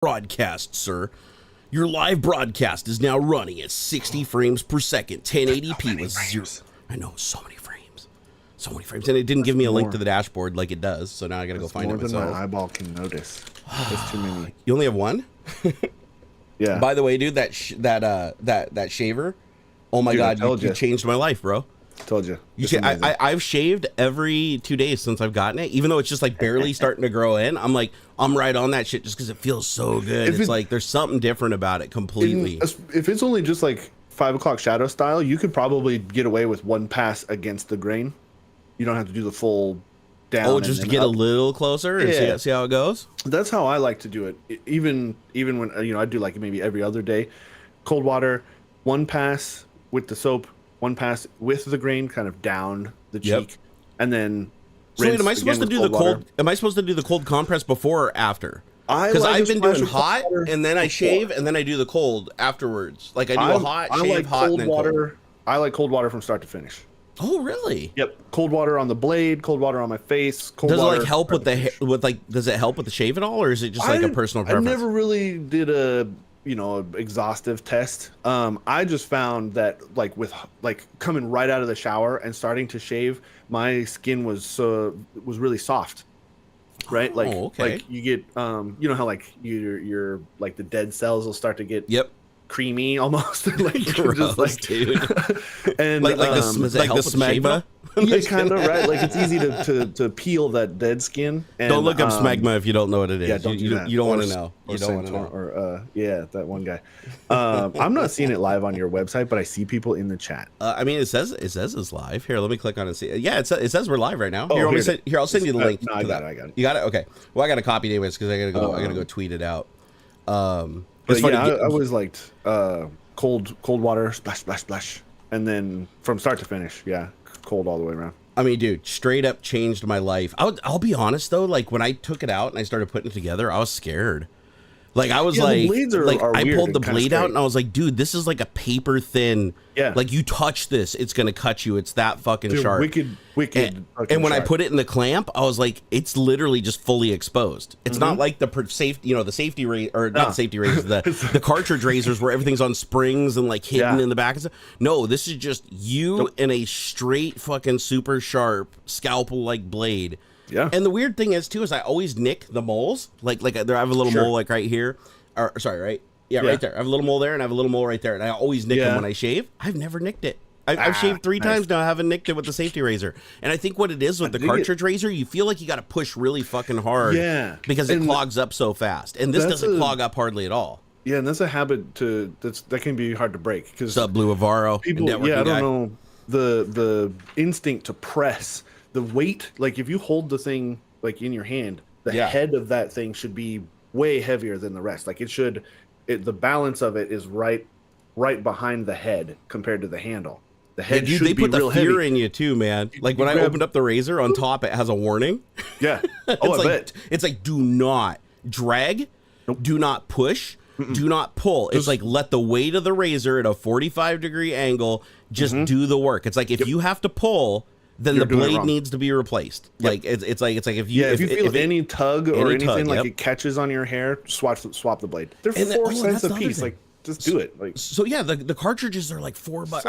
Broadcast, sir. Your live broadcast is now running at 60 frames per second, 1080p with zero. I know, so many frames. So many frames. And it didn't give me a link to the dashboard like it does, so now I gotta go find it myself. More than my eyeball can notice. It's too many. You only have one? Yeah. By the way, dude, that shaver, oh my God, you changed my life, bro. Told you. I've shaved every 2 days since I've gotten it, even though it's just like barely starting to grow in. I'm right on that shit just because it feels so good. It's like there's something different about it completely. If it's only just like 5 o'clock shadow style, you could probably get away with one pass against the grain. You don't have to do the full down. Oh, just to get up a little closer and see how it goes. That's how I like to do it. Even when I do like maybe every other day, cold water, one pass with the soap. One pass with the grain kind of down the cheek, and then rinse. So wait, am I supposed to do the cold? Am I supposed to do the cold compress before or after? Because I've been doing hot, and then I shave, and then I do the cold afterwards. Like I do a hot, shave, hot, and then cold. I like cold water from start to finish. Oh, really? Yep. Cold water on the blade, cold water on my face. Cold does it water like help with does it help with the shave at all, or is it just like a personal preference? I never really did a exhaustive test. I just found that with coming right out of the shower and starting to shave, my skin was really soft, right? Like you get how like your like the dead cells will start to get creamy almost. Like gross, just like dude. And like the smegma. Yeah, kind of, right? Like it's easy to peel that dead skin. And, don't look up smegma if you don't know what it is. Yeah, don't do that. You don't want to know. You don't want to know. Or that one guy. I'm not seeing it live on your website, but I see people in the chat. I mean, it says it's live. Here, let me click on it and see. Yeah, it says we're live right now. Oh, I'll send you the link. No, I got it. You got it? Okay. Well, I got a copy anyways because I gotta go tweet it out. But yeah, I always liked cold water, splash, splash, splash, and then from start to finish, cold all the way around. I mean, dude, straight up changed my life. I'll be honest though, like when I took it out and I started putting it together, I was scared. Like I was I pulled the blade out and I was like, dude, this is like a paper thin. Yeah. Like you touch this, it's gonna cut you. It's that fucking sharp. Wicked. And when I put it in the clamp, I was like, it's literally just fully exposed. It's not like the safety, the safety razor, or not safety razors, the cartridge razors where everything's on springs and like hidden in the back and stuff. No, this is just you and a straight fucking super sharp scalpel like blade. Yeah. And the weird thing is too I always nick the moles. Like I have a little mole like right here. Or sorry, right? Yeah, right there. I have a little mole there and I have a little mole right there. And I always nick them when I shave. I've never nicked it. I've shaved 3 times now. I haven't nicked it with the safety razor. And I think what it is with the cartridge razor, you feel like you got to push really fucking hard. Yeah. Because it clogs up so fast. And this doesn't clog up hardly at all. Yeah, and that's a habit that can be hard to break. What's up, Blue Avaro? People, I don't know, the instinct to press, the weight, like if you hold the thing like in your hand, the head of that thing should be way heavier than the rest. Like the balance of it is right behind the head compared to the handle. The head should be real heavy. They put the fear in you too, man. Like when I opened up the razor, on top it has a warning. Yeah. Oh, I bet. It's like, do not drag, do not push, do not pull. It's like let the weight of the razor at a 45-degree angle just do the work. It's like if you have to pull, then the blade needs to be replaced. Like it's like if you feel any tug or anything like it catches on your hair, swap the blade. They're 4 cents a piece. Like just do it. Like so, yeah. The cartridges are like $4.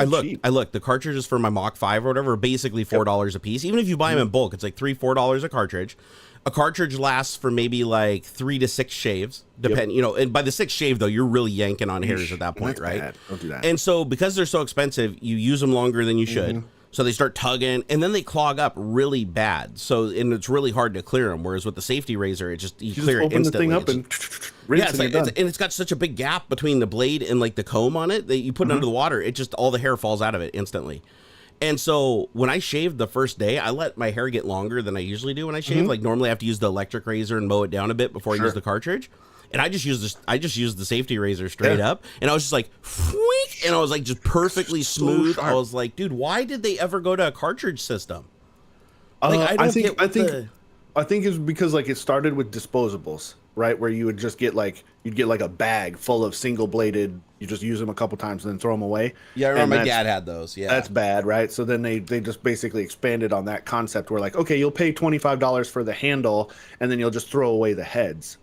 I look. The cartridges for my Mach 5 or whatever are basically $4 a piece. Even if you buy them in bulk, it's like $3-4 a cartridge. A cartridge lasts for maybe like 3 to 6 shaves, depending. And by the 6th shave though, you're really yanking on hairs at that point, right? Bad. Don't do that. And so because they're so expensive, you use them longer than you should. So they start tugging, and then they clog up really bad. And it's really hard to clear them. Whereas with the safety razor, you clear it instantly. The thing up and rinse and it's got such a big gap between the blade and like the comb on it that you put it under the water. It just all the hair falls out of it instantly. And so when I shaved the first day, I let my hair get longer than I usually do when I shave. Like normally I have to use the electric razor and mow it down a bit before I use the cartridge. And I just used the safety razor straight up, and I was just like, wheek, and I was like just perfectly smooth. I was like, dude, why did they ever go to a cartridge system? Like, I think it's because like it started with disposables, right? Where you would just get you'd get like a bag full of single bladed. You just use them a couple times and then throw them away. Yeah, I remember my dad had those. Yeah, that's bad, right? So then they just basically expanded on that concept where like, okay, you'll pay $25 for the handle, and then you'll just throw away the heads.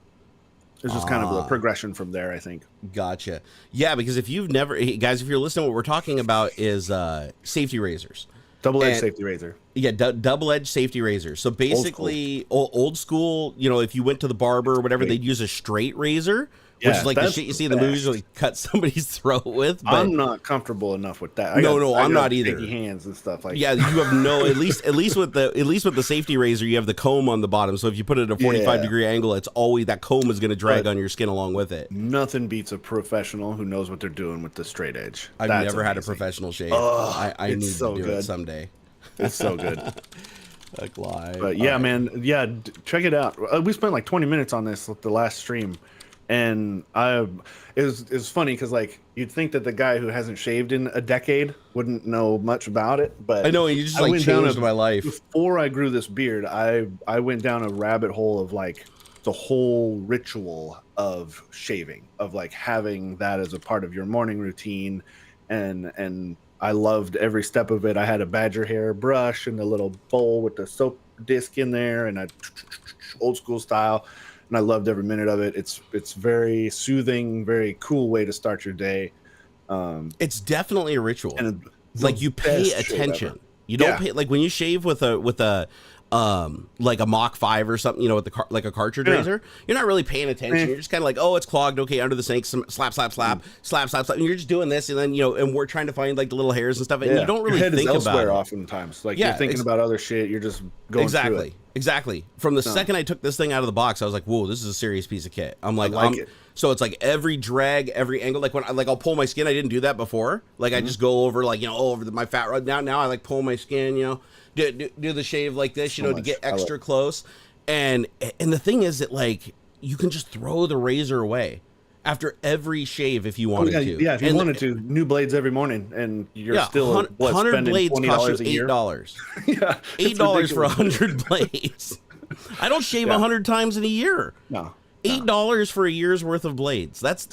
It's just kind of a progression from there, I think. Gotcha. Yeah, because if you've never, hey, guys, if you're listening, what we're talking about is safety razors. Double-edged safety razor. Yeah, double-edged safety razor. So basically, old school, you know, if you went to the barber or whatever, they'd use a straight razor, which is like the shit you see in the movies where they cut somebody's throat with. But I'm not comfortable enough with that. I'm not either. Hands and stuff like. Yeah, you have no. At least with the safety razor, you have the comb on the bottom. So if you put it at a 45-degree angle, it's always that comb is going to drag on your skin along with it. Nothing beats a professional who knows what they're doing with the straight edge. I've never had a professional shave. I need to do it someday. It's so good. Like live. But yeah, man, check it out. We spent like 20 minutes on this the last stream, and it was funny because like you'd think that the guy who hasn't shaved in a decade wouldn't know much about it, but I know you just like changed my life. Before I grew this beard, I went down a rabbit hole of like the whole ritual of shaving, of like having that as a part of your morning routine, and I loved every step of it. I had a badger hair brush and a little bowl with the soap disc in there, and old school style, and I loved every minute of it. It's very soothing, very cool way to start your day. It's definitely a ritual, and like you pay attention. You don't pay, like when you shave with a like a Mach 5 or something, you know, with like a cartridge razor, you're not really paying attention. You're just kind of like, oh, it's clogged. Okay, under the sink, slap, and you're just doing this, and then and we're trying to find like the little hairs and stuff, and you don't really think about it. Oftentimes, like you're thinking about other shit. You're just going through it. Exactly. From the second I took this thing out of the box, I was like, whoa, this is a serious piece of kit. I'm like, so it's like every drag, every angle, like when I'll pull my skin. I didn't do that before. Like I just go over like over my fat rod. Now I like pull my skin, do the shave like this, to get extra close. And the thing is that like you can just throw the razor away after every shave if you wanted to. Yeah, if you wanted to. New blades every morning, and you're still 100 blades cost you $8. Yeah, $8 for 100 blades. I don't shave 100 times in a year. No. $8 for a year's worth of blades. That's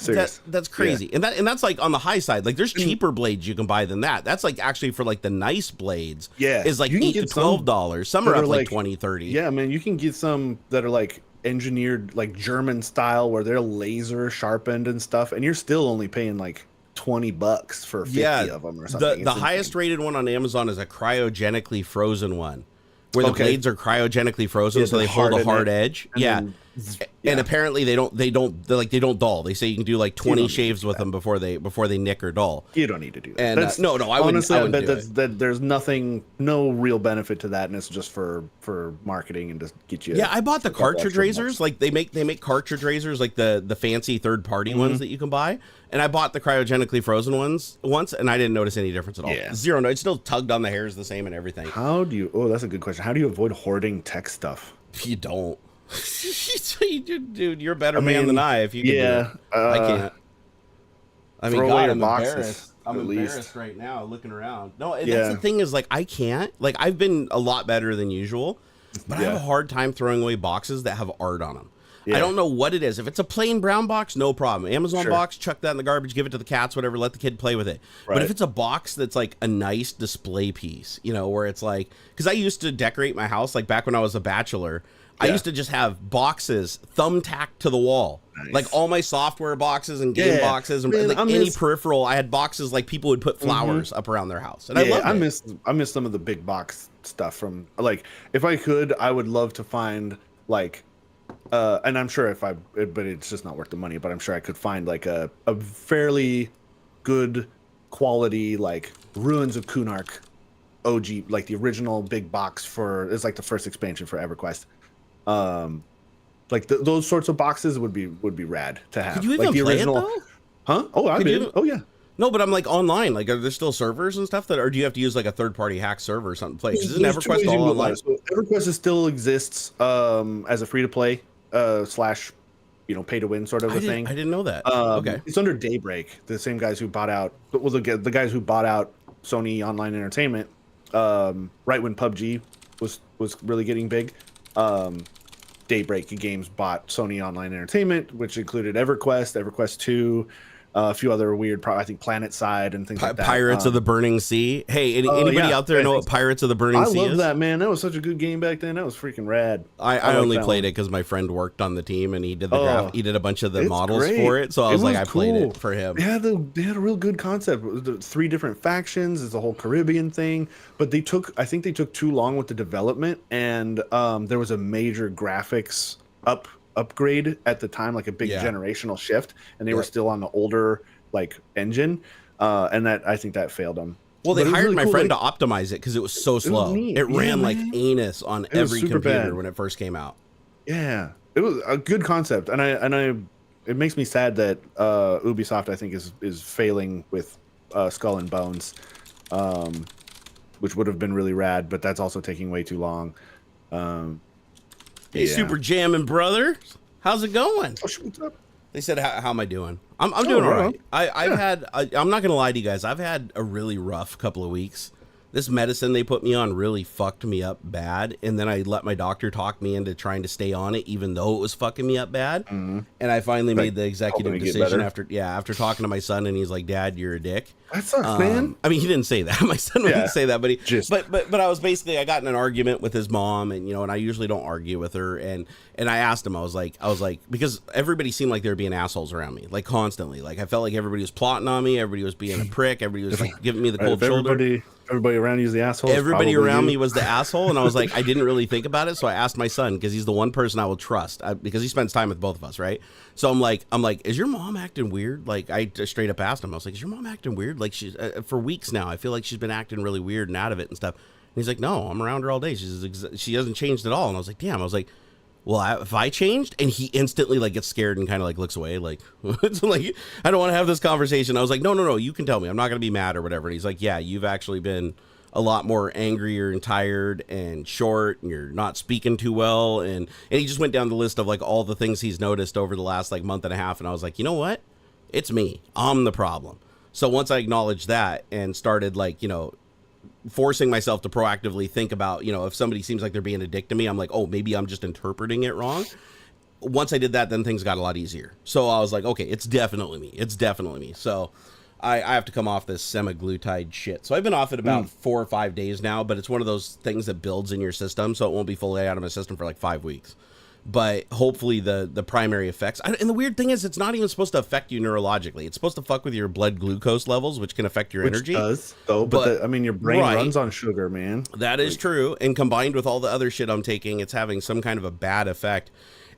crazy. Yeah. And that's like on the high side. Like there's cheaper blades you can buy than that. That's like actually for like the nice blades. Yeah. Is like $8 to $12. Some are up like 20, 30. Yeah, man, you can get some that are like engineered like German style where they're laser sharpened and stuff, and you're still only paying like $20 for 50 of them or something. The highest rated one on Amazon is a cryogenically frozen one, where the blades are cryogenically frozen, so they hold a hard edge. And apparently they don't dull. They say you can do like 20 shaves with them before they nick or dull. You don't need to do that. And I wouldn't. Honestly, I bet that there's no real benefit to that, and it's just for marketing and to get you. Yeah, I bought the cartridge razors. Like they make cartridge razors, like the fancy third party ones that you can buy. And I bought the cryogenically frozen ones once, and I didn't notice any difference at all. Yeah. Zero. No, it still tugged on the hairs the same and everything. How do you? Oh, that's a good question. How do you avoid hoarding tech stuff? You don't. Dude, you're a better man than I. If you can do it. I can't. I mean, God, I'm embarrassed. I'm embarrassed right now looking around. No, and that's the thing is, like, I can't. Like, I've been a lot better than usual, but I have a hard time throwing away boxes that have art on them. I don't know what it is. If it's a plain brown box, no problem. Amazon box, chuck that in the garbage, give it to the cats, whatever, let the kid play with it. But if it's a box that's like a nice display piece, where it's like, because I used to decorate my house, like back when I was a bachelor, I used to just have boxes thumbtacked to the wall. Nice. Like all my software boxes and game boxes and like any peripheral, I had boxes like people would put flowers up around their house. And I miss some of the big box stuff from, like, if I could, I would love to find like and I'm sure but it's just not worth the money, but I'm sure I could find like a fairly good quality like Ruins of Kunark OG, like the original big box it's like the first expansion for EverQuest. Like those sorts of boxes would be rad to have. Could you even like the play original, it though? Huh? Oh, I did. Oh yeah. No, but I'm like online. Like, are there still servers and stuff or do you have to use like a third-party hack server or something to play? Isn't EverQuest all online? So EverQuest still exists as a free-to-play slash, pay-to-win sort of a thing. I didn't know that. Okay. It's under Daybreak, the same guys who bought out. Well, the guys who bought out Sony Online Entertainment, right when PUBG was really getting big. Daybreak Games bought Sony Online Entertainment, which included EverQuest, EverQuest 2, a few other weird, I think Planet Side and things like that. Pirates of the Burning Sea. Hey, anybody out there know what Pirates of the Burning Sea is? I love that, man. That was such a good game back then. That was freaking rad. I only played it because my friend worked on the team and he did he did a bunch of the models for it. So I was like, I played it for him. They had a real good concept. The 3 different factions. It's a whole Caribbean thing. But I think they took too long with the development, and there was a major graphics upgrade at the time, like a big generational shift, and they were still on the older like engine, and that I think that failed them. Well, they hired my friend to optimize it because it was so slow. It ran like anus on every computer when it first came out. Yeah, it was a good concept, and I it makes me sad that Ubisoft, I think, is failing with Skull and Bones, which would have been really rad, but that's also taking way too long. Hey, Super Jammin' brother, how's it going? Oh, what's up? They said, how am I doing? I'm doing all right. I'm not going to lie to you guys. I've had a really rough couple of weeks. This medicine they put me on really fucked me up bad. And then I let my doctor talk me into trying to stay on it, even though it was fucking me up bad. Mm-hmm. And I finally made the executive decision after talking to my son. And he's like, Dad, you're a dick. That sucks, man. I mean, he didn't say that. My son wouldn't say that, but I was basically, I got in an argument with his mom, and and I usually don't argue with her. And I asked him, I was like, because everybody seemed like they were being assholes around me, like constantly. Like I felt like everybody was plotting on me, everybody was being a prick, everybody was like giving me the cold shoulder. Everybody around you is the asshole. Everybody around me was the asshole, and I was like, I didn't really think about it, so I asked my son, because he's the one person I will trust, because he spends time with both of us, right? So I'm like, is your mom acting weird? Like, I just straight up asked him, I was like, is your mom acting weird? Like, she's for weeks now, I feel like she's been acting really weird and out of it and stuff. And he's like, no, I'm around her all day. She hasn't changed at all. And I was like, damn. I was like, well, if I changed? And he instantly like gets scared and kind of like looks away, like, it's like, I don't want to have this conversation. I was like, no, you can tell me. I'm not going to be mad or whatever. And he's like, yeah, you've actually been a lot more angrier and tired and short, and you're not speaking too well. And he just went down the list of like all the things he's noticed over the last like month and a half. And I was like, you know what? It's me. I'm the problem. So once I acknowledged that and started like, forcing myself to proactively think about, if somebody seems like they're being a dick to me, I'm like, oh, maybe I'm just interpreting it wrong. Once I did that, then things got a lot easier. So I was like, okay, it's definitely me. So I have to come off this semaglutide shit. So I've been off it about 4 or 5 days now, but it's one of those things that builds in your system, so it won't be fully out of my system for like 5 weeks. But hopefully the primary effects, and the weird thing is, it's not even supposed to affect you neurologically. It's supposed to fuck with your blood glucose levels, which can affect your energy. Which does, though. But your brain runs on sugar, man. That is true. And combined with all the other shit I'm taking, it's having some kind of a bad effect.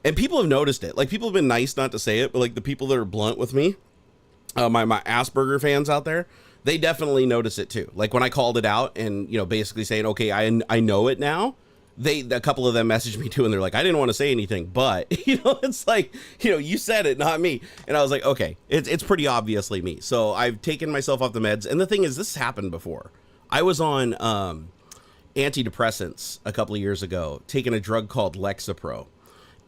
And people have noticed it. Like, people have been nice not to say it, but like the people that are blunt with me, my Asperger fans out there, they definitely notice it too. Like when I called it out and, basically saying, okay, I know it now. A couple of them messaged me too, and they're like, I didn't want to say anything, but it's like, you said it, not me. And I was like, okay, it's pretty obviously me. So I've taken myself off the meds. And the thing is, this happened before. I was on antidepressants a couple of years ago, taking a drug called Lexapro.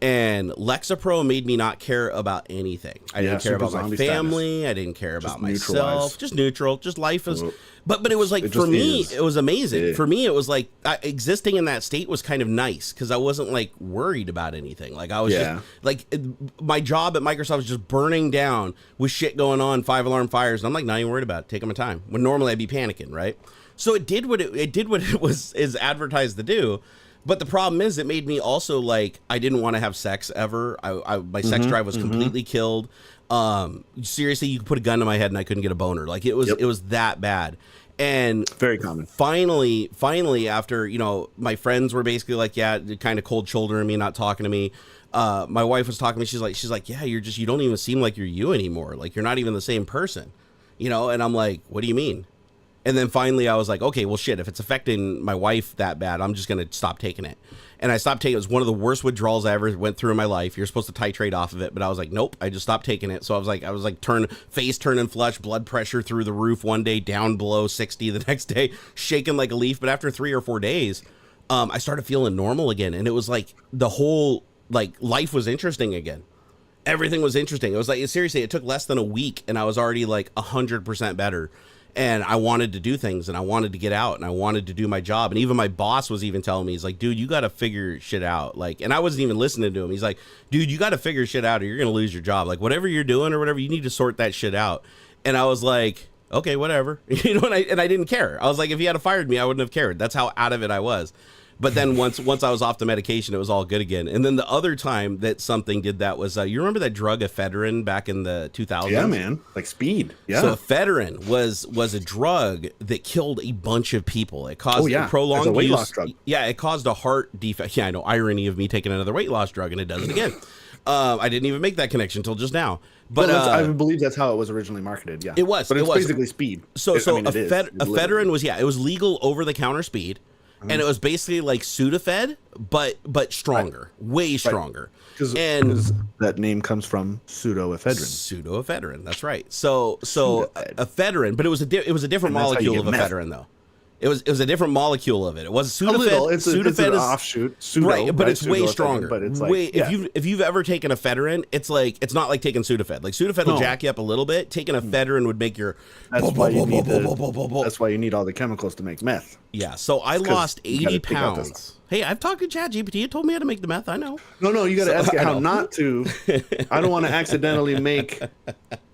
And Lexapro made me not care about anything. I didn't care about my family. I didn't care about myself. Just neutral. Just life is. But it was like, for me, it was amazing. Yeah. For me, it was like existing in that state was kind of nice because I wasn't like worried about anything. Like I was just like, my job at Microsoft was just burning down with shit going on, 5-alarm fires. And I'm like, not even worried about it. Taking my time. When normally I'd be panicking, right? So it did what it was is advertised to do. But the problem is, it made me also like, I didn't want to have sex ever. My sex drive was completely killed. Seriously, you could put a gun to my head and I couldn't get a boner. Like it was that bad. And very common. Finally, after, my friends were basically like, yeah, kind of cold shouldering me, not talking to me. My wife was talking to me. She's like, yeah, you don't even seem like you're you anymore. Like you're not even the same person, and I'm like, what do you mean? And then finally I was like, okay, well, shit, if it's affecting my wife that bad, I'm just going to stop taking it. And I stopped taking it. It was one of the worst withdrawals I ever went through in my life. You're supposed to titrate off of it, but I was like, nope, I just stopped taking it. So I was like face turning flush, blood pressure through the roof one day, down below 60 the next day, shaking like a leaf. But after 3 or 4 days, I started feeling normal again. And it was like the whole, like, life was interesting again. Everything was interesting. It was like, seriously, it took less than a week and I was already like 100% better. And I wanted to do things, and I wanted to get out, and I wanted to do my job. And even my boss was even telling me, he's like, dude, you got to figure shit out. Like, and I wasn't even listening to him. He's like, dude, you got to figure shit out or you're going to lose your job. Like, whatever you're doing or whatever, you need to sort that shit out. And I was like, okay, whatever. You know, and I didn't care. I was like, if he had fired me, I wouldn't have cared. That's how out of it I was. But then once I was off the medication, it was all good again. And then the other time that something did that was, you remember that drug ephedrine back in the 2000s? Yeah, man. Like speed. Yeah. So ephedrine was a drug that killed a bunch of people. It caused a prolonged it's a weight use. loss drug. Yeah, it caused a heart defect. Yeah, I know. Irony of me taking another weight loss drug, and it does it again. I didn't even make that connection until just now. But well, I believe that's how it was originally marketed. Yeah, it was. But it's basically speed. Ephedrine was it was legal over the counter speed. And it was basically like Sudafed, but stronger, way stronger. Because that name comes from pseudoephedrine. Pseudoephedrine, that's right. So ephedrine, but it was a different molecule of ephedrine though. It was a different molecule of it. It wasn't Sudafed. It's an offshoot, pseudo, right? But it's way stronger. But it's like, if you've ever taken ephedrine, it's not like taking Sudafed. Like Sudafed will jack you up a little bit. Taking ephedrine would make your. That's why you need all the chemicals to make meth. Yeah. So I lost 80 pounds. Hey, I've talked to ChatGPT. It told me how to make the meth. I know. No, you got to ask it how not to. I don't want to accidentally make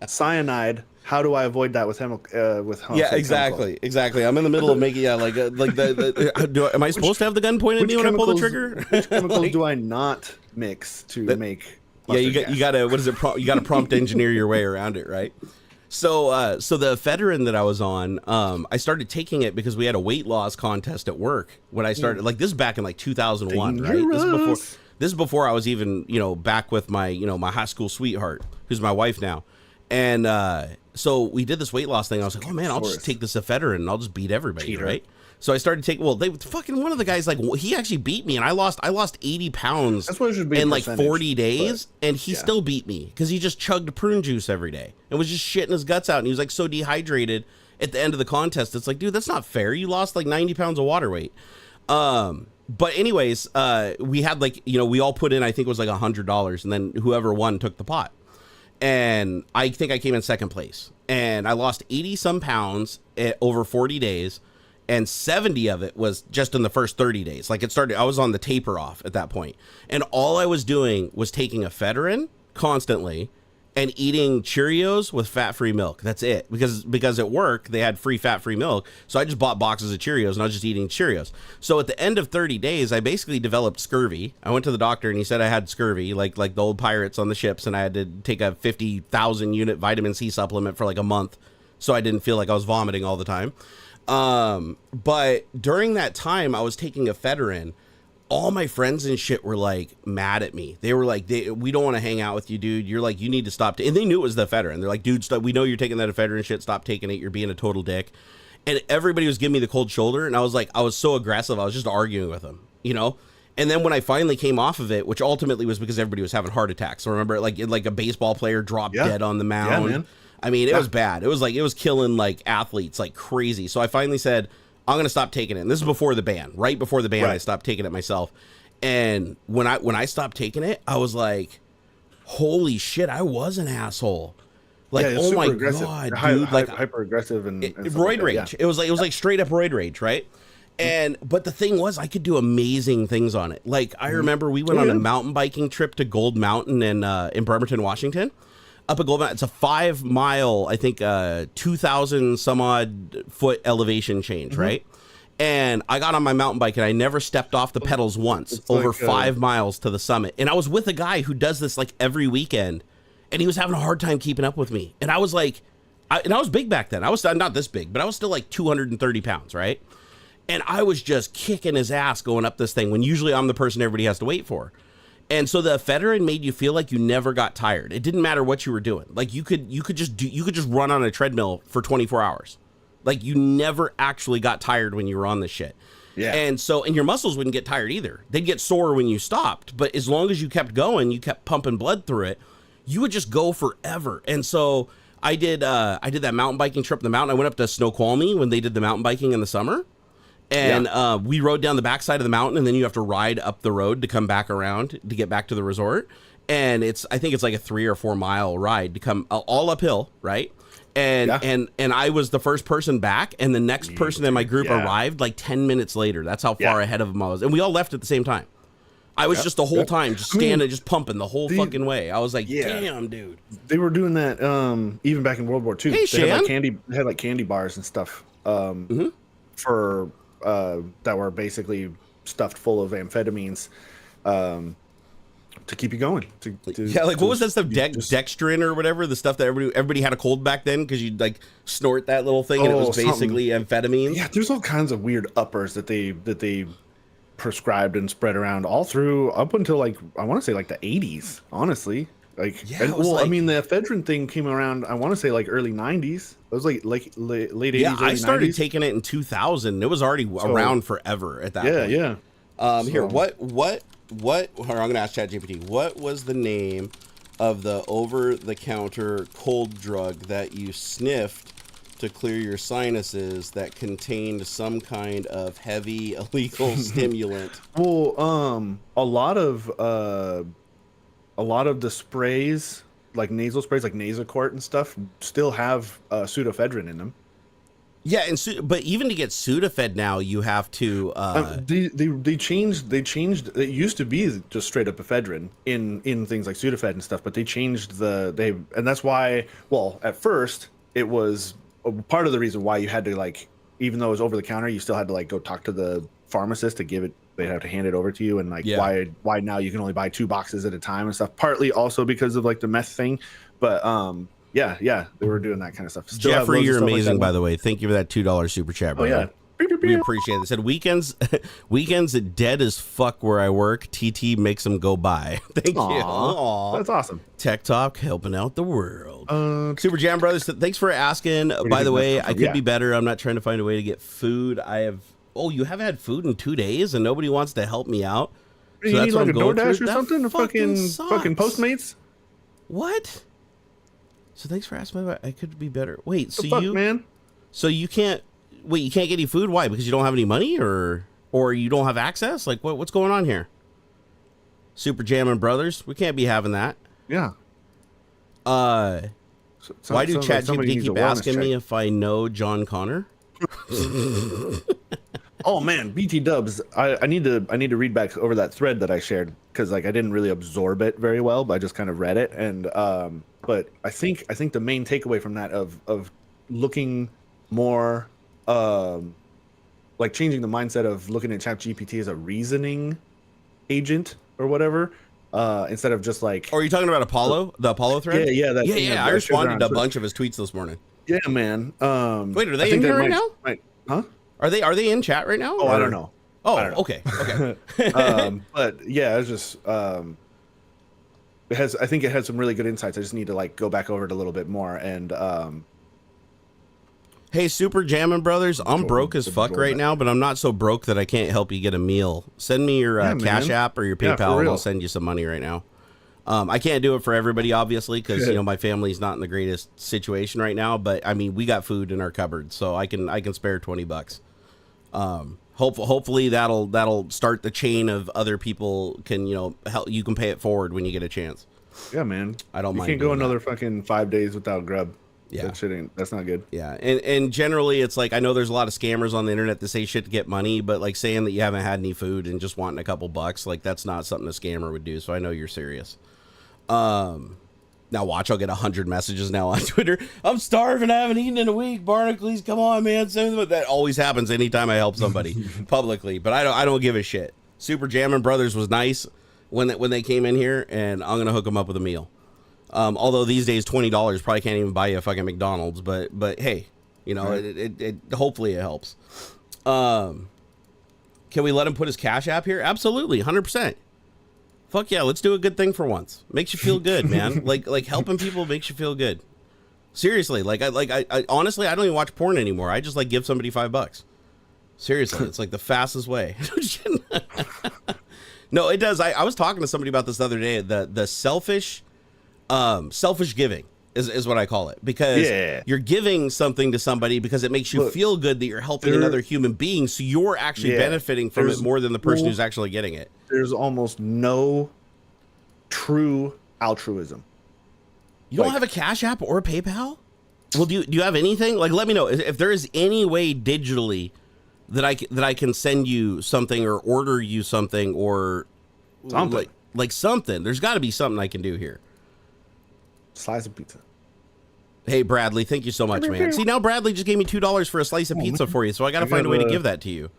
cyanide. How do I avoid that with Yeah, exactly. I'm in the middle of making am I supposed to have the gun pointed at me when I pull the trigger? Which chemicals do I not mix to make? Yeah, you gotta what is it? You gotta prompt engineer your way around it, right? So the ephedrine that I was on, I started taking it because we had a weight loss contest at work when I started. Like this is back in like 2001, right? This is before I was even back with my my high school sweetheart, who's my wife now, and so we did this weight loss thing. I was like, oh man, I'll just take this ephedrine and I'll just beat everybody, right? So I started taking. Well, one of the guys he actually beat me, and I lost 80 pounds in like 40 days, and he still beat me because he just chugged prune juice every day and was just shitting his guts out, and he was like so dehydrated at the end of the contest. It's like, dude, that's not fair. You lost like 90 pounds of water weight. But anyways, we had we all put in, I think it was like $100, and then whoever won took the pot. And I think I came in second place, and I lost 80 some pounds over 40 days, and 70 of it was just in the first 30 days. Like I was on the taper off at that point, and all I was doing was taking ephedrine constantly and eating Cheerios with fat-free milk. That's it. Because at work they had free fat-free milk, so I just bought boxes of Cheerios and I was just eating Cheerios. So at the end of 30 days, I basically developed scurvy. I went to the doctor and he said I had scurvy, like the old pirates on the ships, and I had to take a 50,000 unit vitamin C supplement for like a month, so I didn't feel like I was vomiting all the time. But during that time, I was taking ephedrine. All my friends and shit were like mad at me. They were like, we don't want to hang out with you, dude. You're like, you need to stop. And they knew it was the ephedrine. They're like, dude, stop. We know you're taking that ephedrine shit. Stop taking it. You're being a total dick. And everybody was giving me the cold shoulder. And I was so aggressive. I was just arguing with them, And then when I finally came off of it, which ultimately was because everybody was having heart attacks. So remember, like a baseball player dropped dead on the mound. Yeah, man. I mean, it was bad. It was killing like athletes like crazy. So I finally said, I'm going to stop taking it. And this is before the ban. Right before the ban, I stopped taking it myself. And when I stopped taking it, I was like, holy shit, I was an asshole. Like, oh my God, dude. Like hyper aggressive and roid rage. Yeah. It was like straight up roid rage, right? But the thing was, I could do amazing things on it. Like, I remember we went on a mountain biking trip to Gold Mountain in Bremerton, Washington. Up at Gold Mountain, it's a 5 mile, I think, 2,000 some odd foot elevation change, right? And I got on my mountain bike and I never stepped off the pedals once over 5 miles to the summit. And I was with a guy who does this like every weekend, and he was having a hard time keeping up with me. And I was like, I was big back then. I was not this big, but I was still like 230 pounds, right? And I was just kicking his ass going up this thing when usually I'm the person everybody has to wait for. And so the ephedrine made you feel like you never got tired. It didn't matter what you were doing. Like you could just run on a treadmill for 24 hours. Like you never actually got tired when you were on this shit. Yeah. And your muscles wouldn't get tired either. They'd get sore when you stopped, but as long as you kept going, you kept pumping blood through it, you would just go forever. And so I did that mountain biking trip in the mountain. I went up to Snoqualmie when they did the mountain biking in the summer. And we rode down the backside of the mountain, and then you have to ride up the road to come back around to get back to the resort. And I think it's like a 3 or 4 mile ride to come all uphill, right? And I was the first person back, and the next person in my group arrived like 10 minutes later. That's how far ahead of him I was. And we all left at the same time. I was just the whole time just standing, just pumping the whole fucking way. I was like, damn, dude. They were doing that even back in World War II. Hey, they had like candy bars and stuff for that were basically stuffed full of amphetamines. To keep you going. What was that stuff? Dextrin or whatever? The stuff that everybody had a cold back then because you'd like snort that little thing and it was basically amphetamines. Yeah, there's all kinds of weird uppers that they prescribed and spread around all through up until like I want to say like the 80s. Honestly, I mean the ephedrine thing came around. I want to say like early 90s. It was like late 80s. Yeah, I started 90s. Taking it in 2000. It was already around forever at that point. Yeah. Here, what? Hold on, I'm gonna ask ChatGPT. What was the name of the over-the-counter cold drug that you sniffed to clear your sinuses that contained some kind of heavy illegal stimulant? Well, a lot of the sprays, like nasal sprays, like Nasacort and stuff, still have pseudoephedrine in them. Yeah, but even to get Sudafed now, you have to. They changed. It used to be just straight up ephedrine in things like Sudafed and stuff, but they changed and that's why. Well, at first it was part of the reason why you had to like, even though it was over the counter, you still had to like go talk to the pharmacist to give it. They'd have to hand it over to you, and like why now you can only buy 2 boxes at a time and stuff. Partly also because of like the meth thing, but Yeah, they were doing that kind of stuff. Still Jeffrey, you're amazing, by the way. Thank you for that $2 super chat, brother. Oh, yeah. We appreciate it. They said weekends dead as fuck where I work. TT makes them go by. Thank you. Aww. That's awesome. Tech Talk helping out the world. Super Jam Brothers, thanks for asking. By the way, I could be better. I'm not trying to find a way to get food. You haven't had food in 2 days and nobody wants to help me out. So you need like a DoorDash or something? A fucking Postmates? What? So thanks for asking. I could be better. Wait, man? So you can't get any food? Why? Because you don't have any money, or you don't have access? Like what's going on here? Super Jammin' Brothers, we can't be having that. Yeah. Why do ChatGPT keep asking me if I know John Connor? Oh man, BT Dubs. I need to read back over that thread that I shared because like I didn't really absorb it very well, but I just kind of read it and but I think the main takeaway from that of looking more like changing the mindset of looking at ChatGPT as a reasoning agent or whatever instead of just like. Are you talking about the Apollo thread? Yeah. I responded to a bunch of his tweets this morning. Yeah, man. Wait, are they in here right now? Huh? Are they in chat right now? Oh, I don't know. Oh, I don't know. Okay. But yeah, it's just I think it has some really good insights. I just need to like go back over it a little bit more and Hey, Super Jammin' Brothers, I'm broke as fuck right now, but I'm not so broke that I can't help you get a meal. Send me your Cash App or your PayPal, and I'll send you some money right now. I can't do it for everybody, obviously, because my family's not in the greatest situation right now. But I mean, we got food in our cupboard, so I can spare $20. Hopefully that'll start the chain of other people can help. You can pay it forward when you get a chance. Yeah, man. I don't mind. You can't go another fucking 5 days without grub. Yeah, that's not good. Yeah, and generally it's like I know there's a lot of scammers on the internet that say shit to get money, but like saying that you haven't had any food and just wanting a couple bucks, like that's not something a scammer would do. So I know you're serious. Now watch, I'll get 100 messages now on Twitter. I'm starving, I haven't eaten in a week. Barnacules, come on, man. That always happens anytime I help somebody publicly, but I don't give a shit. Super Jammin' Brothers was nice when they came in here, and I'm gonna hook them up with a meal. Although these days $20 probably can't even buy you a fucking McDonald's, but hey, it hopefully it helps. Can we let him put his Cash App here? Absolutely, 100%. Fuck yeah, let's do a good thing for once. Makes you feel good, man. like helping people makes you feel good. Seriously, I honestly I don't even watch porn anymore. I just like give somebody $5. Seriously, it's like the fastest way. No, it does. I was talking to somebody about this the other day. The selfish giving is what I call it, because you're giving something to somebody because it makes you feel good that you're helping another human being, so you're actually benefiting from it more than the person who's actually getting it. There's almost no true altruism. You don't have a Cash App or a PayPal? Well, do you have anything? Like, let me know if there is any way digitally that I can send you something or order you something or Something. like something. There's got to be something I can do here. Slice of pizza. Hey, Bradley, thank you so much, man. See, now Bradley just gave me $2 for a slice of pizza for you, so I got to find a way to give that to you.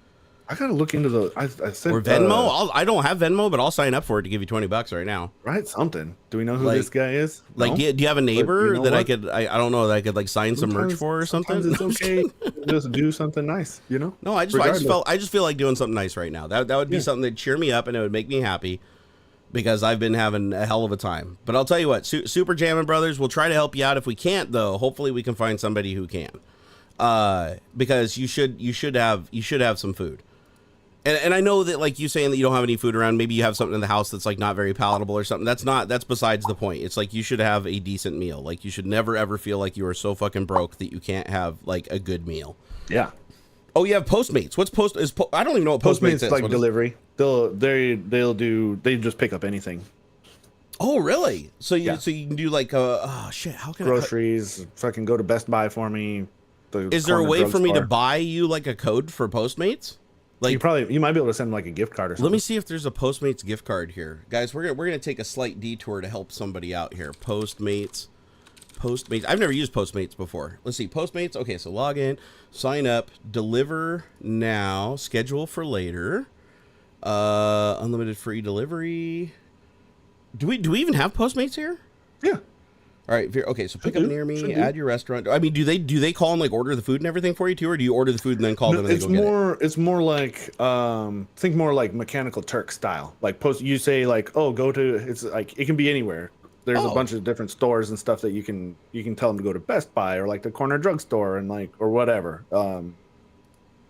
I gotta look into the. I said, or Venmo. I don't have Venmo, but I'll sign up for it to give you $20 right now. Right, something. Do we know who this guy is? Like, no? do you have a neighbor you know that what? I could? I don't know that I could like sign some merch for or something. Sometimes it's okay. Just do something nice, you know. No, I just feel like doing something nice right now. That would be something that'd cheer me up and it would make me happy because I've been having a hell of a time. But I'll tell you what, Super Jammin' Brothers, we'll try to help you out. If we can't, though, hopefully we can find somebody who can. Because you should have some food. And I know that, like, you saying that you don't have any food around, maybe you have something in the house that's like not very palatable or something. That's besides the point. It's like you should have a decent meal. Like, you should never ever feel like you are so fucking broke that you can't have like a good meal. Yeah. Oh, you have Postmates. What's I don't even know what Postmates is. Postmates like delivery. They just pick up anything. Oh, really? So you can do like oh shit, how can groceries? Fucking go to Best Buy for me. Is there a way for me to buy you like a code for Postmates? Like you might be able to send like a gift card or something. Let me see if there's a Postmates gift card here. Guys, we're gonna take a slight detour to help somebody out here. Postmates. I've never used Postmates before. Let's see. Postmates. Okay, so log in, sign up, deliver now, schedule for later. Unlimited free delivery. Do we even have Postmates here? Yeah. All right. Okay, so pick up near me. Add your restaurant. I mean, do they call and like order the food and everything for you too, or do you order the food and then call them? And it's more like think more like Mechanical Turk style. Like you say like, oh, go to. It's like it can be anywhere. There's a bunch of different stores and stuff that you can tell them to go to Best Buy or like the corner drugstore and like or whatever.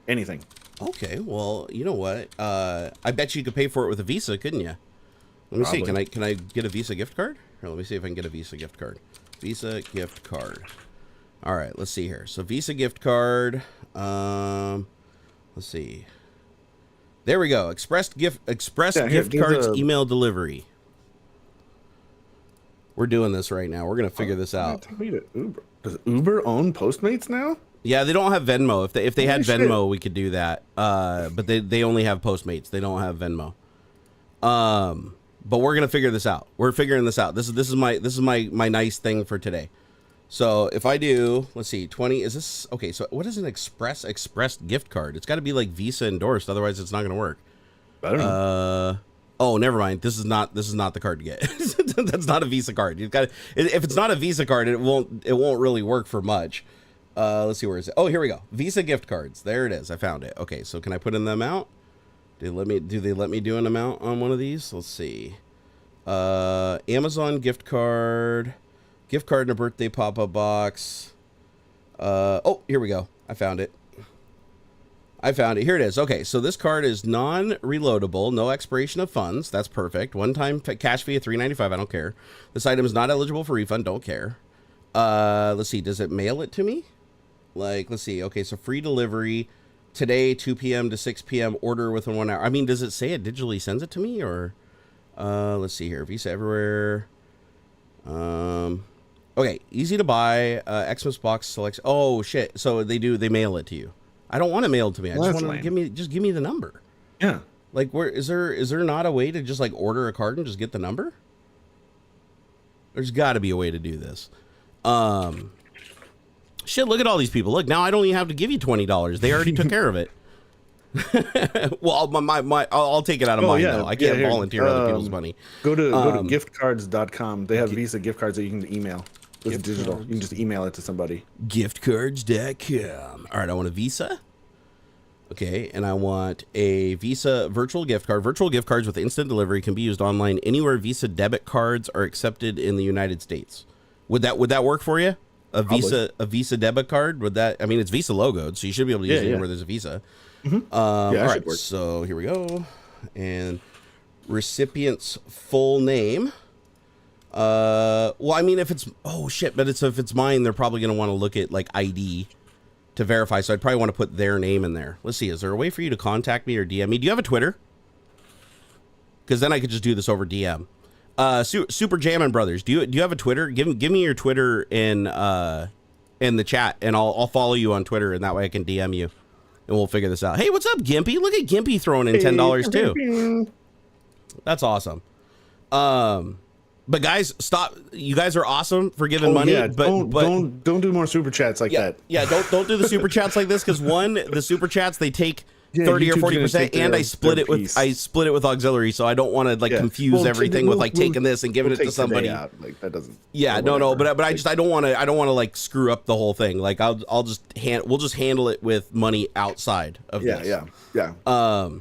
Anything. Okay. Well, you know what? I bet you could pay for it with a Visa, couldn't you? Let me see. Can I get a Visa gift card? Here, let me see if I can get a Visa gift card. Visa gift card. All right, let's see here. So Visa gift card. Let's see. There we go. Express gift cards email delivery. We're doing this right now. We're gonna figure this out. Uber. Does Uber own Postmates now? Yeah, they don't have Venmo. If they had Venmo, we could do that. But they only have Postmates. They don't have Venmo. But we're gonna figure this out. We're figuring this out. This is my nice thing for today. So if I do, let's see, 20. Is this okay? So what is an express gift card? It's got to be like Visa endorsed, otherwise it's not gonna work. I don't know. Oh, never mind. This is not the card to get. That's not a Visa card. You've got if it's not a Visa card, it won't really work for much. Let's see, where is it? Oh, here we go. Visa gift cards. There it is. I found it. Okay, so can I put in the amount? Do they let me do an amount on one of these? Let's see. Amazon gift card in a birthday pop-up box. Oh, here we go. I found it. Here it is. Okay, so this card is non-reloadable, no expiration of funds. That's perfect. One-time cash fee of $3.95. I don't care. This item is not eligible for refund. Don't care. Let's see. Does it mail it to me? Like, let's see. Okay, so free delivery today, 2 p.m. to 6 p.m. Order within 1 hour. I mean, does it say it digitally sends it to me or? Let's see here. Visa everywhere. Okay, easy to buy. Xmas box selection. Oh shit! So they mail it to you. I don't want to mail it to me. I just want to give me the number. Yeah. Like, where is there not a way to just like order a card and just get the number? There's got to be a way to do this. Shit! Look at all these people. Look, now I don't even have to give you $20. They already took care of it. Well, I'll take it out of mine though. I can't volunteer other people's money. Go to giftcards.com. They have Visa gift cards that you can email. It's digital. You can just email it to somebody. Giftcards.com. All right, I want a Visa. Okay, and I want a Visa virtual gift card. Virtual gift cards with instant delivery can be used online anywhere Visa debit cards are accepted in the United States. Would that work for you? Probably. A Visa debit card? Would that? I mean, it's Visa logoed, so you should be able to use it where there's a Visa. Mm-hmm. All right, so here we go. And recipient's full name. Well, I mean, if it's if it's mine, they're probably going to want to look at like ID to verify. So I'd probably want to put their name in there. Let's see. Is there a way for you to contact me or DM me? Do you have a Twitter? Because then I could just do this over DM. Super Jammin' Brothers. Do you have a Twitter? Give me your Twitter in in the chat, and I'll follow you on Twitter, and that way I can DM you, and we'll figure this out. Hey, what's up, Gimpy? Look at Gimpy throwing in $10 too. That's awesome. But guys, stop. You guys are awesome for giving money. Yeah, but don't do more super chats like that. Yeah, don't do the super chats like this, because the super chats, they take 30 or 40%, and I split it with AuxxZillary, so I don't want to confuse everything with taking this and giving it to somebody. Like that doesn't. Yeah, no, but I don't want to screw up the whole thing. Like we'll just handle it with money outside of this. Yeah. All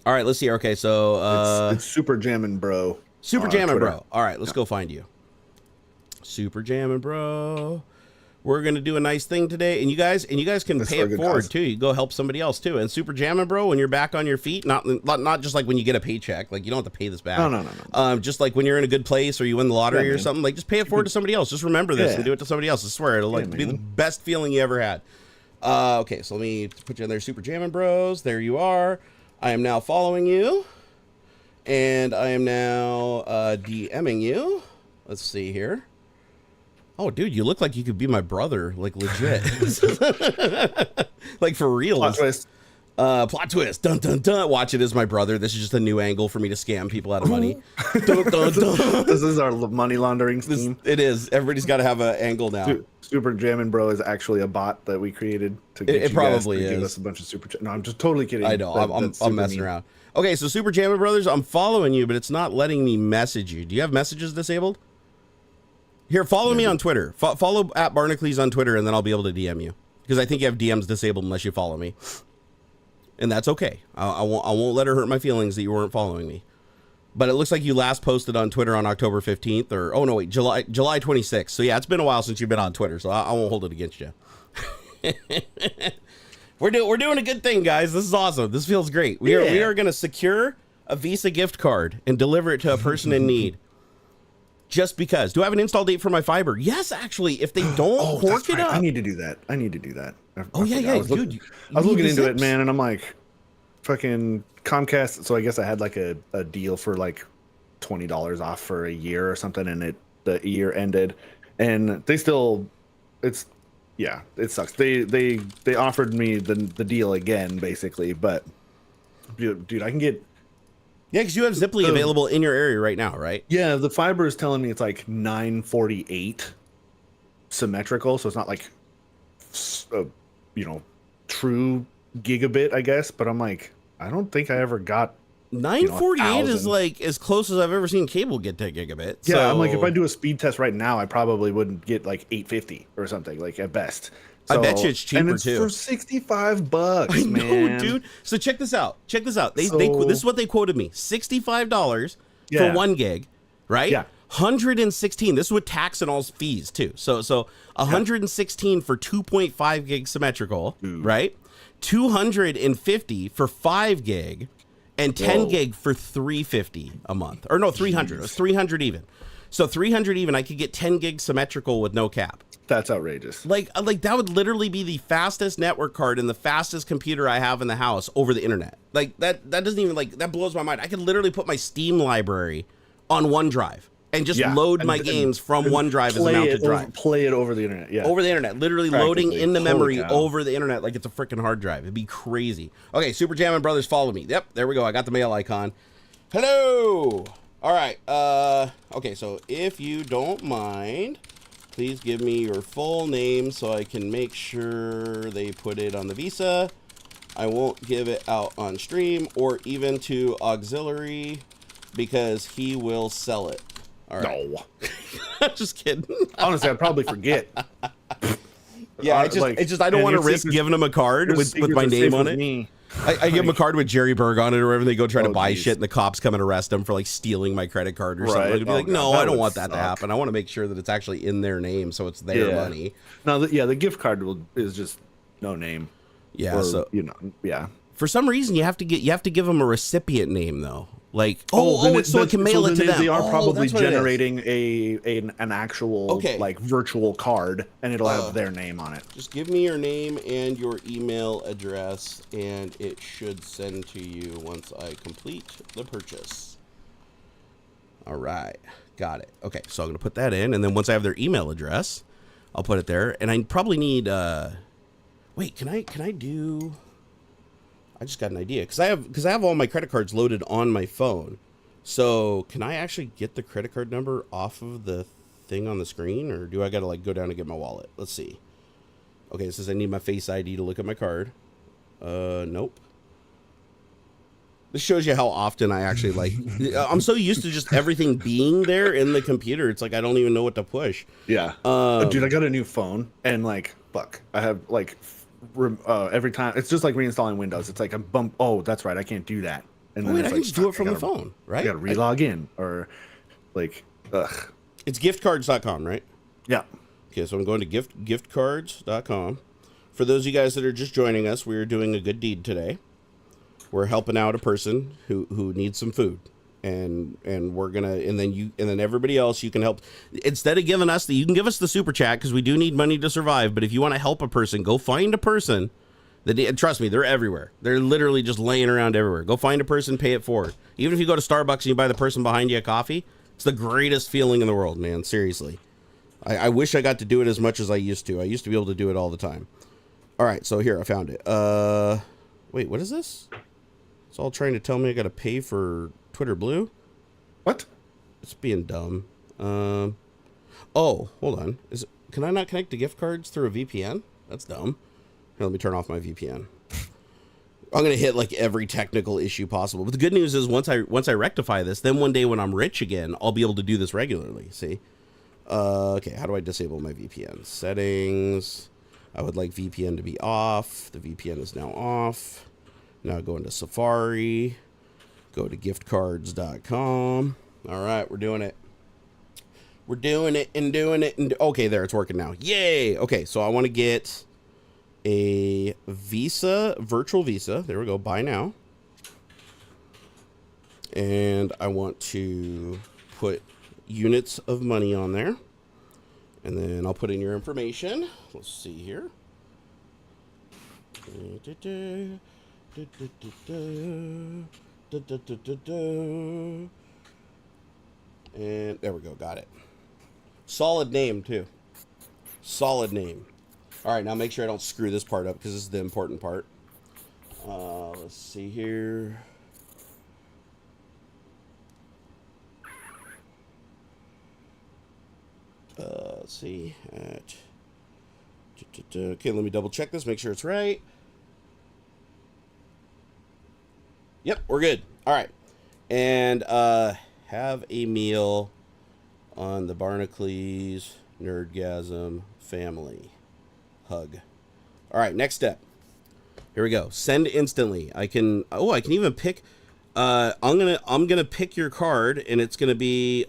right, let's see. Okay, so it's Super Jammin' Bro. Super Jammin' Bro. All right, let's go find you. Super Jammin' Bro. We're gonna do a nice thing today, and you guys can pay it forward too. You go help somebody else too. And Super Jammin' Bro, when you're back on your feet, not just like when you get a paycheck, like you don't have to pay this back. No. Just like when you're in a good place or you win the lottery or something, like just pay it forward to somebody else. Just remember this and do it to somebody else. I swear it'll be the best feeling you ever had. Okay, so let me put you in there, Super Jammin' Bros. There you are. I am now following you. And I am now DMing you. Let's see here. Oh, dude, you look like you could be my brother, like legit. Like for real. Plot twist. Plot twist. Dun dun dun. Watch it as my brother. This is just a new angle for me to scam people out of money. Dun, dun, dun. This is our money laundering scheme. It is. Everybody's got to have an angle now. Super Jammin' Bro is actually a bot that we created to get it probably guys to is. give us a bunch of super. No, I'm just totally kidding. I know. I'm messing around. Okay, so Super Jammin' Brothers, I'm following you, but it's not letting me message you. Do you have messages disabled? Here, follow me on Twitter. Follow at Barnacules on Twitter, and then I'll be able to DM you. Because I think you have DMs disabled unless you follow me. And that's okay. I won't let her hurt my feelings that you weren't following me. But it looks like you last posted on Twitter on October 15th, or, oh no, wait, July 26th. So yeah, it's been a while since you've been on Twitter, so I won't hold it against you. We're doing a good thing, guys. This is awesome. This feels great. We are going to secure a Visa gift card and deliver it to a person in need. Just because. Do I have an install date for my fiber? Yes, actually. If they don't cork it up. I need to do that. Dude. I was looking into it, man, and I'm like, fucking Comcast. So I guess I had like a deal for like $20 off for a year or something, and the year ended, and they still, it sucks. They offered me the deal again, basically, but dude, I can get. Yeah, because you have Ziply available in your area right now, right? Yeah, the fiber is telling me it's like 948 symmetrical, so it's not like, true gigabit, I guess. But I'm like, I don't think I ever got 948 is like as close as I've ever seen cable get to gigabit. Yeah, so... I'm like, if I do a speed test right now, I probably wouldn't get like 850 or something, like at best. So, I bet you it's cheaper, and it's too. For $65, I know, man. dude. So check this out. This is what they quoted me: $65 for 1 gig, right? Yeah. 116. This is with tax and all fees too. So 116 for 2.5 gig symmetrical, right? 250 for 5 gig, and 10 gig for 350 a month. Or no, 300. It was 300 even. So 300 even. I could get 10 gig symmetrical with no cap. That's outrageous. Like that would literally be the fastest network card and the fastest computer I have in the house over the internet. Like that doesn't even that blows my mind. I could literally put my Steam library on OneDrive and just load my games from OneDrive as a mounted drive. Play it over the internet. Yeah. Over the internet, literally loading into memory over the internet like it's a freaking hard drive. It'd be crazy. Okay, Super Jammin' Brothers, follow me. Yep, there we go. I got the mail icon. Hello. All right. Okay, so if you don't mind, please give me your full name so I can make sure they put it on the Visa. I won't give it out on stream or even to AuxxZillary because he will sell it. All right. No. Just kidding. Honestly, I'd probably forget. Yeah, it's just I don't want to risk giving him a card with my name on it. I give him a card with Jerry Berg on it or whatever. They go try to buy shit and the cops come and arrest them for like stealing my credit card or something. I'd be like, no, I don't want that to happen. I want to make sure that it's actually in their name so it's their money. No, the gift card is just no name. Yeah, or, so yeah. For some reason, you have to give them a recipient name though. Like so it can mail it to them. They are probably generating an actual like virtual card, and it'll have their name on it. Just give me your name and your email address, and it should send to you once I complete the purchase. All right, got it. Okay, so I'm gonna put that in, and then once I have their email address, I'll put it there. And I probably need, wait, can I do, I just got an idea. Cause I have all my credit cards loaded on my phone. So can I actually get the credit card number off of the thing on the screen, or do I got to like go down and get my wallet? Let's see. Okay. It says I need my Face ID to look at my card. Nope. This shows you how often I actually like, I'm so used to just everything being there in the computer. It's like, I don't even know what to push. Yeah. Dude, I got a new phone and like, fuck, I have like, every time it's just like reinstalling Windows. It's like a bump. Oh, that's right. I can't do that. And then I it's can like, just do it from the phone, right? I got to relog in or like, ugh. It's giftcards.com, right? Yeah. Okay. So I'm going to giftcards.com. For those of you guys that are just joining us, we're doing a good deed today. We're helping out a person who needs some food, and we're gonna, and then everybody else, you can help. Instead of giving us you can give us the super chat because we do need money to survive. But if you want to help a person, go find a person that, trust me, they're everywhere. They're literally just laying around everywhere. Go find a person, pay it forward. Even if you go to Starbucks and you buy the person behind you a coffee, it's the greatest feeling in the world, man. Seriously, I wish I got to do it as much as I used to. I used to be able to do it all the time. All right, so here I found it. Wait, what is this? It's all trying to tell me I got to pay for Twitter Blue. What? It's being dumb. Oh, hold on. Can I not connect to gift cards through a VPN? That's dumb. Here, let me turn off my VPN. I'm gonna hit like every technical issue possible. But the good news is once I rectify this, then one day when I'm rich again, I'll be able to do this regularly. See? Okay. How do I disable my VPN settings? I would like VPN to be off. The VPN is now off. Now go into Safari, go to giftcards.com. All right, we're doing it. We're doing it and doing it. And okay, there, it's working now. Yay. Okay, so I want to get a Visa, virtual Visa. There we go, buy now. And I want to put units of money on there. And then I'll put in your information. Let's see here. And there we go, got it. Solid name too. Solid name. All right, now make sure I don't screw this part up because this is the important part. Let's see here. Let's see. Okay, let me double check this, make sure it's right. Yep, we're good. All right. And have a meal on the Barnacules Nerdgasm family. Hug. All right, next step. Here we go. Send instantly. I can even pick I'm going to pick your card and it's going to be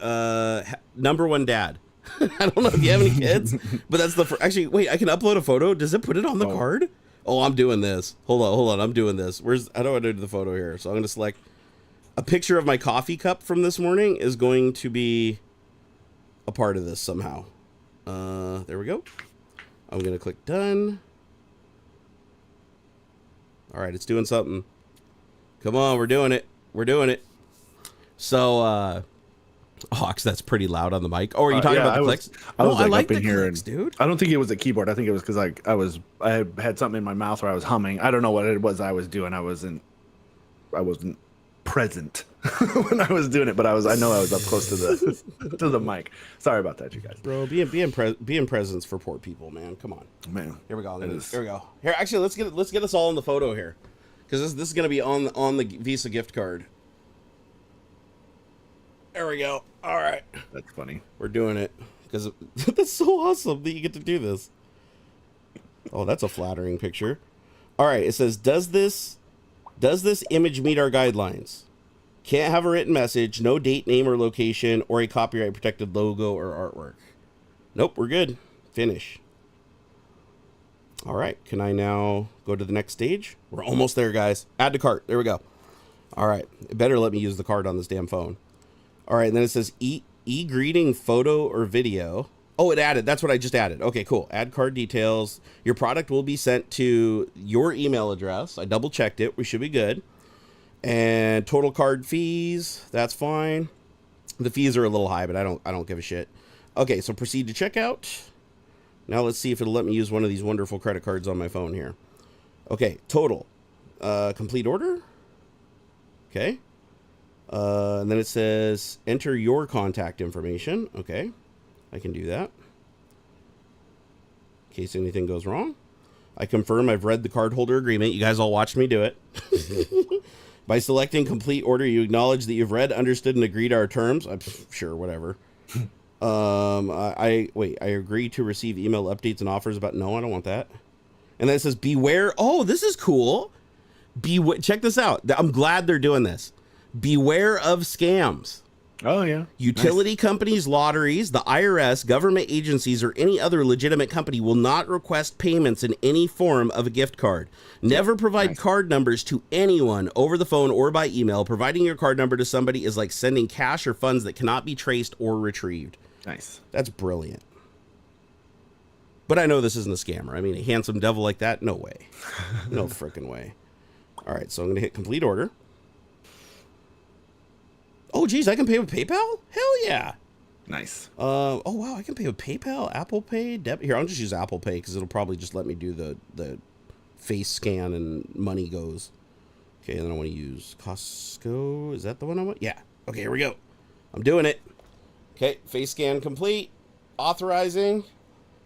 number one dad. I don't know if you have any kids, but that's actually, wait, I can upload a photo. Does it put it on the card? Oh, I'm doing this. Hold on. I'm doing this. How do I do the photo here? So I'm going to select a picture of my coffee cup from this morning is going to be a part of this somehow. There we go. I'm going to click done. All right. It's doing something. Come on. We're doing it. So, Hawks, that's pretty loud on the mic. Oh, are you talking about the clicks? I like the up in here, clicks, dude. I don't think it was a keyboard. I think it was because I had something in my mouth where I was humming. I don't know what it was I was doing. I wasn't present when I was doing it, but I know I was up close to the mic. Sorry about that, you guys. Bro, being presents for poor people, man. Come on, man. Here we go. Here we go. Here, actually, let's get us all in the photo here, because this is gonna be on the Visa gift card. There we go. All right. That's funny. We're doing it because that's so awesome that you get to do this. Oh, that's a flattering picture. All right. It says, does this image meet our guidelines? Can't have a written message, no date, name, or location, or a copyright protected logo or artwork. Nope. We're good. Finish. All right. Can I now go to the next stage? We're almost there, guys. Add to cart. There we go. All right. It better let me use the card on this damn phone. All right, and then it says e-greeting photo or video. Oh, it added. That's what I just added. Okay, cool. Add card details. Your product will be sent to your email address. I double checked it. We should be good. And total card fees. That's fine. The fees are a little high, but I don't give a shit. Okay, so proceed to checkout. Now let's see if it'll let me use one of these wonderful credit cards on my phone here. Okay, total. Complete order. Okay. And then it says, enter your contact information. Okay, I can do that. In case anything goes wrong. I confirm I've read the cardholder agreement. You guys all watched me do it. By selecting complete order, you acknowledge that you've read, understood, and agreed to our terms. I'm sure, whatever. I agree to receive email updates and offers about... No, I don't want that. And then it says, beware... Oh, this is cool. Check this out. I'm glad they're doing this. Beware of scams. Oh, yeah. Utility companies, lotteries, the IRS, government agencies, or any other legitimate company will not request payments in any form of a gift card. Never provide card numbers to anyone over the phone or by email. Providing your card number to somebody is like sending cash or funds that cannot be traced or retrieved. Nice. That's brilliant. But I know this isn't a scammer. I mean, a handsome devil like that? No way. No frickin' way. All right, so I'm going to hit complete order. Oh, geez, I can pay with PayPal? Hell yeah. Nice. Oh, wow, I can pay with PayPal, Apple Pay, Here, I'll just use Apple Pay because it'll probably just let me do the face scan and money goes. Okay, and then I want to use Costco. Is that the one I want? Yeah. Okay, here we go. I'm doing it. Okay, face scan complete. Authorizing.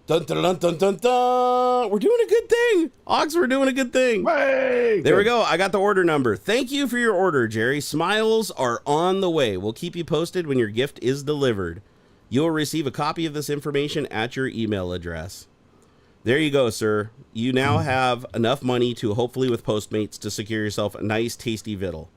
Dun, dun, dun, dun, dun, dun. We're doing a good thing. Aux, we're doing a good thing. Hey, there we go. I got the order number. Thank you for your order, Jerry. Smiles are on the way. We'll keep you posted when your gift is delivered. You'll receive a copy of this information at your email address. There you go, sir. You now have enough money to, hopefully with Postmates, to secure yourself a nice, tasty victual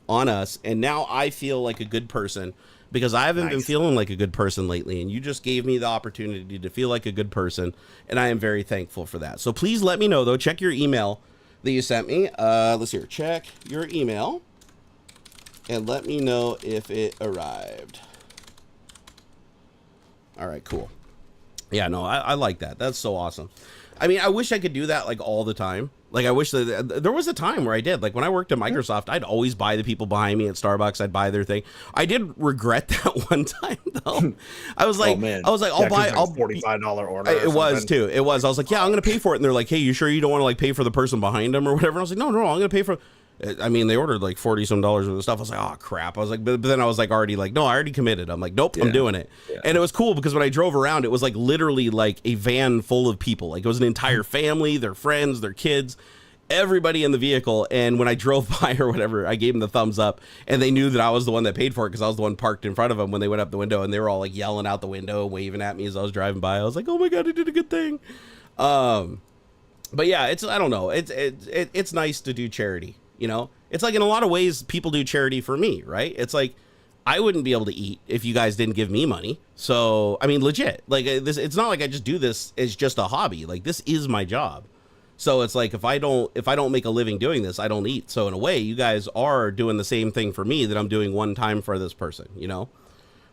on us. And now I feel like a good person, because I haven't been feeling like a good person lately, and you just gave me the opportunity to feel like a good person, and I am very thankful for that. So please let me know, though. Check your email that you sent me. Let's see. Check your email, and let me know if it arrived. All right, cool. Yeah, no, I like that. That's so awesome. I mean, I wish I could do that, like, all the time. Like, I wish that there was a time where I did. Like, when I worked at Microsoft, I'd always buy the people behind me at Starbucks. I'd buy their thing. I did regret that one time, though. I was like, I'll buy, I'll $45 order. It was too. It was. I was like, yeah, I'm going to pay for it. And they're like, hey, you sure you don't want to like pay for the person behind them or whatever? And I was like, no, I'm going to pay for. I mean, they ordered like $40 some worth of stuff. I was like, oh crap. I was like, but then I was like already like, no, I already committed. I'm like, nope, I'm doing it. Yeah. And it was cool because when I drove around, it was like literally like a van full of people. Like it was an entire family, their friends, their kids, everybody in the vehicle. And when I drove by or whatever, I gave them the thumbs up, and they knew that I was the one that paid for it because I was the one parked in front of them when they went up the window, and they were all like yelling out the window, waving at me as I was driving by. I was like, oh my God, I did a good thing. But yeah, I don't know. It's nice to do charity. You know, it's like in a lot of ways, people do charity for me, right? It's like I wouldn't be able to eat if you guys didn't give me money. So, I mean, legit, like this, it's not like I just do this as just a hobby. Like this is my job. So it's like if I don't make a living doing this, I don't eat. So in a way, you guys are doing the same thing for me that I'm doing one time for this person, you know?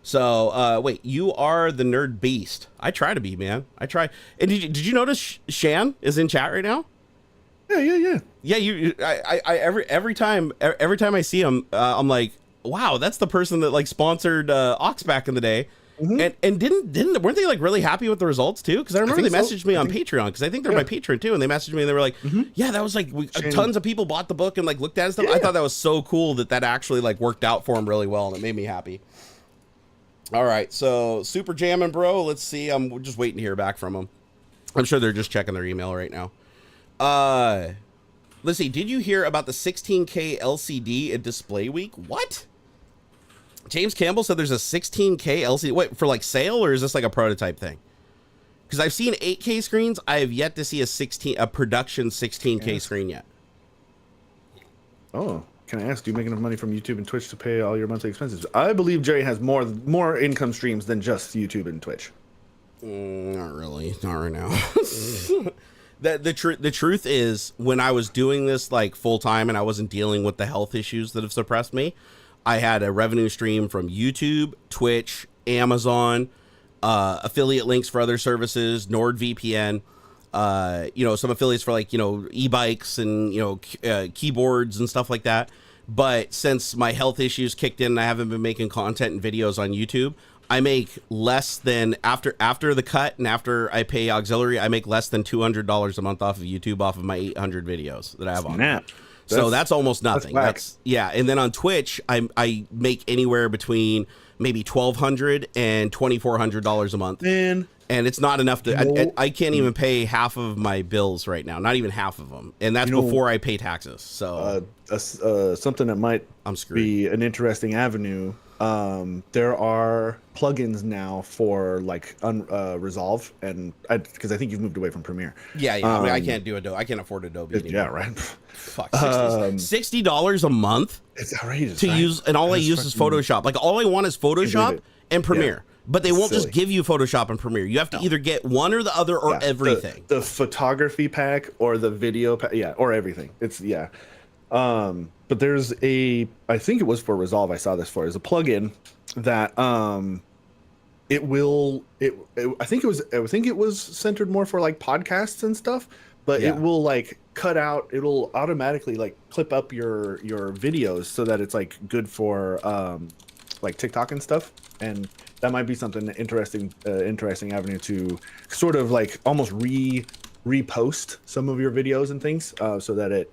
So, wait, you are the nerd beast. I try to be, man. I try. And did you notice Shan is in chat right now? Yeah. Yeah, every time I see him, I'm like, wow, that's the person that like sponsored Aux back in the day. Mm-hmm. And weren't they like really happy with the results too? Because I remember they messaged me on Patreon, because I think they're my patron too, and they messaged me and they were like, yeah, that was like tons of people bought the book and like looked at it and stuff. Yeah. I thought that was so cool that actually like worked out for him really well, and it made me happy. All right, so Super Jammin' Bro, let's see. I'm just waiting to hear back from them. I'm sure they're just checking their email right now. Let's see. Did you hear about the 16K LCD at Display Week? What? James Campbell said there's a 16K LCD. Wait, for like sale, or is this like a prototype thing? Because I've seen 8K screens. I have yet to see a production 16K screen yet. Oh, can I ask, do you make enough money from YouTube and Twitch to pay all your monthly expenses? I believe Jerry has more income streams than just YouTube and Twitch. Not really. Not right now. The truth is, when I was doing this like full time and I wasn't dealing with the health issues that have suppressed me, I had a revenue stream from YouTube, Twitch, Amazon, affiliate links for other services, NordVPN, some affiliates for like, e-bikes and, keyboards and stuff like that. But since my health issues kicked in and I haven't been making content and videos on YouTube, I make less than after the cut and after I pay AuxxZillary, I make less than $200 a month off of YouTube off of my 800 videos that I have on. Snap. So that's almost nothing. That's yeah. And then on Twitch, I make anywhere between maybe $1,200 and $2,400 a month. Man. And it's not enough to. I can't even pay half of my bills right now. Not even half of them, and that's before I pay taxes. So something that might be an interesting avenue. There are plugins now for like Resolve, and because I think you've moved away from Premiere. Yeah. I mean, I can't do Adobe. I can't afford Adobe anymore. Yeah, right. Fuck, $60 a month. It's outrageous to use, and all I use is Photoshop. Like all I want is Photoshop and Premiere. Yeah. But they won't just give you Photoshop and Premiere. You have to either get one or the other or everything. The photography pack or the video pack, or everything. It's but there's I think it was for Resolve. I saw this for is a plugin that I think it was centered more for like podcasts and stuff. But it will like cut out. It'll automatically like clip up your videos so that it's like good for like TikTok and stuff. And that might be something interesting avenue to sort of like almost repost some of your videos and things, so that it,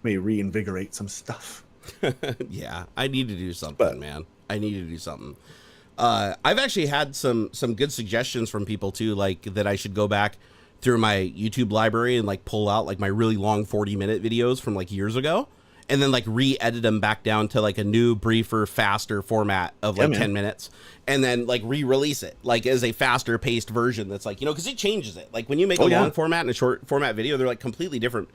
may reinvigorate some stuff. Yeah, I need to do something, man. I need to do something. I've actually had some good suggestions from people too, like that I should go back through my YouTube library and like pull out like my really long 40-minute videos from like years ago. And then like re-edit them back down to like a new, briefer, faster format of like 10 minutes, and then like re-release it like as a faster paced version. That's like, because it changes it. Like when you make a long format and a short format video, they're like completely different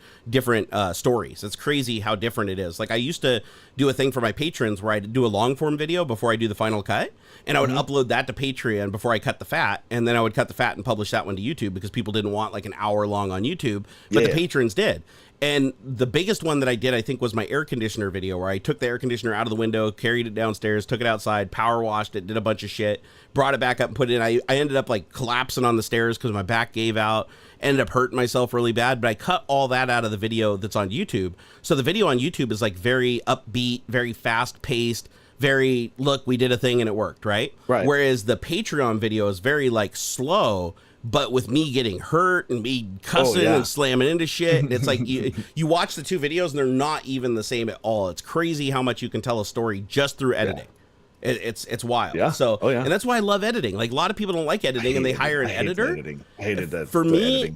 stories. It's crazy how different it is. Like I used to do a thing for my patrons where I'd do a long form video before I do the final cut, and I would upload that to Patreon before I cut the fat, and then I would cut the fat and publish that one to YouTube because people didn't want like an hour long on YouTube, but the patrons did. And the biggest one that I did, I think, was my air conditioner video, where I took the air conditioner out of the window, carried it downstairs, took it outside, power washed it, did a bunch of shit, brought it back up and put it in. I ended up like collapsing on the stairs because my back gave out, ended up hurting myself really bad, but I cut all that out of the video that's on YouTube. So the video on YouTube is like very upbeat, very fast paced, very, look, we did a thing and it worked, right? Whereas the Patreon video is very like slow, but with me getting hurt and me cussing and slamming into shit. And it's like you watch the two videos and they're not even the same at all. It's crazy how much you can tell a story just through editing. It's wild. Yeah. So and that's why I love editing. Like a lot of people don't like editing and they hire an editor. I hated that. For me,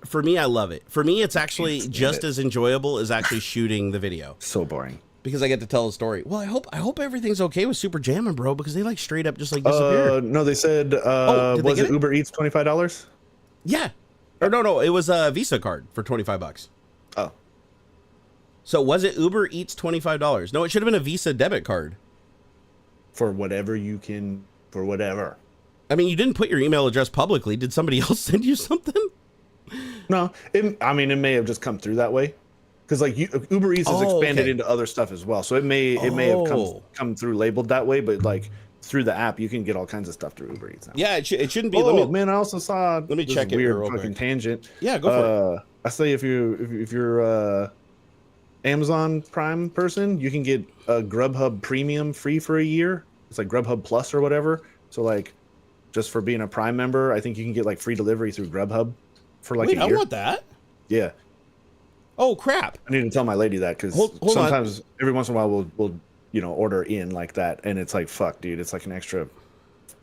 for me, I love it. For me, it's actually just as enjoyable as actually shooting the video. So boring. Because I get to tell a story. Well, I hope everything's okay with Super Jammin', bro, because they like straight up just like disappeared. No, they said was it Uber Eats $25? Yeah. Or no, it was a Visa card for $25. Oh. So was it Uber Eats $25? No, it should have been a Visa debit card. For whatever. I mean, you didn't put your email address publicly. Did somebody else send you something? No. It may have just come through that way. Because like Uber Eats has expanded into other stuff as well, so it may have come through labeled that way, but like through the app you can get all kinds of stuff through Uber Eats now. Yeah, it shouldn't be. Man, I also saw. Let me check it. Weird fucking tangent. Yeah, go for it. I say if you're Amazon Prime person, you can get a Grubhub Premium free for a year. It's like Grubhub Plus or whatever. So like, just for being a Prime member, I think you can get like free delivery through Grubhub for like a year. I want that. Yeah. Oh crap! I need to tell my lady that because sometimes every once in a while we'll order in like that, and it's like fuck, dude, it's like an extra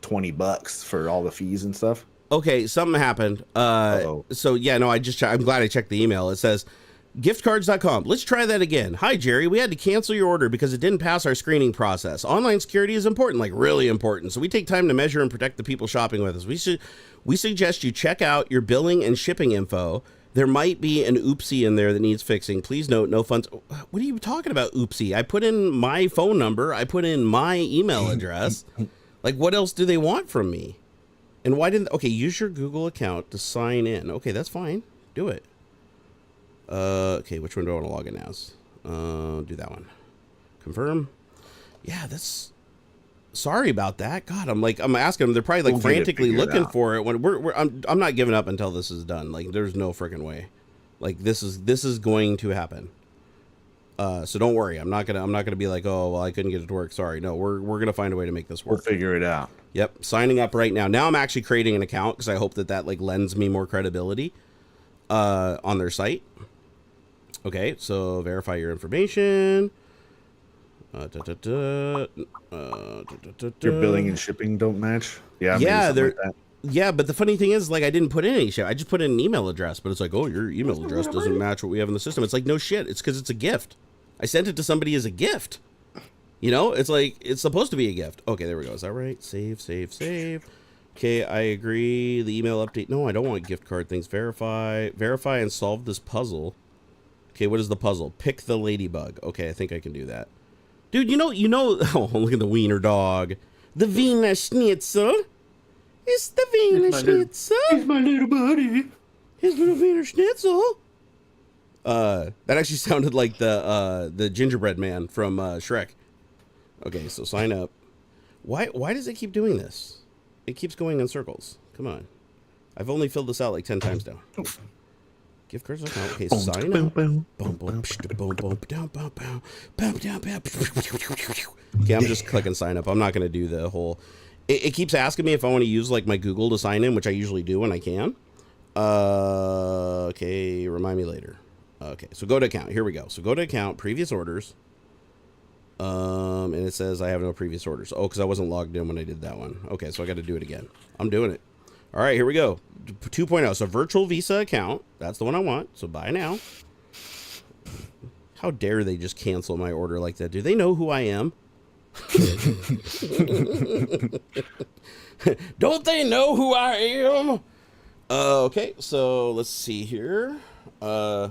$20 for all the fees and stuff. Okay, something happened. So yeah, no, I'm glad I checked the email. It says giftcards.com. Let's try that again. Hi Jerry, we had to cancel your order because it didn't pass our screening process. Online security is important, like really important. So we take time to measure and protect the people shopping with us. We suggest you check out your billing and shipping info. There might be an oopsie in there that needs fixing. Please note, no funds. What are you talking about, oopsie? I put in my phone number. I put in my email address. Like, what else do they want from me? And why didn't... Okay, use your Google account to sign in. Okay, that's fine. Do it. Okay, which one do I want to log in as? Do that one. Confirm. Yeah, that's... Sorry about that. God, I'm asking them. They're probably like frantically looking for it. When I'm not giving up until this is done. Like, there's no freaking way. Like, this is going to happen. So don't worry. I'm not gonna be like, oh well, I couldn't get it to work. Sorry. No, we're gonna find a way to make this work. We'll figure it out. Yep. Signing up right now. Now I'm actually creating an account because I hope that like lends me more credibility on their site. Okay. So verify your information. Your billing and shipping don't match. Yeah. Yeah. They're. Like that. Yeah, but the funny thing is, like, I didn't put in any shit. I just put in an email address, but it's like, oh, your email address doesn't match what we have in the system. It's like, no shit. It's because it's a gift. I sent it to somebody as a gift. You know, it's like, it's supposed to be a gift. Okay, there we go. Is that right? Save. Okay, I agree. The email update. No, I don't want gift card things. Verify and solve this puzzle. Okay, what is the puzzle? Pick the ladybug. Okay, I think I can do that. Dude, you know, oh, look at the wiener dog. The Wiener Schnitzel. It's the Wiener Schnitzel. It's my little buddy. His little Wiener Schnitzel. That actually sounded like the gingerbread man from Shrek. Okay, so sign up. Why does it keep doing this? It keeps going in circles. Come on. I've only filled this out like 10 times now. Gift cards account. Okay, sign up. Okay, I'm just clicking sign up. I'm not going to do the whole... It keeps asking me if I want to use like my Google to sign in, which I usually do when I can. Okay, remind me later. Okay, so go to account. Here we go. So go to account, previous orders. And it says I have no previous orders. Oh, because I wasn't logged in when I did that one. Okay, so I got to do it again. I'm doing it. All right, here we go. 2.0. So virtual Visa account. That's the one I want. So buy now. How dare they just cancel my order like that? Do they know who I am? Don't they know who I am? Okay, so let's see here. I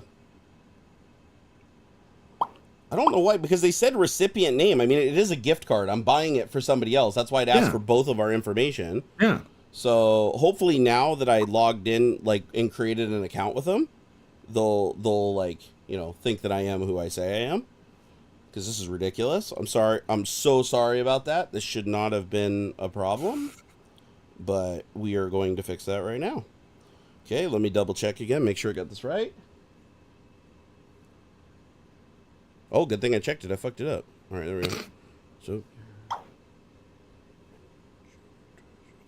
don't know why, because they said recipient name. I mean, it is a gift card. I'm buying it for somebody else. That's why I'd ask for both of our information. Yeah. So hopefully now that I logged in, like, and created an account with them, they'll like, you know, think that I am who I say I am. Because this is ridiculous. I'm sorry. I'm so sorry about that. This should not have been a problem. But we are going to fix that right now. Okay, let me double check again. Make sure I got this right. Oh, good thing I checked it. I fucked it up. All right, there we go. So,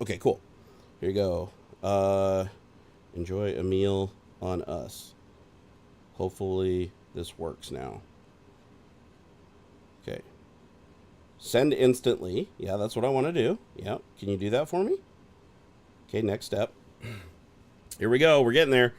okay, cool. Here you go. Enjoy a meal on us. Hopefully this works now. Okay. Send instantly. Yeah, that's what I want to do. Yeah. Can you do that for me? Okay, next step. Here we go. We're getting there.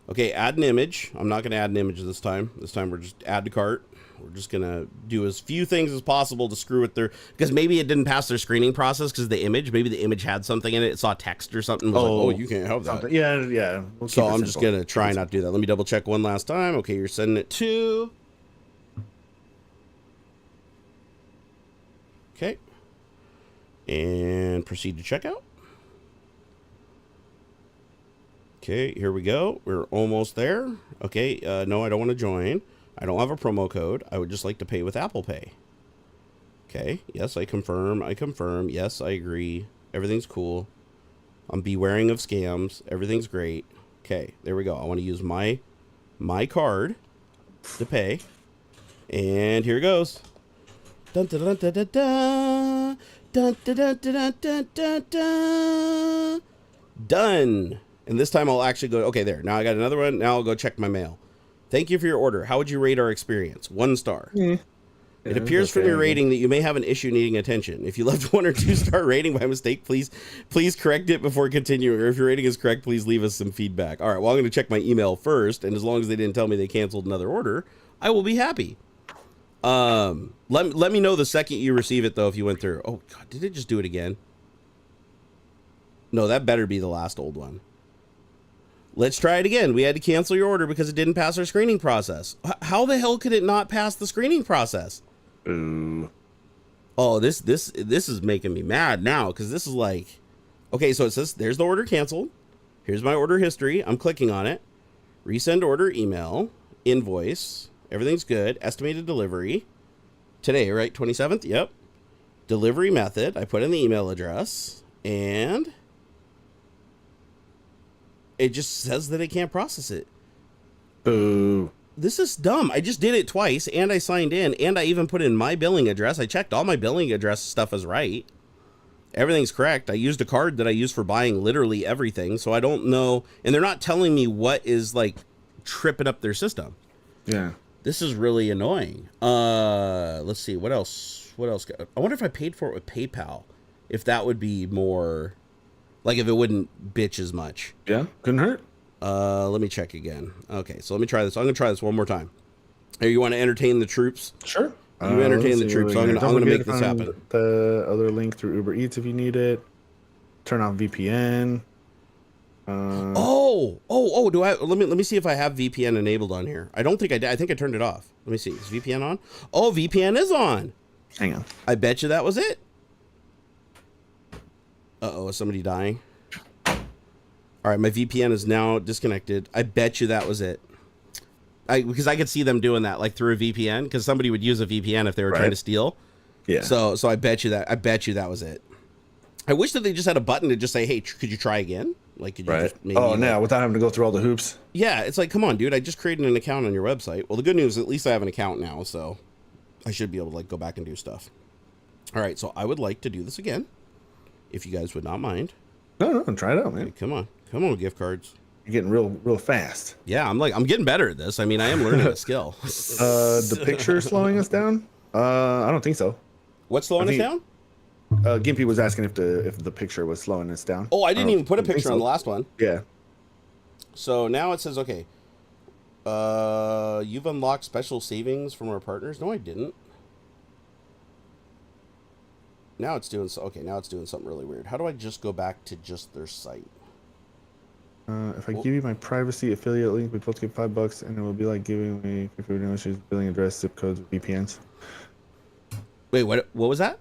Okay, add an image. I'm not going to add an image this time. This time we're just add to cart. We're just going to do as few things as possible to screw with their... Because maybe it didn't pass their screening process because the image. Maybe the image had something in it. It saw text or something. Was like, oh, you can't have that. Something. Yeah. So I'm just going to try not to do that. Let me double check one last time. Okay, you're sending it to... Okay. And proceed to checkout. Okay, here we go. We're almost there. Okay, no, I don't want to join. I don't have a promo code. I would just like to pay with Apple Pay. Okay, yes, I confirm. Yes, I agree. Everything's cool. I'm bewaring of scams. Everything's great. Okay, there we go. I want to use my card to pay. And here it goes. Dun, dun, dun, dun, dun, dun. Dun, dun, dun, dun, dun, dun, dun. Done. And this time I'll actually go, okay, there. Now I got another one. Now I'll go check my mail. Thank you for your order. How would you rate our experience? 1 star. It appears from your rating that you may have an issue needing attention. If you left 1 or 2 star rating by mistake, please correct it before continuing. Or if your rating is correct, please leave us some feedback. All right, well, I'm going to check my email first. And as long as they didn't tell me they canceled another order, I will be happy. Let me know the second you receive it, though, if you went through. Oh, God, did it just do it again? No, that better be the last old one. Let's try it again. We had to cancel your order because it didn't pass our screening process. How the hell could it not pass the screening process? Ooh. Oh, this is making me mad now because this is like... Okay, so it says, there's the order canceled. Here's my order history. I'm clicking on it. Resend order email. Invoice. Everything's good. Estimated delivery. Today, right? 27th? Yep. Delivery method. I put in the email address. And... it just says that it can't process it. Boo. This is dumb. I just did it twice, and I signed in, and I even put in my billing address. I checked all my billing address stuff is right. Everything's correct. I used a card that I use for buying literally everything, so I don't know. And they're not telling me what is, like, tripping up their system. Yeah. This is really annoying. Let's see. What else? I wonder if I paid for it with PayPal. If that would be more... Like, if it wouldn't bitch as much. Yeah, couldn't hurt. Let me check again. Okay, so let me try this. I'm going to try this one more time. Here, you want to entertain the troops? Sure. You entertain the troops. So I'm going to make this happen. The other link through Uber Eats if you need it. Turn off VPN. Do I? Let me see if I have VPN enabled on here. I don't think I did. I think I turned it off. Let me see. Is VPN on? Oh, VPN is on. Hang on. I bet you that was it. Uh-oh, is somebody dying? All right, my VPN is now disconnected. I bet you that was it. Because I could see them doing that, like through a VPN, because somebody would use a VPN if they were trying to steal. Yeah. So I bet you that was it. I wish that they just had a button to just say, "Hey, could you try again?" Like, could you just maybe, without having to go through all the hoops. Yeah, it's like, come on, dude. I just created an account on your website. Well, the good news is at least I have an account now, so I should be able to like go back and do stuff. All right, so I would like to do this again, if you guys would not mind. No, try it out, man. Hey, come on, gift cards. You're getting real fast. Yeah, I'm getting better at this. I mean, I am learning a skill. The picture slowing us down? I don't think so. What's slowing us down? Gimpy was asking if the picture was slowing us down. Oh, I didn't even put a picture on the last one. Yeah. So now it says, okay, you've unlocked special savings from our partners. No, I didn't. Now it's doing something really weird. How do I just go back to just their site? If I give you my privacy affiliate link, we both get $5, and it will be like giving me billing address, zip codes, VPNs. Wait, what was that?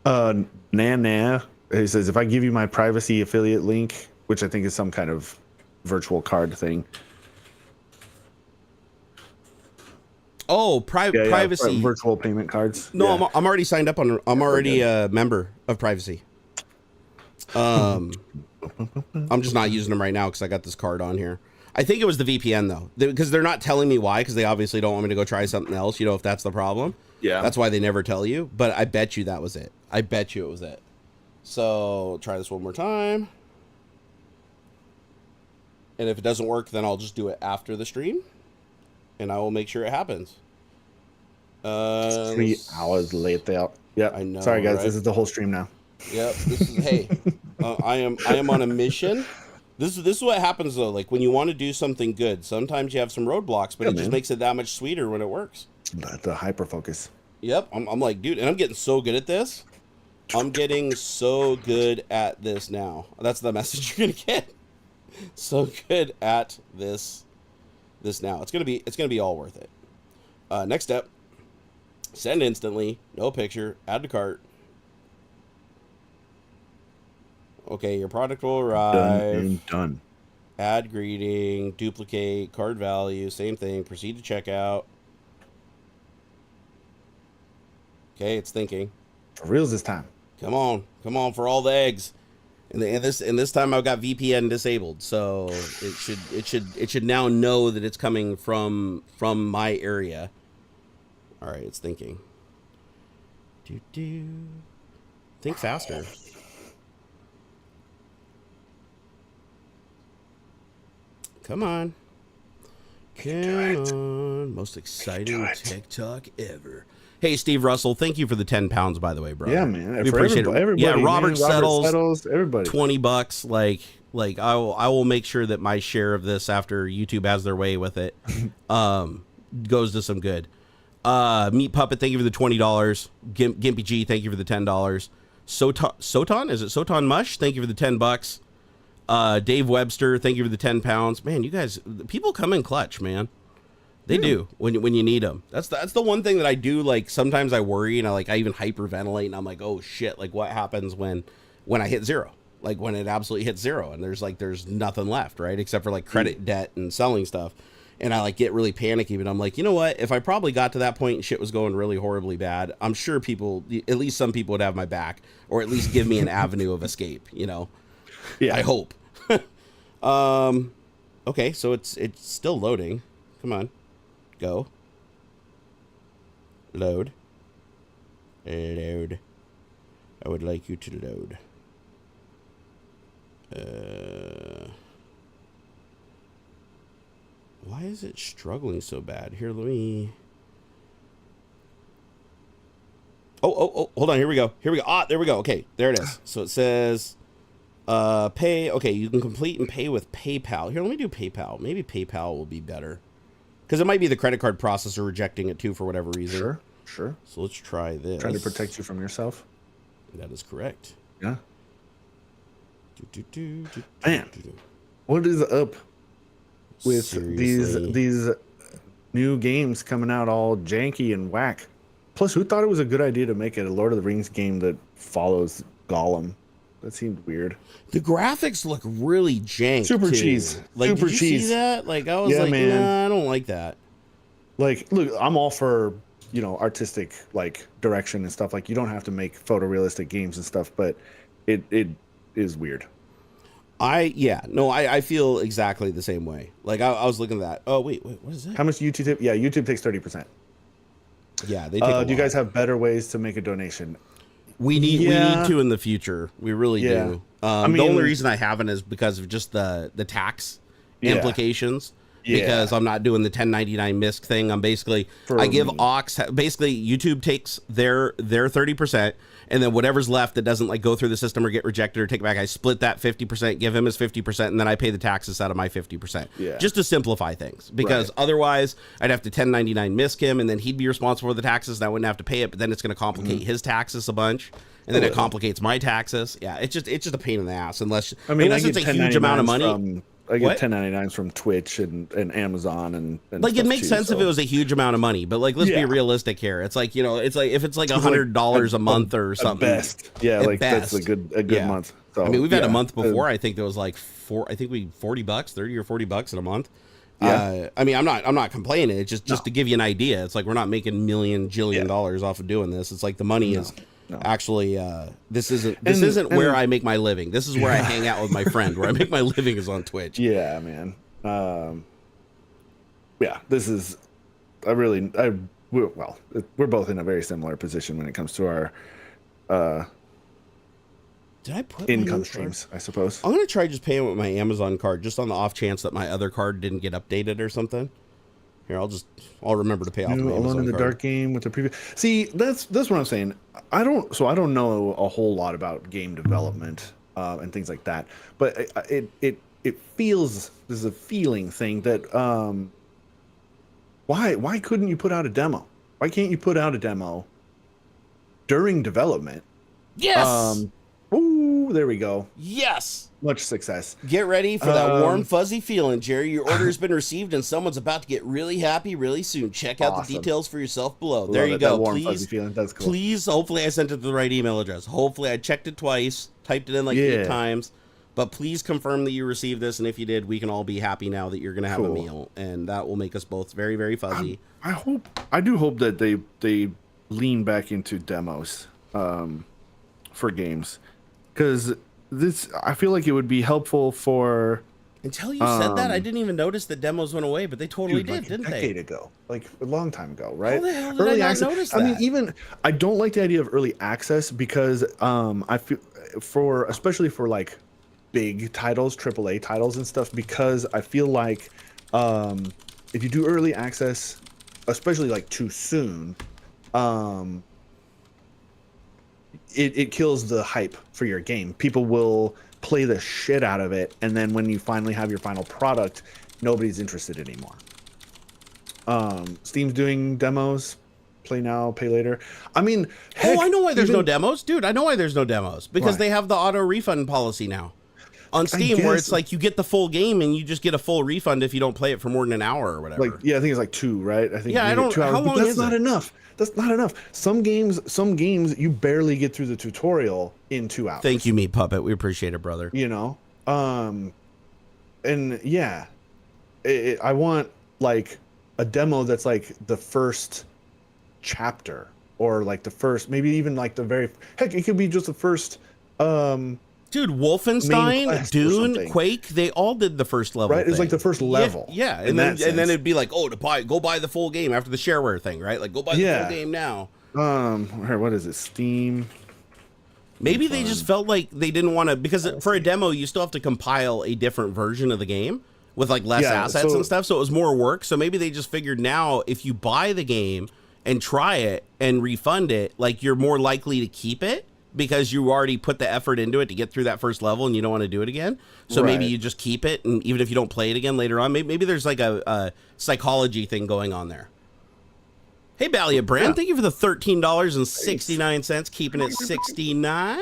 Nah. He says if I give you my privacy affiliate link, which I think is some kind of virtual card thing. Oh, privacy. Virtual payment cards. No, yeah. I'm already signed up on. I'm already a member of privacy. I'm just not using them right now because I got this card on here. I think it was the VPN though, because they're not telling me why, because they obviously don't want me to go try something else. You know, if that's the problem. Yeah. That's why they never tell you. But I bet you that was it. I bet you it was it. So try this one more time. And if it doesn't work, then I'll just do it after the stream. And I will make sure it happens. 3 hours later. Yeah. I know. Sorry guys, right? This is the whole stream now. Yep. This is hey. I am on a mission. This is what happens though. Like when you want to do something good, sometimes you have some roadblocks, but it just makes it that much sweeter when it works. The hyper focus. Yep. I'm like, dude, and I'm getting so good at this. I'm getting so good at this now. That's the message you're gonna get. So good at this now. It's gonna be all worth it. Next step. Send instantly. No picture. Add to cart. Okay, your product will arrive. Done. Add greeting, duplicate, card value, same thing. Proceed to checkout. Okay, it's thinking. For reals this time. Come on for all the eggs. And this time I've got VPN disabled, so it should now know that it's coming from my area. All right, it's thinking. Think faster. Come on. Most exciting TikTok ever. Hey, Steve Russell, thank you for the 10 pounds, by the way, bro. Yeah, man. We appreciate it. Everybody, yeah, Robert Settles, everybody. $20. Like I will make sure that my share of this, after YouTube has their way with it, goes to some good. Meat Puppet, thank you for the $20. Gimpy G, thank you for the $10. Soton? Is it Soton Mush? Thank you for the $10. Dave Webster, thank you for the 10 pounds. Man, you guys, people come in clutch, man. They do when you need them. That's the one thing that I do. Like sometimes I worry and I even hyperventilate and I'm like, oh shit, like what happens when I hit zero? Like when it absolutely hits zero and there's nothing left, right? Except for like credit debt and selling stuff. And I like get really panicky, but I'm like, you know what? If I probably got to that point and shit was going really horribly bad, I'm sure at least some people would have my back, or at least give me an avenue of escape, you know? Yeah. I hope. Okay, so it's still loading. Come on. Go. Load. Load. I would like you to load. Why is it struggling so bad? Here, let me... Oh, hold on. Here we go. Ah, there we go. Okay, there it is. So it says, pay. Okay, you can complete and pay with PayPal. Here, let me do PayPal. Maybe PayPal will be better. Because it might be the credit card processor rejecting it too for whatever reason. Sure. So let's try this. Trying to protect you from yourself. That is correct. Yeah. Man, what is up with these new games coming out all janky and whack? Plus, who thought it was a good idea to make it a Lord of the Rings game that follows Gollum? That seemed weird. The graphics look really jank. Super too. cheese. Like, Super did you cheese. see that? Like, I was yeah, like, man. nah, I don't like that. Like, look, I'm all for, you know, artistic like direction and stuff. Like, you don't have to make photorealistic games and stuff, but it is weird. I feel exactly the same way. Like, I was looking at that. Oh, wait, what is that? How much YouTube tip? Yeah, YouTube takes 30%. Yeah, they take a lot. Do you guys have better ways to make a donation? We need to in the future. We really do. I mean, the only reason I haven't is because of just the tax implications. Because I'm not doing the 1099 MISC thing. I'm basically I give basically YouTube takes their 30%, and then whatever's left that doesn't like go through the system or get rejected or take it back, I split that 50%, give him his 50%, and then I pay the taxes out of my 50%. Yeah. Just to simplify things. Because otherwise I'd have to 1099 MISC him, and then he'd be responsible for the taxes, and I wouldn't have to pay it, but then it's going to complicate his taxes a bunch. And then it complicates my taxes. Yeah, it's just a pain in the ass unless it's a huge amount of money. I get 1099s from Twitch and Amazon and like it makes sense if it was a huge amount of money, but like let's be realistic here. It's like, you know, it's like if it's like $100 a month or something. That's a good month. So, I mean, we've had a month before. I think there was like $40 or $40 in a month. Yeah. I mean, I'm not complaining. It's just to give you an idea. It's like we're not making jillion dollars off of doing this. It's like the money is. No. Actually, this isn't where I make my living. This is where I hang out with my friend. Where I make my living is on Twitch. Yeah, man. This is. We're both in a very similar position when it comes to our Did I put income streams, I suppose. I'm gonna try just paying with my Amazon card, just on the off chance that my other card didn't get updated or something. Here, I'll remember to pay off my Amazon Alone in the card. Dark game with the previous. See, that's what I'm saying. I don't know a whole lot about game development and things like that. But it feels, there's a feeling thing that why couldn't you put out a demo? Why can't you put out a demo during development? Yes. Ooh, there we go. Yes. Much success. Get ready for that warm, fuzzy feeling, Jerry. Your order has been received, and someone's about to get really happy really soon. Check out the details for yourself below. There you go. Warm, fuzzy feeling. That's cool. Please, hopefully I sent it to the right email address. Hopefully I checked it twice, typed it in like 8 times. But please confirm that you received this, and if you did, we can all be happy now that you're going to have a meal, and that will make us both very, very fuzzy. I do hope that they lean back into demos for games, because I feel like it would be helpful for. Until you said that, I didn't even notice that demos went away, but they totally did, didn't they? A decade ago, like a long time ago, right? How the hell did I not notice that? I mean, I don't like the idea of early access because I feel especially for like big titles, AAA titles and stuff, because I feel like if you do early access, especially like too soon, it kills the hype for your game. People will play the shit out of it, and then when you finally have your final product, nobody's interested anymore. Steam's doing demos. Play now, pay later. I mean, heck, I know why there's no demos, dude. I know why there's no demos, because they have the auto refund policy now on Steam, where it's like you get the full game and you just get a full refund if you don't play it for more than an hour or whatever. Like, I think it's like 2, right? I think. Yeah, I don't. 2 hours, how long that's is not it? enough. That's not enough. Some games you barely get through the tutorial in 2 hours. Thank you, Meat Puppet. We appreciate it, brother. You know, and yeah, I want like a demo that's like the first chapter, or like the first, maybe even like the very heck. It could be just the first 2 Dude, Wolfenstein, Dune, Quake, they all did the first level. Right? It's like the first level. Yeah. And then it'd be like, oh, go buy the full game after the shareware thing, right? Like, go buy the full game now. What is it? Steam. Maybe they just felt like they didn't want to, because for a demo, you still have to compile a different version of the game with like less assets and stuff. So it was more work. So maybe they just figured now if you buy the game and try it and refund it, like you're more likely to keep it, because you already put the effort into it to get through that first level and you don't want to do it again. So maybe you just keep it, and even if you don't play it again later on, maybe there's like a psychology thing going on there. Hey, Balia Brand, thank you for the $13.69, keeping it 69.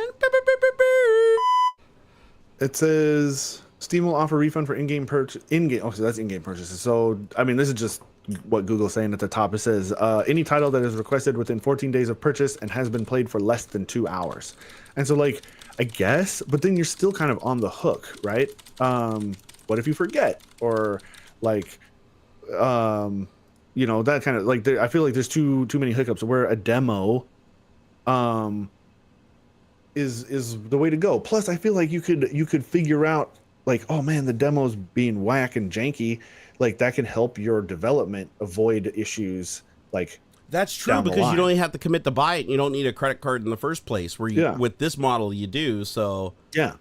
It says Steam will offer refund for in-game purchase. So that's in-game purchases. So, I mean, this is just what Google's saying at the top. It says any title that is requested within 14 days of purchase and has been played for less than 2 hours. And so, like, I guess, but then you're still kind of on the hook, right? What if you forget? Or like, you know, that kind of like, I feel like there's too many hiccups where a demo is the way to go. Plus, I feel like you could figure out like, oh man, the demo's being whack and janky. Like that can help your development avoid issues like that's true, because you don't even have to commit to buy it. You don't need a credit card in the first place, where you with this model you do. So no,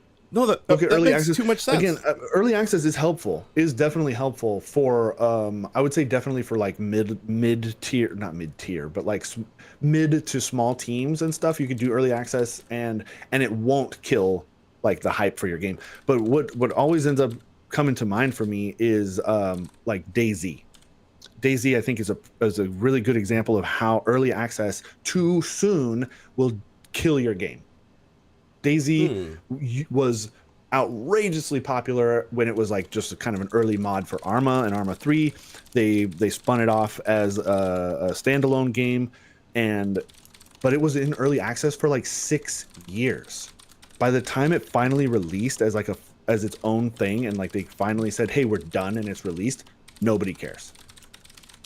that early makes access too much sense. Again, early access is definitely helpful for I would say definitely for like mid tier, not mid tier, but like mid to small teams and stuff. You could do early access and it won't kill like the hype for your game. But what always ends up coming to mind for me is like DayZ. DayZ, I think, is a really good example of how early access too soon will kill your game. DayZ was outrageously popular when it was like just kind of an early mod for Arma and Arma 3. They spun it off as a standalone game, but it was in early access for like 6 years. By the time it finally released as its own thing, and like they finally said, hey, we're done, and it's released, nobody cares.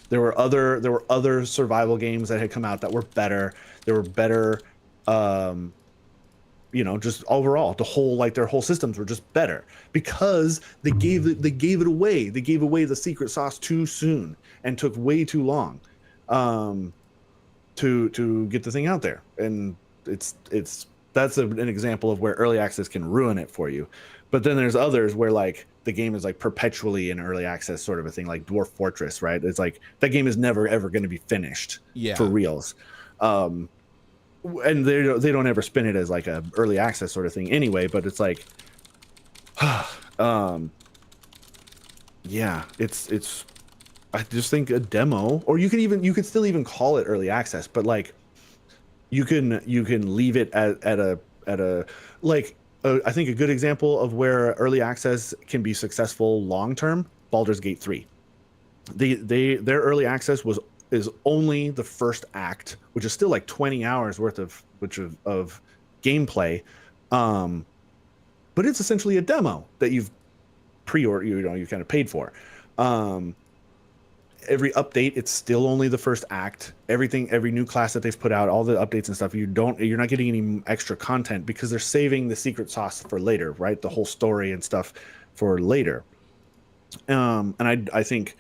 There were other survival games that had come out that were better. There were better you know, just overall their whole systems were just better because they gave it away. They gave away the secret sauce too soon and took way too long to get the thing out there. And that's an example of where early access can ruin it for you. But then there's others where like the game is like perpetually in early access, sort of a thing, like Dwarf Fortress, right? It's like that game is never ever going to be finished for reals. And they don't ever spin it as like a early access sort of thing anyway, but it's like it's I just think a demo, or you could still even call it early access, but like you can leave it at a like I think a good example of where early access can be successful long term, Baldur's Gate 3. Their early access is only the first act, which is still like 20 hours worth of gameplay, but it's essentially a demo that you've pre-ordered, you kind of paid for. Every update, it's still only the first act. Every new class that they've put out, all the updates and stuff, you're not getting any extra content because they're saving the secret sauce for later, right? The whole story and stuff for later. And I think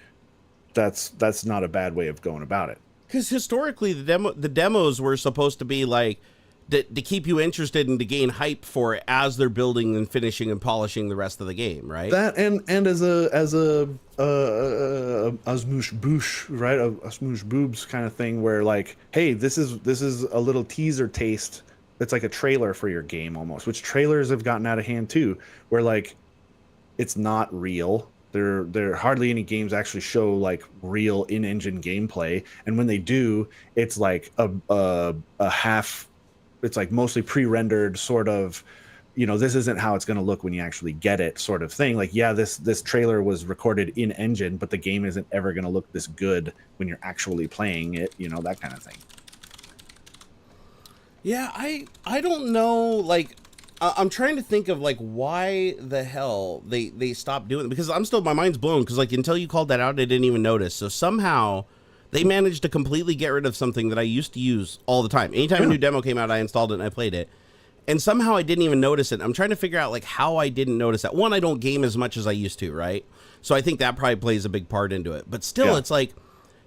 that's not a bad way of going about it. Because historically, the demos were supposed to be like to keep you interested and to gain hype for it as they're building and finishing and polishing the rest of the game, right? That and as a smoosh boosh, right? A smoosh boobs kind of thing, where like, hey, this is a little teaser taste. It's like a trailer for your game almost, which trailers have gotten out of hand too, where like it's not real. There hardly any games actually show like real in-engine gameplay, and when they do, it's like a half. It's like mostly pre-rendered, sort of. This isn't how it's going to look when you actually get it, sort of thing. Like, yeah, this trailer was recorded in-engine, but the game isn't ever going to look this good when you're actually playing it. That kind of thing. Yeah, I don't know, like. I'm trying to think of like why the hell they stopped doing it, because my mind's blown, because like until you called that out, I didn't even notice. So somehow they managed to completely get rid of something that I used to use all the time. Anytime a new demo came out, I installed it and I played it. And somehow I didn't even notice it. I'm trying to figure out like how I didn't notice that. One, I don't game as much as I used to, right? So I think that probably plays a big part into it. But still, it's like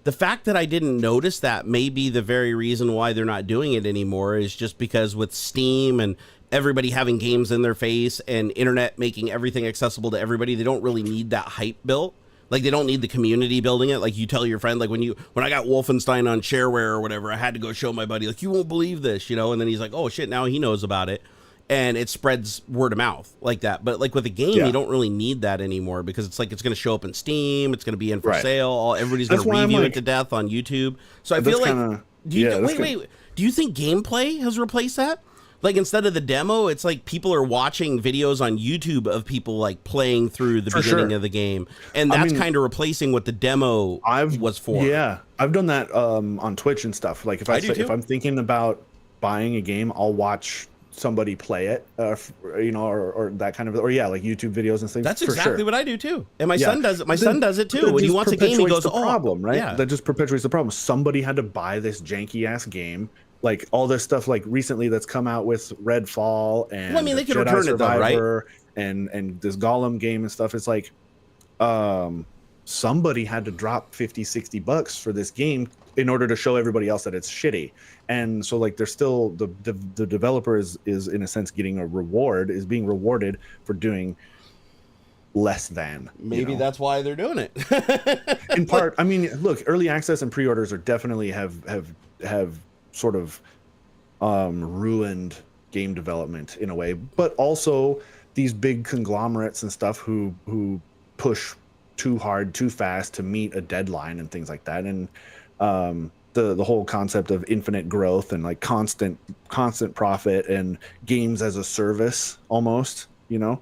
the fact that I didn't notice that may be the very reason why they're not doing it anymore, is just because with Steam and everybody having games in their face and internet making everything accessible to everybody, they don't really need that hype built. Like, they don't need the community building it. Like, you tell your friend, like, when I got Wolfenstein on shareware or whatever, I had to go show my buddy, like, you won't believe this, you know? And then he's like, oh, shit, now he knows about it. And it spreads word of mouth like that. But, like, with a game, you don't really need that anymore, because it's like it's going to show up in Steam. It's going to be in for sale. Everybody's going to review it to death on YouTube. So I feel like, do you think gameplay has replaced that? Like, instead of the demo, it's like people are watching videos on YouTube of people like playing through the beginning of the game, and that's kind of replacing what the demo was for. Yeah, I've done that on Twitch and stuff. Like, if if I'm thinking about buying a game, I'll watch somebody play it, you know, or that kind of, or like YouTube videos and things. That's exactly what I do too, and my son does it. My son does it too. When he wants a game, he goes, "Oh, problem, right?" Yeah. That just perpetuates the problem. Somebody had to buy this janky ass game. Like, all this stuff, like, recently that's come out with Redfall and well, I mean, they could Jedi return Survivor, it though, right? And this Gollum game and stuff. It's like, somebody had to drop $50-$60 for this game in order to show everybody else that it's shitty. And so, like, there's still the developer is in a sense getting is being rewarded for doing less than. Maybe that's why they're doing it. In part, I mean, look, early access and pre-orders are definitely have sort of ruined game development in a way, but also these big conglomerates and stuff who push too hard, too fast to meet a deadline and things like that. And the whole concept of infinite growth and like constant profit and games as a service almost, you know.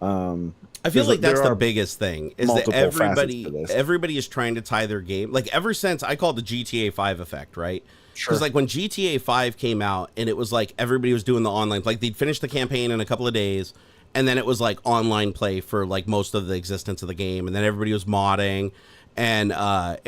I feel like that's the biggest thing, is that everybody is trying to tie their game, like, ever since I call it the GTA 5 effect, right? Because like when GTA 5 came out, and it was like everybody was doing the online, like they'd finish the campaign in a couple of days, and then it was like online play for like most of the existence of the game, and then everybody was modding, but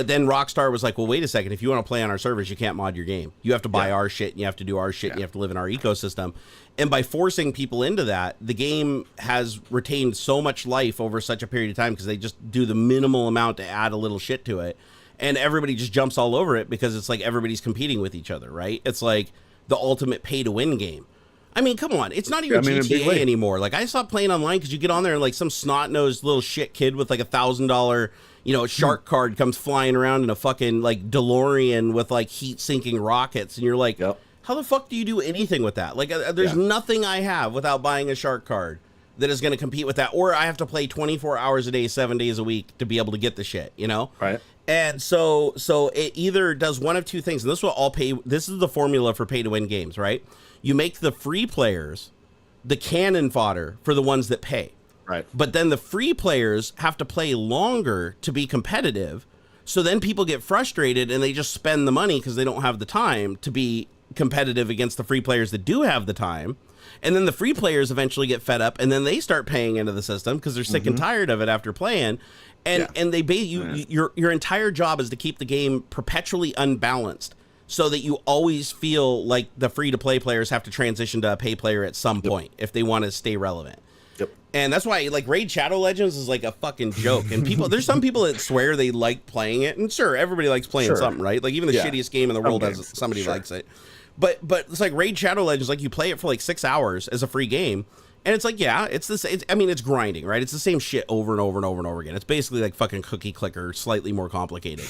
then Rockstar was like, well, wait a second, if you want to play on our servers, you can't mod your game. You have to buy our shit, and you have to do our shit, and you have to live in our ecosystem. And by forcing people into that, the game has retained so much life over such a period of time, because they just do the minimal amount to add a little shit to it. And everybody just jumps all over it, because it's like everybody's competing with each other, right? It's like the ultimate pay-to-win game. I mean, come on. It's not even GTA anymore. Like, I stopped playing online because you get on there and like some snot-nosed little shit kid with like $1,000, you know, shark card comes flying around in a fucking like DeLorean with like heat-sinking rockets. And you're like, how the fuck do you do anything with that? Like, there's nothing I have without buying a shark card that is going to compete with that. Or I have to play 24 hours a day, 7 days a week to be able to get the shit, you know? Right. And so it either does one of two things, and this is the formula for pay to win games, right? You make the free players the cannon fodder for the ones that pay. Right. But then the free players have to play longer to be competitive. So then people get frustrated and they just spend the money because they don't have the time to be competitive against the free players that do have the time. And then the free players eventually get fed up, and then they start paying into the system because they're sick and tired of it after playing. And they your entire job is to keep the game perpetually unbalanced, so that you always feel like the free-to-play players have to transition to a pay player at some point if they want to stay relevant. And that's why, like, Raid Shadow Legends is like a fucking joke. And there's some people that swear they like playing it, and sure, everybody likes playing something, right? Like, even the shittiest game in the world has somebody likes it. But it's like Raid Shadow Legends, like, you play it for like 6 hours as a free game, and it's like, it's grinding, right? It's the same shit over and over and over and over again. It's basically like fucking Cookie Clicker, slightly more complicated.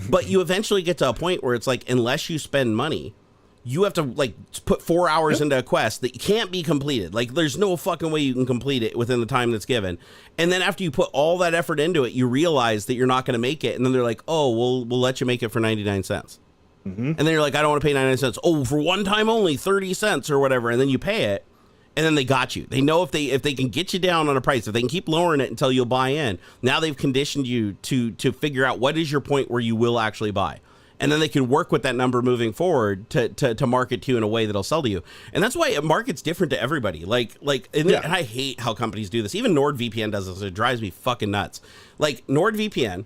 But you eventually get to a point where it's like, unless you spend money, you have to like put 4 hours into a quest that can't be completed. Like, there's no fucking way you can complete it within the time that's given. And then after you put all that effort into it, you realize that you're not going to make it. And then they're like, oh, we'll let you make it for 99 cents. And then you're like, I don't want to pay 99 cents. Oh, for one time only, 30 cents or whatever. And then you pay it. And then they got you. They know if they can get you down on a price, if they can keep lowering it until you'll buy in, now they've conditioned you to figure out what is your point where you will actually buy. And then they can work with that number moving forward to market to you in a way that'll sell to you. And that's why it markets different to everybody. And I hate how companies do this. Even NordVPN does this. It drives me fucking nuts. Like, NordVPN,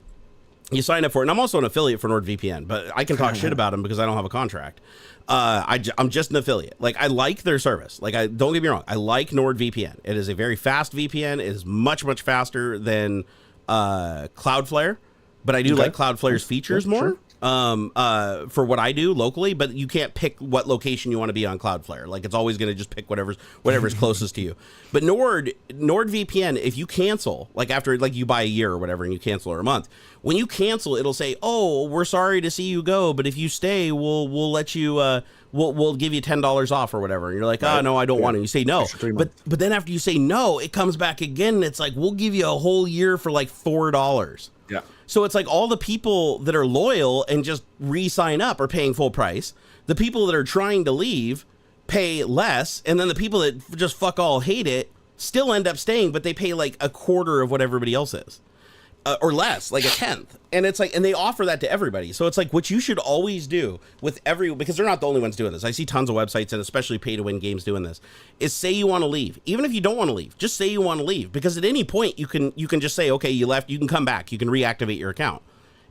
You sign up for it, and I'm also an affiliate for NordVPN, but I can talk shit about them because I don't have a contract. I'm just an affiliate. Like, I like their service. Like, don't get me wrong, I like NordVPN. It is a very fast VPN. It is much, much faster than Cloudflare, but I do like Cloudflare's features more. For what I do locally, but you can't pick what location you want to be on Cloudflare. Like, it's always going to just pick whatever's closest to you. But NordVPN, if you cancel, like after like you buy a year or whatever and you cancel or a month, when you cancel, it'll say, "Oh, we're sorry to see you go, but if you stay, we'll let you we'll give you $10 off or whatever." And you're like, "Oh, no, I don't want to." You say no. But then after you say no, it comes back again and it's like, "We'll give you a whole year for like $4." Yeah. So it's like all the people that are loyal and just re-sign up are paying full price. The people that are trying to leave pay less. And then the people that just fuck all hate it still end up staying, but they pay like a quarter of what everybody else is. Or less, like a tenth. And it's like, and they offer that to everybody. So it's like what you should always do with because they're not the only ones doing this. I see tons of websites and especially pay to win games doing this, is say you want to leave. Even if you don't want to leave, just say you want to leave, because at any point you can just say, okay, you left, you can come back. You can reactivate your account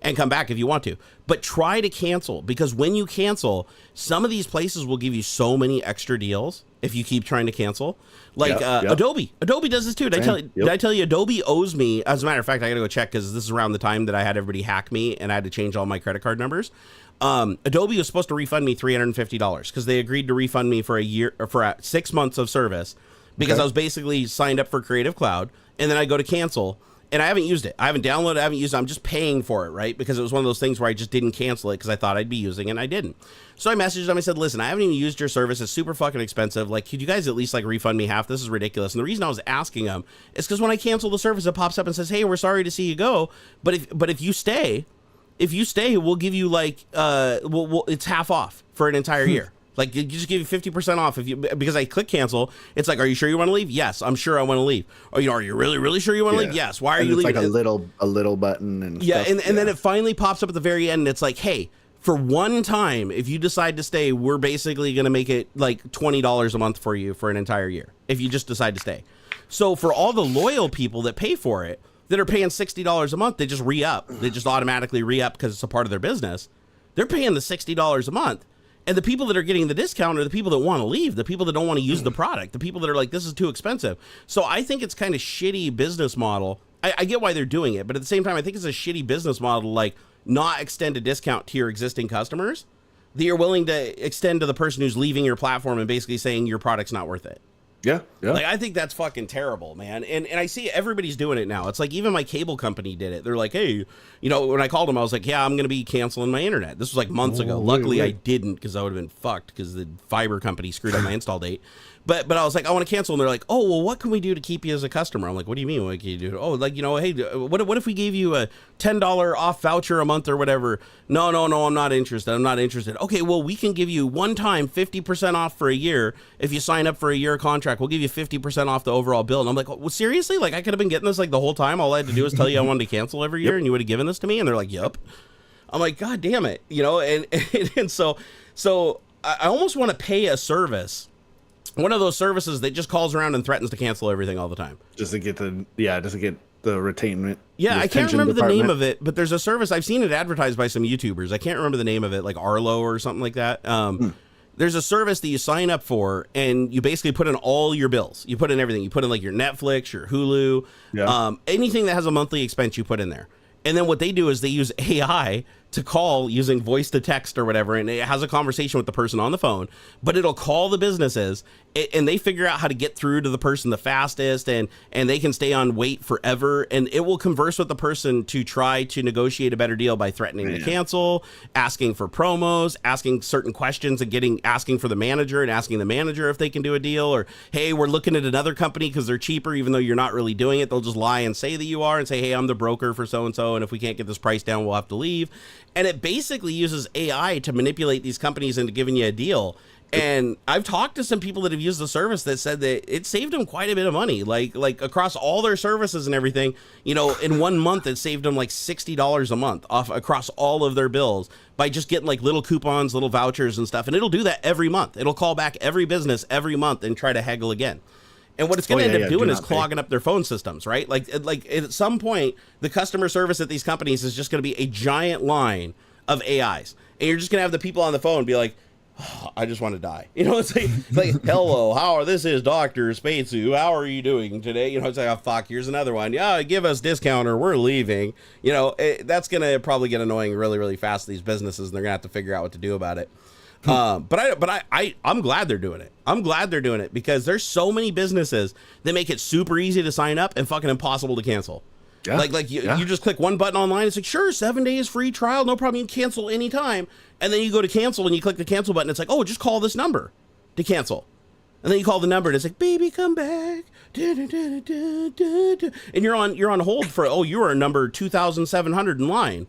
and come back if you want to, but try to cancel, because when you cancel, some of these places will give you so many extra deals if you keep trying to cancel. Like Adobe does this too. Did I tell you Adobe owes me, as a matter of fact, I gotta go check because this is around the time that I had everybody hack me and I had to change all my credit card numbers. Adobe was supposed to refund me $350 because they agreed to refund me for a year, or for 6 months of service, because I was basically signed up for Creative Cloud, and then I go to cancel and I haven't used it. I haven't downloaded it. I haven't used it. I'm just paying for it, right? Because it was one of those things where I just didn't cancel it because I thought I'd be using it and I didn't. So I messaged them. I said, listen, I haven't even used your service. It's super fucking expensive. Like, could you guys at least like refund me half? This is ridiculous. And the reason I was asking them is because when I cancel the service, it pops up and says, hey, we're sorry to see you go. But if you stay, we'll give you like, it's half off for an entire year. Like, you just give you 50% off because I click cancel. It's like, are you sure you want to leave? Yes, I'm sure I want to leave. Or, are you really, really sure you want to leave? Yes. Why are you leaving? It's like a little button and stuff. And then it finally pops up at the very end and it's like, hey, for one time, if you decide to stay, we're basically going to make it like $20 a month for you for an entire year if you just decide to stay. So for all the loyal people that pay for it, that are paying $60 a month, they just re-up. They just automatically re-up because it's a part of their business. They're paying the $60 a month. And the people that are getting the discount are the people that want to leave, the people that don't want to use the product, the people that are like, this is too expensive. So I think it's kind of shitty business model. I get why they're doing it, but at the same time, I think it's a shitty business model, like not extend a discount to your existing customers that you're willing to extend to the person who's leaving your platform and basically saying your product's not worth it. Yeah. Like, I think that's fucking terrible, man. And I see everybody's doing it now. It's like even my cable company did it. They're like, hey, when I called them, I was like, yeah, I'm going to be canceling my internet. This was like months ago. Luckily, I didn't, because I would have been fucked because the fiber company screwed up my install date. But I was like, I want to cancel. And they're like, oh, well, what can we do to keep you as a customer? I'm like, what do you mean? What can you do? Oh, like, hey, what if we gave you a $10 off voucher a month or whatever? No, I'm not interested. Okay, well, we can give you one time 50% off for a year. If you sign up for a year contract, we'll give you 50% off the overall bill. And I'm like, well, seriously? Like, I could have been getting this like the whole time. All I had to do was tell you I wanted to cancel every year and you would have given this to me. And they're like, yep. I'm like, God damn it. And so I almost want to pay a service. One of those services that just calls around and threatens to cancel everything all the time. Just to get the retainment. Yeah, I can't remember the name of it, but there's a service. I've seen it advertised by some YouTubers. I can't remember the name of it, like Arlo or something like that. There's a service that you sign up for, and you basically put in all your bills. You put in everything. You put in like your Netflix, your Hulu, anything that has a monthly expense you put in there. And then what they do is they use AI to call using voice to text or whatever, and it has a conversation with the person on the phone, but it'll call the businesses, and they figure out how to get through to the person the fastest, and they can stay on wait forever, and it will converse with the person to try to negotiate a better deal by threatening to cancel, asking for promos, asking certain questions, and asking for the manager and asking the manager if they can do a deal, or hey, we're looking at another company because they're cheaper, even though you're not really doing it. They'll just lie and say that you are, and say, hey, I'm the broker for so-and-so, and if we can't get this price down, we'll have to leave. And it basically uses AI to manipulate these companies into giving you a deal. And I've talked to some people that have used the service that said that it saved them quite a bit of money, like across all their services and everything. In 1 month, it saved them like $60 a month off across all of their bills by just getting like little coupons, little vouchers and stuff. And it'll do that every month. It'll call back every business every month and try to haggle again. And what it's going to end up doing is pay. clogging up their phone systems, right? Like at some point, the customer service at these companies is just going to be a giant line of AIs. And you're just going to have the people on the phone be like, oh, I just want to die. You know, it's like hello, this is Dr. Spadesu. How are you doing today? You know, it's like, oh, fuck, here's another one. Yeah, give us discount or we're leaving. You know, that's going to probably get annoying really, really fast, these businesses, and they're going to have to figure out what to do about it. But I'm glad they're doing it. I'm glad they're doing it because there's so many businesses that make it super easy to sign up and fucking impossible to cancel. Yeah, you just click one button online. It's like, sure, 7 days free trial, no problem. You can cancel anytime. And then you go to cancel and you click the cancel button. It's like, oh, just call this number to cancel. And then you call the number and it's like, baby, come back. And you're on hold for, oh, you are number 2,700 in line.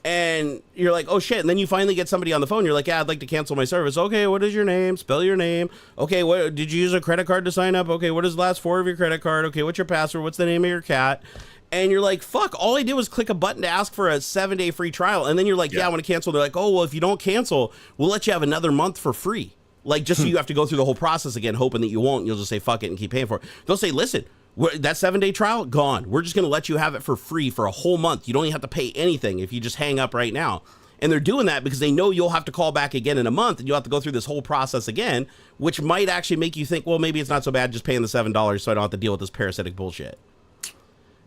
And you're like, oh, shit. And then you finally get somebody on the phone. You're like, yeah, I'd like to cancel my service. Okay, what is your name? Spell your name. Okay, what did you use a credit card to sign up? Okay, what is the last four of your credit card? Okay, what's your password? What's the name of your cat? And you're like, fuck, all I did was click a button to ask for a 7-day free trial. And then you're like, yeah, I want to cancel. They're like, oh, well, if you don't cancel, we'll let you have another month for free. Like, just so you have to go through the whole process again, hoping that you won't. You'll just say, fuck it, and keep paying for it. They'll say, listen, that 7-day trial, gone. We're just going to let you have it for free for a whole month. You don't even have to pay anything if you just hang up right now. And they're doing that because they know you'll have to call back again in a month and you'll have to go through this whole process again, which might actually make you think, well, maybe it's not so bad just paying the $7 so I don't have to deal with this parasitic bullshit.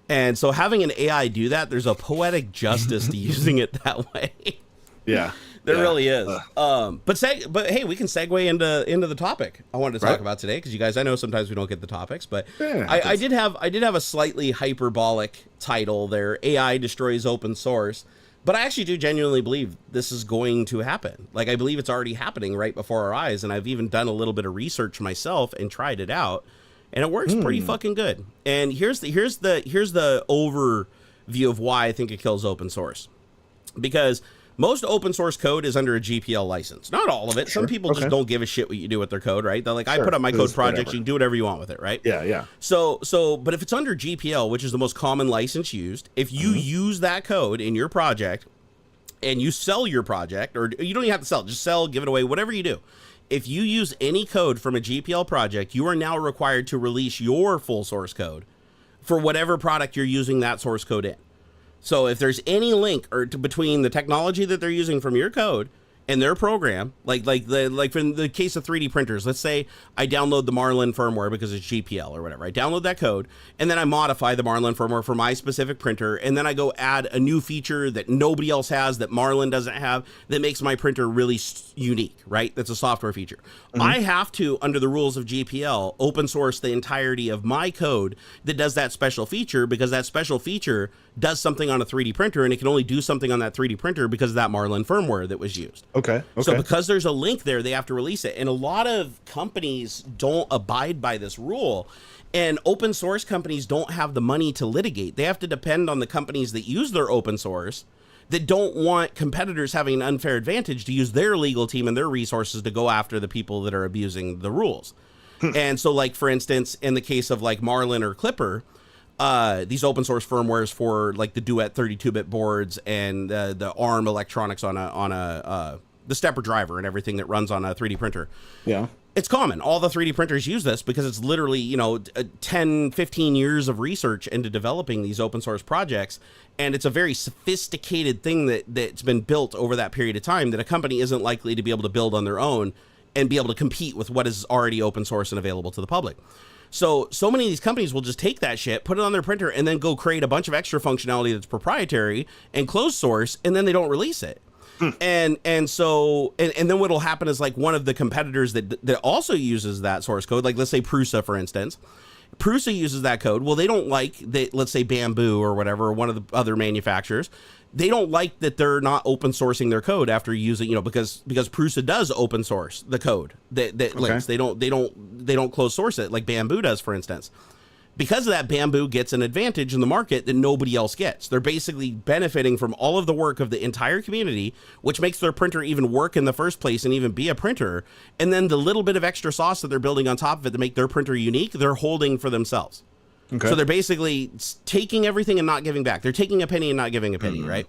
And so having an AI do that, there's a poetic justice to using it that way. Yeah. There really is. But hey, we can segue into the topic I wanted to talk about today, because you guys, I know sometimes we don't get the topics, but I did have a slightly hyperbolic title there. AI destroys open source, but I actually do genuinely believe this is going to happen. Like, I believe it's already happening right before our eyes, and I've even done a little bit of research myself and tried it out, and it works pretty fucking good. And here's the overview of why I think it kills open source, because most open source code is under a GPL license. Not all of it. Some people just don't give a shit what you do with their code, right? They're like, I put up my code projects, you can do whatever you want with it, right? Yeah. So, but if it's under GPL, which is the most common license used, if you use that code in your project and you sell your project, or you don't even have to sell it, just sell, give it away, whatever you do. If you use any code from a GPL project, you are now required to release your full source code for whatever product you're using that source code in. So if there's any link between the technology that they're using from your code and their program, like in the case of 3D printers, let's say I download the Marlin firmware because it's GPL or whatever. I download that code and then I modify the Marlin firmware for my specific printer, and then I go add a new feature that nobody else has, that Marlin doesn't have, that makes my printer really unique, right? That's a software feature. I have to, under the rules of GPL, open source the entirety of my code that does that special feature, because that special feature does something on a 3D printer, and it can only do something on that 3D printer because of that Marlin firmware that was used. Okay. So because there's a link there, they have to release it. And a lot of companies don't abide by this rule. And open source companies don't have the money to litigate. They have to depend on the companies that use their open source, that don't want competitors having an unfair advantage, to use their legal team and their resources to go after the people that are abusing the rules. And so, like, for instance, in the case of like Marlin or Clipper, these open source firmwares for like the Duet 32-bit boards and the ARM electronics on the stepper driver and everything that runs on a 3D printer. Yeah. It's common. All the 3D printers use this because it's literally, 10, 15 years of research into developing these open source projects. And it's a very sophisticated thing that's been built over that period of time that a company isn't likely to be able to build on their own and be able to compete with what is already open source and available to the public. So many of these companies will just take that shit, put it on their printer, and then go create a bunch of extra functionality that's proprietary and closed source, and then they don't release it. And then what'll happen is, like, one of the competitors that also uses that source code, like let's say Prusa, for instance. Prusa uses that code. Well, they don't like that, let's say Bamboo or whatever, or one of the other manufacturers. They don't like that they're not open sourcing their code after using, because Prusa does open source the code that links. They don't close source it like Bamboo does, for instance. Because of that, Bamboo gets an advantage in the market that nobody else gets. They're basically benefiting from all of the work of the entire community, which makes their printer even work in the first place and even be a printer. And then the little bit of extra sauce that they're building on top of it to make their printer unique, they're holding for themselves. So they're basically taking everything and not giving back. They're taking a penny and not giving a penny, right?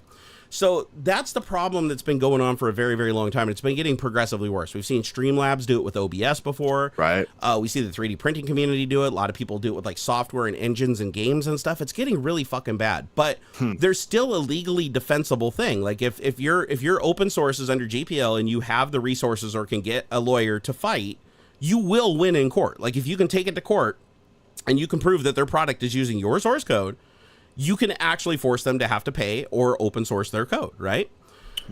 So that's the problem that's been going on for a very, very long time. And it's been getting progressively worse. We've seen Streamlabs do it with OBS before. Right. We see the 3D printing community do it. A lot of people do it with like software and engines and games and stuff. It's getting really fucking bad. But there's still a legally defensible thing. Like if your open source is under GPL and you have the resources or can get a lawyer to fight, you will win in court. Like if you can take it to court and you can prove that their product is using your source code, you can actually force them to have to pay or open source their code, right?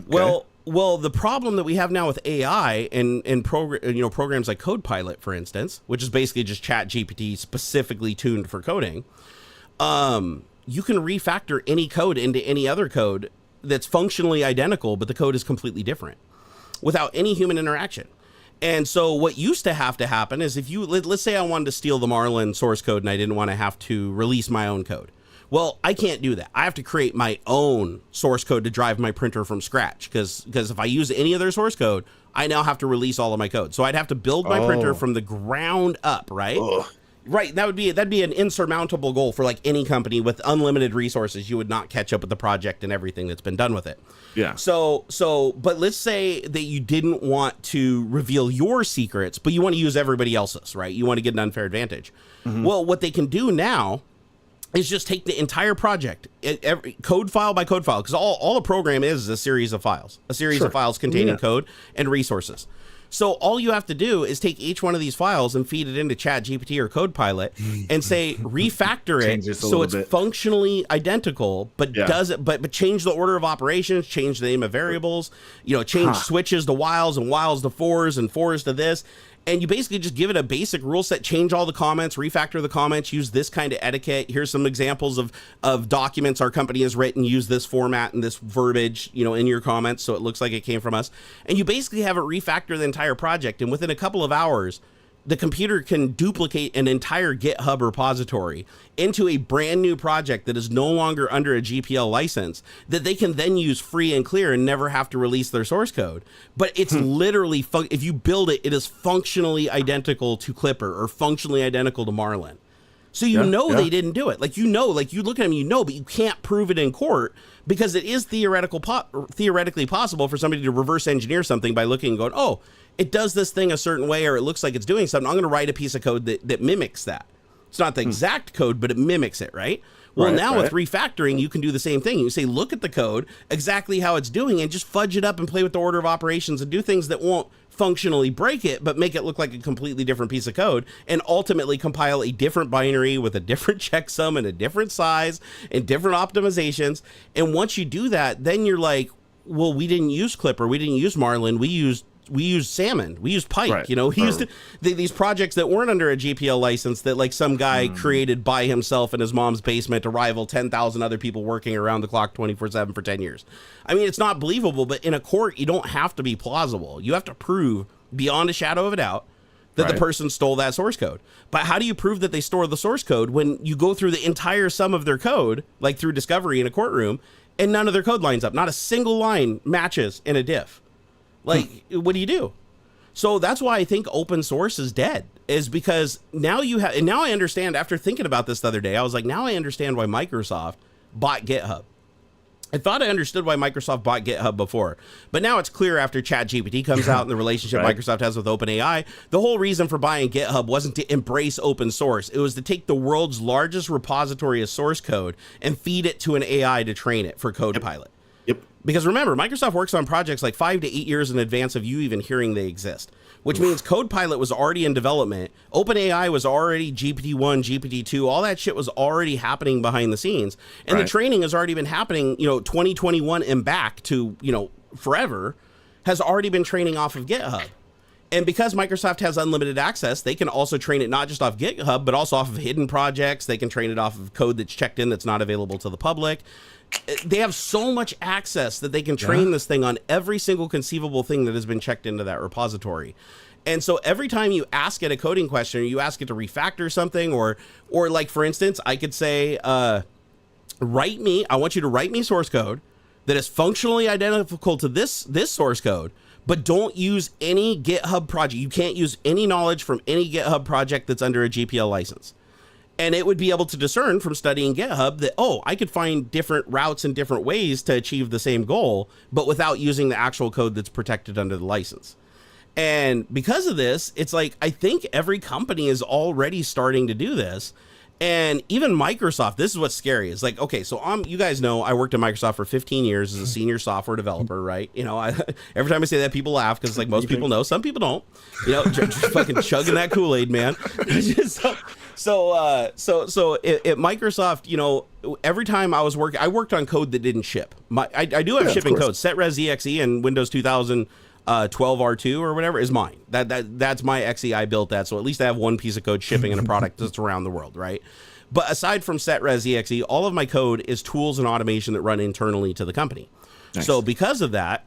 Okay. Well, the problem that we have now with AI and programs like CodePilot, for instance, which is basically just ChatGPT specifically tuned for coding, you can refactor any code into any other code that's functionally identical, but the code is completely different without any human interaction. And so what used to have to happen is if let's say I wanted to steal the Marlin source code and I didn't want to have to release my own code. Well, I can't do that. I have to create my own source code to drive my printer from scratch because if I use any of their source code, I now have to release all of my code. So I'd have to build my printer from the ground up, right? Ugh. Right. That'd be an insurmountable goal for like any company with unlimited resources. You would not catch up with the project and everything that's been done with it. Yeah. But let's say that you didn't want to reveal your secrets, but you want to use everybody else's, right? You want to get an unfair advantage. Mm-hmm. Well, what they can do now is just take the entire project, code file by code file, because all a program is a series of files, of files containing code and resources. So all you have to do is take each one of these files and feed it into ChatGPT or CodePilot and say refactor it so it's functionally identical, but but change the order of operations, change the name of variables, change switches to whiles and whiles to fors and fors to this. And you basically just give it a basic rule set, change all the comments, refactor the comments, use this kind of etiquette. Here's some examples of documents our company has written, use this format and this verbiage, in your comments so it looks like it came from us. And you basically have it refactor the entire project. And within a couple of hours, the computer can duplicate an entire GitHub repository into a brand new project that is no longer under a GPL license that they can then use free and clear and never have to release their source code. But it's literally, if you build it, it is functionally identical to Clipper or functionally identical to Marlin. So they didn't do it. You look at them, but you can't prove it in court because it is theoretically possible for somebody to reverse engineer something by looking and going, oh, it does this thing a certain way, or it looks like it's doing something. I'm going to write a piece of code that mimics that. It's not the exact code, but it mimics it, right? Well, with refactoring, you can do the same thing. You say, look at the code, exactly how it's doing, and just fudge it up and play with the order of operations and do things that won't functionally break it, but make it look like a completely different piece of code, and ultimately compile a different binary with a different checksum and a different size and different optimizations. And once you do that, then you're like, well, we didn't use Clipper, we didn't use Marlin, we used Salmon, we used Pike, he used these projects that weren't under a GPL license that like some guy created by himself in his mom's basement to rival 10,000 other people working around the clock 24/7 for 10 years. I mean, it's not believable, but in a court, you don't have to be plausible. You have to prove beyond a shadow of a doubt that the person stole that source code. But how do you prove that they stole the source code when you go through the entire sum of their code, like through discovery in a courtroom, and none of their code lines up? Not a single line matches in a diff. What do you do? So that's why I think open source is dead, is because now I understand, after thinking about this the other day, I was like, now I understand why Microsoft bought GitHub. I thought I understood why Microsoft bought GitHub before, but now it's clear after ChatGPT comes out and the relationship Microsoft has with OpenAI, the whole reason for buying GitHub wasn't to embrace open source. It was to take the world's largest repository of source code and feed it to an AI to train it for CodePilot. Because remember, Microsoft works on projects like 5 to 8 years in advance of you even hearing they exist, which means CodePilot was already in development. OpenAI was already GPT-1, GPT-2, all that shit was already happening behind the scenes. And the training has already been happening, 2021 and back to, forever, has already been training off of GitHub. And because Microsoft has unlimited access, they can also train it not just off GitHub, but also off of hidden projects. They can train it off of code that's checked in that's not available to the public. They have so much access that they can train this thing on every single conceivable thing that has been checked into that repository. And so every time you ask it a coding question, or you ask it to refactor something, or like, for instance, I could say, I want you to write me source code that is functionally identical to this source code, but don't use any GitHub project. You can't use any knowledge from any GitHub project that's under a GPL license. And it would be able to discern from studying GitHub that, oh, I could find different routes and different ways to achieve the same goal, but without using the actual code that's protected under the license. And because of this, it's like, I think every company is already starting to do this. And even Microsoft, this is what's scary. It's like, okay, so you guys know I worked at Microsoft for 15 years as a senior software developer, right? You know, every time I say that, people laugh because like most people know, some people don't. You know, fucking chugging that Kool-Aid, man. So at Microsoft, you know, every time I was working, I worked on code that didn't ship. I do have shipping code. SetRes.exe and Windows 2012 R2 or whatever is mine. That's my XE. I built that, so at least I have one piece of code shipping in a product that's around the world, right? But aside from SetRes.exe, all of my code is tools and automation that run internally to the company. Nice. So because of that,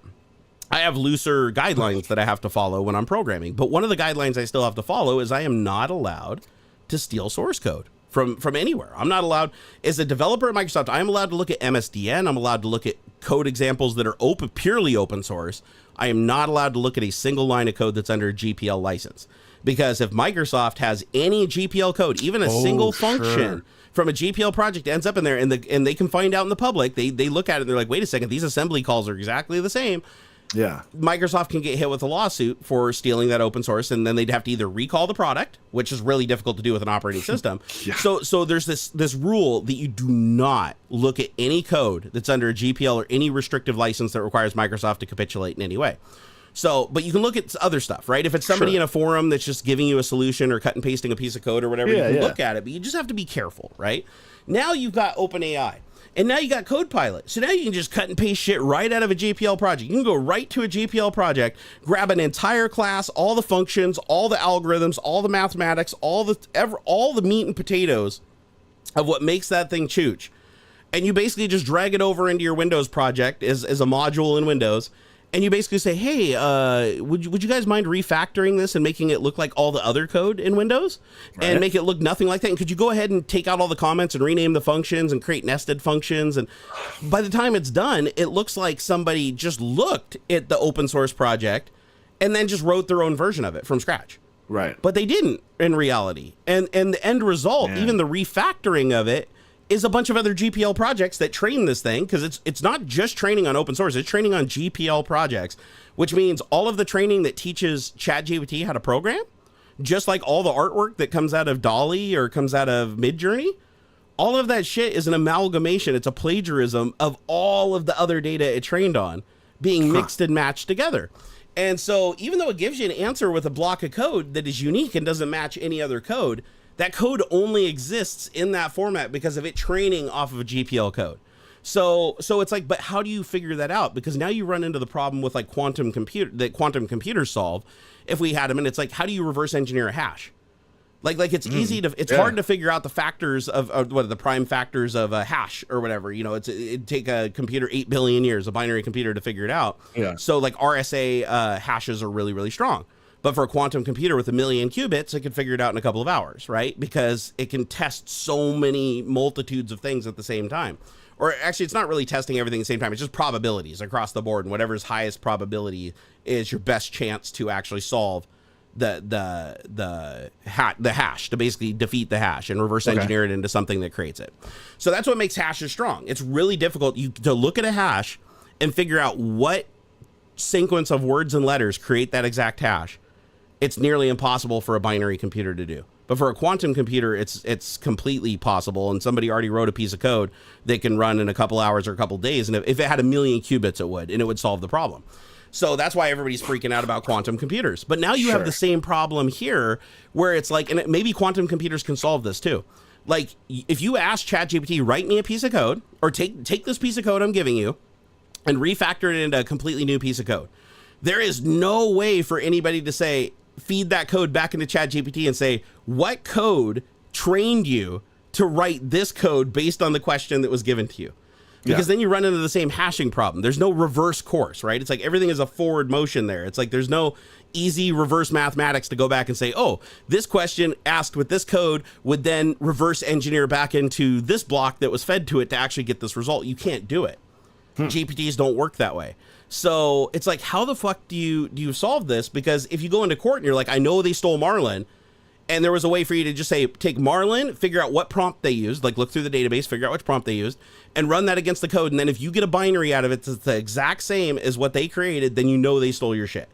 I have looser guidelines that I have to follow when I'm programming. But one of the guidelines I still have to follow is I am not allowed to steal source code from anywhere. I'm not allowed, as a developer at Microsoft, I'm allowed to look at MSDN. I'm allowed to look at code examples that are purely open source. I am not allowed to look at a single line of code that's under a GPL license. Because if Microsoft has any GPL code, even a single function from a GPL project ends up in there, and they can find out in the public, they look at it and they're like, wait a second, these assembly calls are exactly the same. Yeah, Microsoft can get hit with a lawsuit for stealing that open source, and then they'd have to either recall the product, which is really difficult to do with an operating system. Yeah. So there's this rule that you do not look at any code that's under a GPL or any restrictive license that requires Microsoft to capitulate in any way. So, but you can look at other stuff, right? If it's somebody in a forum that's just giving you a solution or cut and pasting a piece of code or whatever, you can look at it, but you just have to be careful, right? Now you've got OpenAI. And now you got CodePilot. So now you can just cut and paste shit right out of a GPL project. You can go right to a GPL project, grab an entire class, all the functions, all the algorithms, all the mathematics, all the meat and potatoes of what makes that thing chooch. And you basically just drag it over into your Windows project as a module in Windows. And you basically say, hey, would you guys mind refactoring this and making it look like all the other code in Windows? Right. And make it look nothing like that? And could you go ahead and take out all the comments and rename the functions and create nested functions? And by the time it's done, it looks like somebody just looked at the open source project and then just wrote their own version of it from scratch. Right. But they didn't in reality. And the end result, even the refactoring of it, is a bunch of other GPL projects that train this thing, because it's not just training on open source, it's training on GPL projects, which means all of the training that teaches ChatGPT how to program, just like all the artwork that comes out of DALL-E or comes out of Midjourney, all of that shit is an amalgamation. It's a plagiarism of all of the other data it trained on being mixed and matched together. And so even though it gives you an answer with a block of code that is unique and doesn't match any other code, that code only exists in that format because of it training off of a GPL code. So it's like, but how do you figure that out? Because now you run into the problem with like quantum computers solve if we had them. And it's like, how do you reverse engineer a hash? Like it's easy to, it's hard to figure out the factors of what are the prime factors of a hash or whatever, you know, it'd take a computer 8 billion years, a binary computer, to figure it out. Yeah. So like RSA hashes are really, really strong. But for a quantum computer with 1 million qubits, it can figure it out in a couple of hours, right? Because it can test so many multitudes of things at the same time. Or actually, it's not really testing everything at the same time. It's just probabilities across the board. And whatever's highest probability is your best chance to actually solve the hash, to basically defeat the hash and reverse engineer it into something that creates it. So that's what makes hashes strong. It's really difficult to look at a hash and figure out what sequence of words and letters create that exact hash. It's nearly impossible for a binary computer to do. But for a quantum computer, it's completely possible. And somebody already wrote a piece of code that can run in a couple hours or a couple days. And if it had 1 million qubits, it would, and it would solve the problem. So that's why everybody's freaking out about quantum computers. But now you have the same problem here, where it's like, and maybe quantum computers can solve this too. Like if you ask ChatGPT, write me a piece of code, or take this piece of code I'm giving you and refactor it into a completely new piece of code. There is no way for anybody to say, feed that code back into ChatGPT and say, what code trained you to write this code based on the question that was given to you? Because then you run into the same hashing problem. There's no reverse course, right? It's like everything is a forward motion there. It's like there's no easy reverse mathematics to go back and say, oh, this question asked with this code would then reverse engineer back into this block that was fed to it to actually get this result. You can't do it. GPTs don't work that way. So it's like, how the fuck do you solve this? Because if you go into court and you're like, I know they stole Marlin, And there was a way for you to just say, take Marlin, figure out what prompt they used, like look through the database, figure out which prompt they used, and run that against the code. And then if you get a binary out of it that's the exact same as what they created, then you know they stole your shit.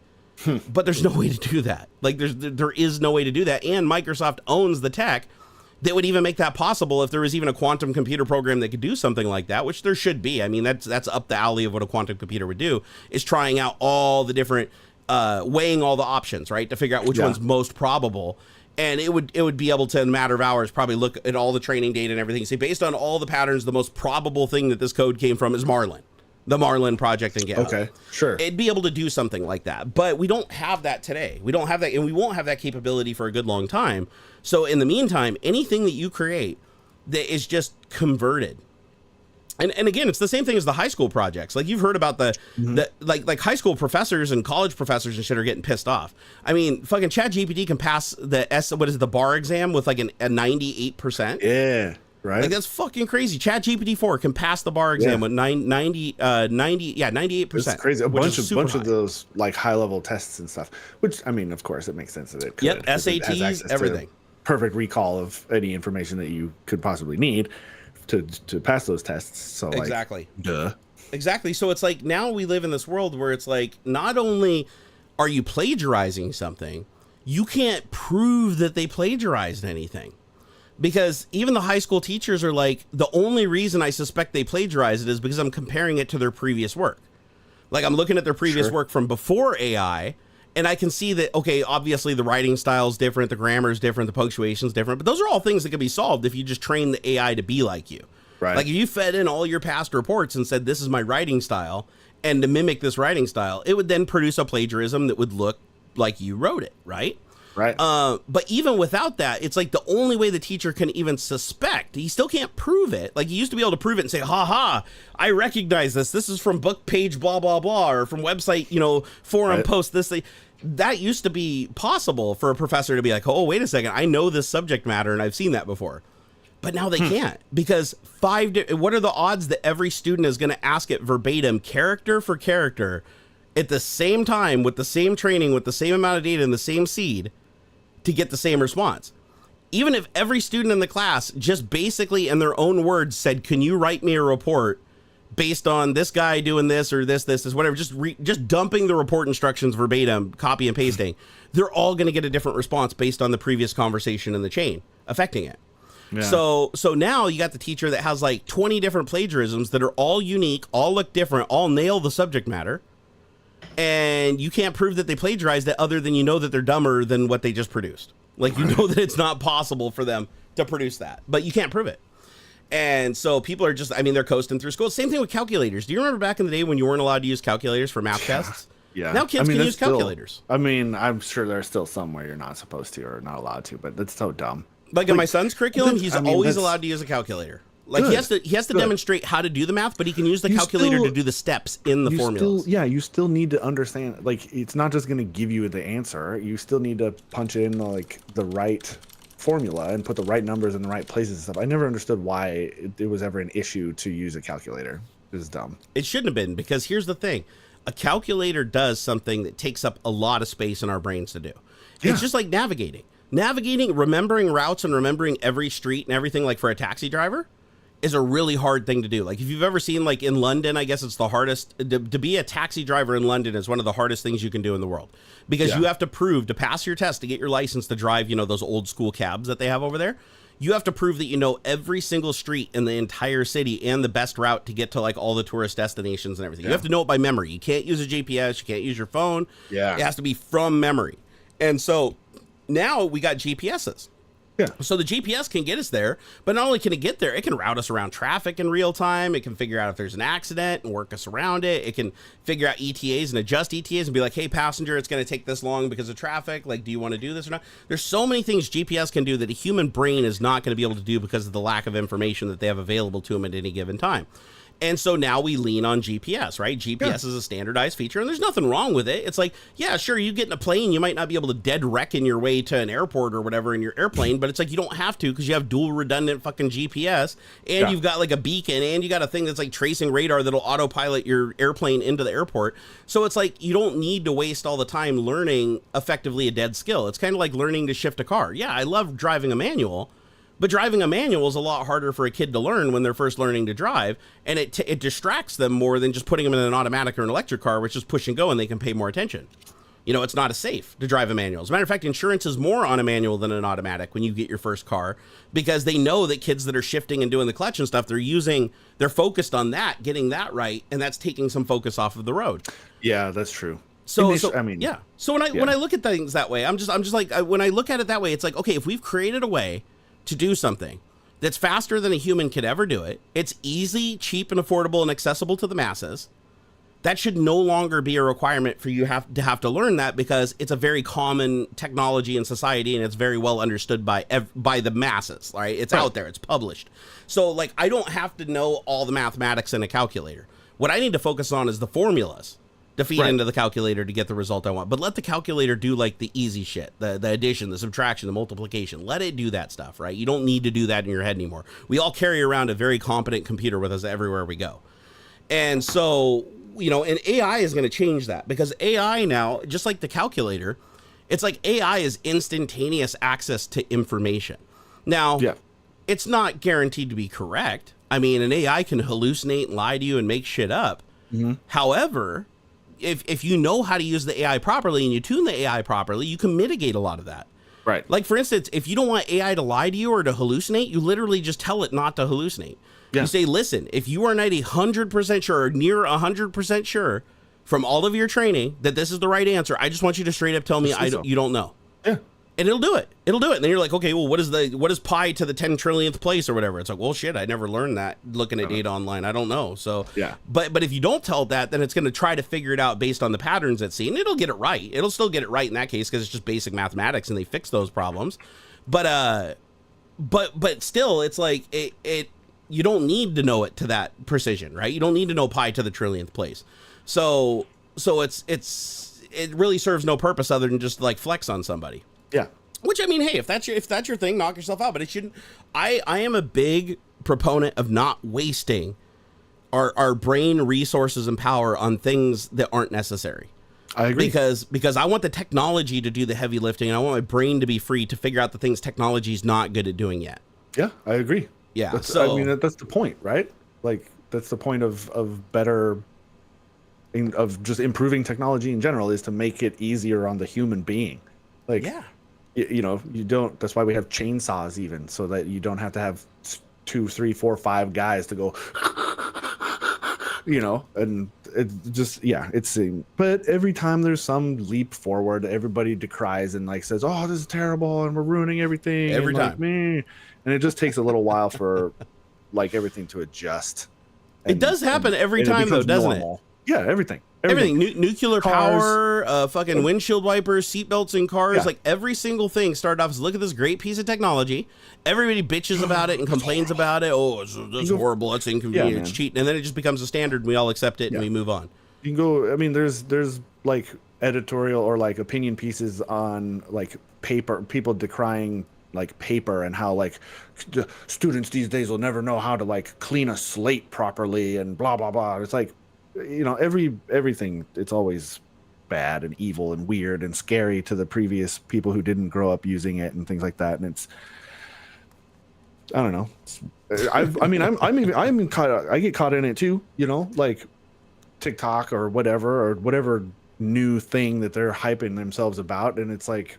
But there's no way to do that. Like there is no way to do that. And Microsoft owns the tech that would even make that possible if there was even a quantum computer program that could do something like that, which there should be. I mean, that's up the alley of what a quantum computer would do, is trying out all the different, weighing all the options, right, to figure out which one's most probable. And it would be able to, in a matter of hours, probably look at all the training data and everything. Say, based on all the patterns, the most probable thing that this code came from is Marlin, the Marlin project in GitHub. Okay, sure. It'd be able to do something like that. But we don't have that today. We don't have that, and we won't have that capability for a good long time. So in the meantime, anything that you create that is just converted. And again, it's the same thing as the high school projects. Like, you've heard about the like high school professors and college professors and shit are getting pissed off. I mean, fucking ChatGPT can pass the bar exam with like a 98%. Yeah, right. Like, that's fucking crazy. ChatGPT 4 can pass the bar exam with 98%. It's crazy. A bunch of those like high level tests and stuff. Which, I mean, of course, it makes sense that it could. Yep, SATs, everything. Perfect recall of any information that you could possibly need to pass those tests. So exactly. Duh. Exactly. So it's like, now we live in this world where it's like, not only are you plagiarizing something, you can't prove that they plagiarized anything. Because even the high school teachers are like, the only reason I suspect they plagiarized it is because I'm comparing it to their previous work. Like, I'm looking at their previous work from before AI, and I can see that, okay, obviously the writing style is different, the grammar is different, the punctuation is different, but those are all things that can be solved if you just train the AI to be like you. Right. Like, if you fed in all your past reports and said, this is my writing style, and to mimic this writing style, it would then produce a plagiarism that would look like you wrote it, right? Right. But even without that, it's like the only way the teacher can even suspect, he still can't prove it. Like, he used to be able to prove it and say, ha, I recognize this. This is from book page, blah, blah, blah, or from website, forum post, this thing. That used to be possible for a professor to be like, oh, wait a second, I know this subject matter and I've seen that before. But now they can't, because what are the odds that every student is going to ask it verbatim, character for character, at the same time, with the same training, with the same amount of data and the same seed, to get the same response? Even if every student in the class just basically in their own words said, can you write me a report based on this guy doing this or this, whatever, just dumping the report instructions verbatim, copy and pasting, they're all going to get a different response based on the previous conversation in the chain affecting it. Yeah. So now you got the teacher that has like 20 different plagiarisms that are all unique, all look different, all nail the subject matter. And you can't prove that they plagiarized it, other than that they're dumber than what they just produced. Like, that it's not possible for them to produce that, but you can't prove it. And so people are just, they're coasting through school. Same thing with calculators. Do you remember back in the day when you weren't allowed to use calculators for math tests? Yeah. Now kids can use calculators. I'm sure there's still somewhere you're not supposed to or not allowed to, but that's so dumb. Like in my son's curriculum, he's always allowed to use a calculator. Like, good. he has to demonstrate how to do the math, but he can use the calculator to do the steps in the formulas. You still need to understand, like, it's not just going to give you the answer. You still need to punch in like the right formula and put the right numbers in the right places and stuff. I never understood why it was ever an issue to use a calculator. It was dumb. It shouldn't have been, because here's the thing. A calculator does something that takes up a lot of space in our brains to do. Yeah. It's just like navigating. Remembering routes and remembering every street and everything, like for a taxi driver, is a really hard thing to do. Like, if you've ever seen, like in London, I guess it's the hardest to be a taxi driver in London is one of the hardest things you can do in the world, because you have to prove, to pass your test, to get your license to drive, those old school cabs that they have over there. You have to prove that you know every single street in the entire city and the best route to get to like all the tourist destinations and everything. You have to know it by memory. You can't use a GPS. You can't use your phone. Yeah. It has to be from memory. And so now we got GPSs. Yeah. So the GPS can get us there, but not only can it get there, it can route us around traffic in real time. It can figure out if there's an accident and work us around it. It can figure out ETAs and adjust ETAs and be like, hey, passenger, it's going to take this long because of traffic. Like, do you want to do this or not? There's so many things GPS can do that a human brain is not going to be able to do because of the lack of information that they have available to them at any given time. And so now we lean on GPS, right? GPS is a standardized feature, and there's nothing wrong with it. It's like, yeah, sure, you get in a plane, you might not be able to dead wreck in your way to an airport or whatever in your airplane, but it's like you don't have to because you have dual redundant fucking GPS, and you've got like a beacon, and you got a thing that's like tracing radar that'll autopilot your airplane into the airport. So it's like you don't need to waste all the time learning effectively a dead skill. It's kind of like learning to shift a car. Yeah, I love driving a manual, but driving a manual is a lot harder for a kid to learn when they're first learning to drive, and it distracts them more than just putting them in an automatic or an electric car, which is push and go, and they can pay more attention. You know, it's not as safe to drive a manual. As a matter of fact, insurance is more on a manual than an automatic when you get your first car, because they know that kids that are shifting and doing the clutch and stuff, they're focused on that, getting that right, and that's taking some focus off of the road. Yeah, that's true. So I mean, yeah. So when I look at things that way, I'm just like, when I look at it that way, it's like, okay, if we've created a way to do something that's faster than a human could ever do it, it's easy, cheap, and affordable and accessible to the masses, that should no longer be a requirement for you have to learn that, because it's a very common technology in society, and it's very well understood by the masses, right? It's out there, it's published. So like, I don't have to know all the mathematics in a calculator. What I need to focus on is the formulas to feed into the calculator to get the result I want. But let the calculator do like the easy shit, the addition, the subtraction, the multiplication. Let it do that stuff, right? You don't need to do that in your head anymore. We all carry around a very competent computer with us everywhere we go. And so, you know, and AI is going to change that, because AI now, just like the calculator, it's like AI is instantaneous access to information. Now, it's not guaranteed to be correct. I mean, an AI can hallucinate and lie to you and make shit up. However, if you know how to use the AI properly and you tune the AI properly, you can mitigate a lot of that. Right. Like, for instance, if you don't want AI to lie to you or to hallucinate, you literally just tell it not to hallucinate. You say, listen, if you are not 100% sure or near 100% sure from all of your training that this is the right answer, I just want you to straight up tell me you don't know. Yeah. And it'll do it. And then you're like, okay, well, what is pi to the 10 trillionth place or whatever? It's like, well, shit, I never learned that looking at data online. I don't know. So, but if you don't tell it that, then it's going to try to figure it out based on the patterns it's seen. It'll get it right. It'll still get it right in that case, because it's just basic mathematics and they fix those problems. But still, it's like you don't need to know it to that precision, right? You don't need to know pi to the trillionth place. So it really serves no purpose other than just like flex on somebody. Yeah. Which, I mean, hey, if that's your thing, knock yourself out. But it shouldn't. I am a big proponent of not wasting our brain resources and power on things that aren't necessary. I agree. Because I want the technology to do the heavy lifting, and I want my brain to be free to figure out the things technology is not good at doing yet. Yeah, I agree. Yeah. I mean, that's the point, right? Like, that's the point of just improving technology in general, is to make it easier on the human being. Like, you know, you don't, that's why we have chainsaws, even, so that you don't have to have 2, 3, 4, 5 guys to go, you know, and it just, but every time there's some leap forward, everybody decries and like says, oh, this is terrible and we're ruining everything. Every time. Like, me. And it just takes a little while for like everything to adjust. It does happen every time though, doesn't it? Yeah, everything. Nuclear power, fucking windshield wipers, seatbelts in cars, like every single thing started off as, look at this great piece of technology. Everybody bitches about it and complains about it. Oh, that's horrible. That's inconvenient. It's cheating. And then it just becomes a standard and we all accept it and we move on. You can go, I mean, there's like editorial or like opinion pieces on like paper, people decrying like paper and how like students these days will never know how to like clean a slate properly and blah, blah, blah. It's like, you know, everything, it's always bad and evil and weird and scary to the previous people who didn't grow up using it and things like that. And it's, I don't know. I get caught in it too, you know, like TikTok or whatever new thing that they're hyping themselves about. And it's like,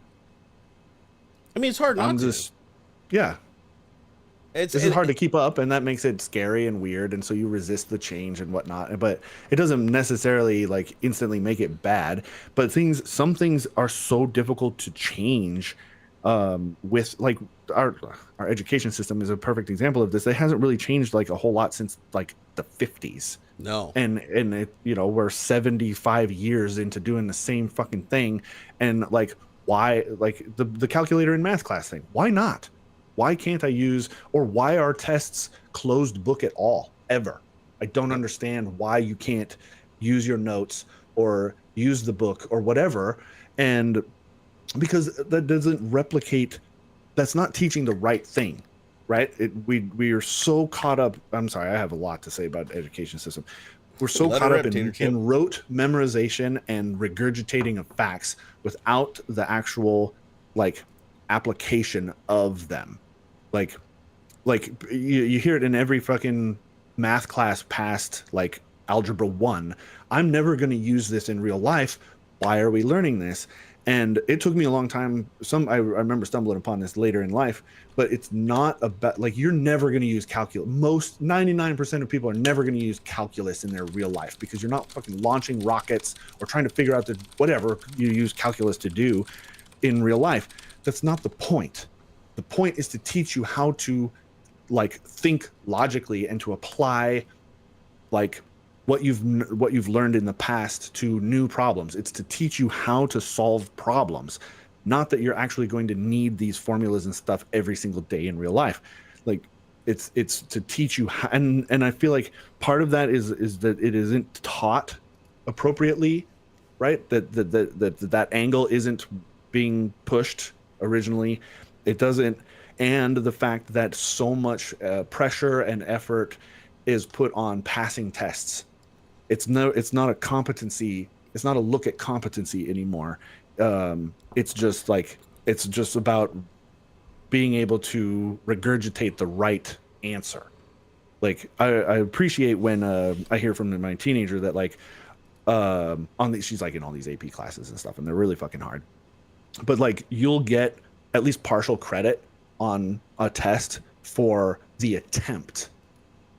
I mean, it's hard not to. This is hard to keep up, and that makes it scary and weird, and so you resist the change and whatnot. But it doesn't necessarily like instantly make it bad. But some things are so difficult to change. With like our education system is a perfect example of this. It hasn't really changed like a whole lot since like the 50s. No. And it, you know, we're 75 years into doing the same fucking thing, and like why, like the calculator in math class thing? Why not? Why can't I use, or why are tests closed book at all, ever? I don't understand why you can't use your notes or use the book or whatever. And because that doesn't replicate, that's not teaching the right thing, right? We are so caught up. I'm sorry, I have a lot to say about the education system. We're so caught up in rote memorization and regurgitating of facts without the actual like application of them. Like you hear it in every fucking math class past like algebra 1. I'm never going to use this in real life. Why are we learning this? And it took me a long time. I remember stumbling upon this later in life, but it's not about like, you're never going to use calculus. 99% of people are never going to use calculus in their real life because you're not fucking launching rockets or trying to figure out whatever you use calculus to do in real life. That's not the point. The point is to teach you how to like think logically and to apply like what you've learned in the past to new problems. It's to teach you how to solve problems, not that you're actually going to need these formulas and stuff every single day in real life. Like it's to teach you how, and I feel like part of that is that it isn't taught appropriately, right? That angle isn't being pushed originally. It doesn't. And the fact that so much pressure and effort is put on passing tests. It's not a competency. It's not a look at competency anymore. It's just about being able to regurgitate the right answer. Like I appreciate when I hear from my teenager that like she's like in all these AP classes and stuff, and they're really fucking hard. But like you'll get at least partial credit on a test for the attempt,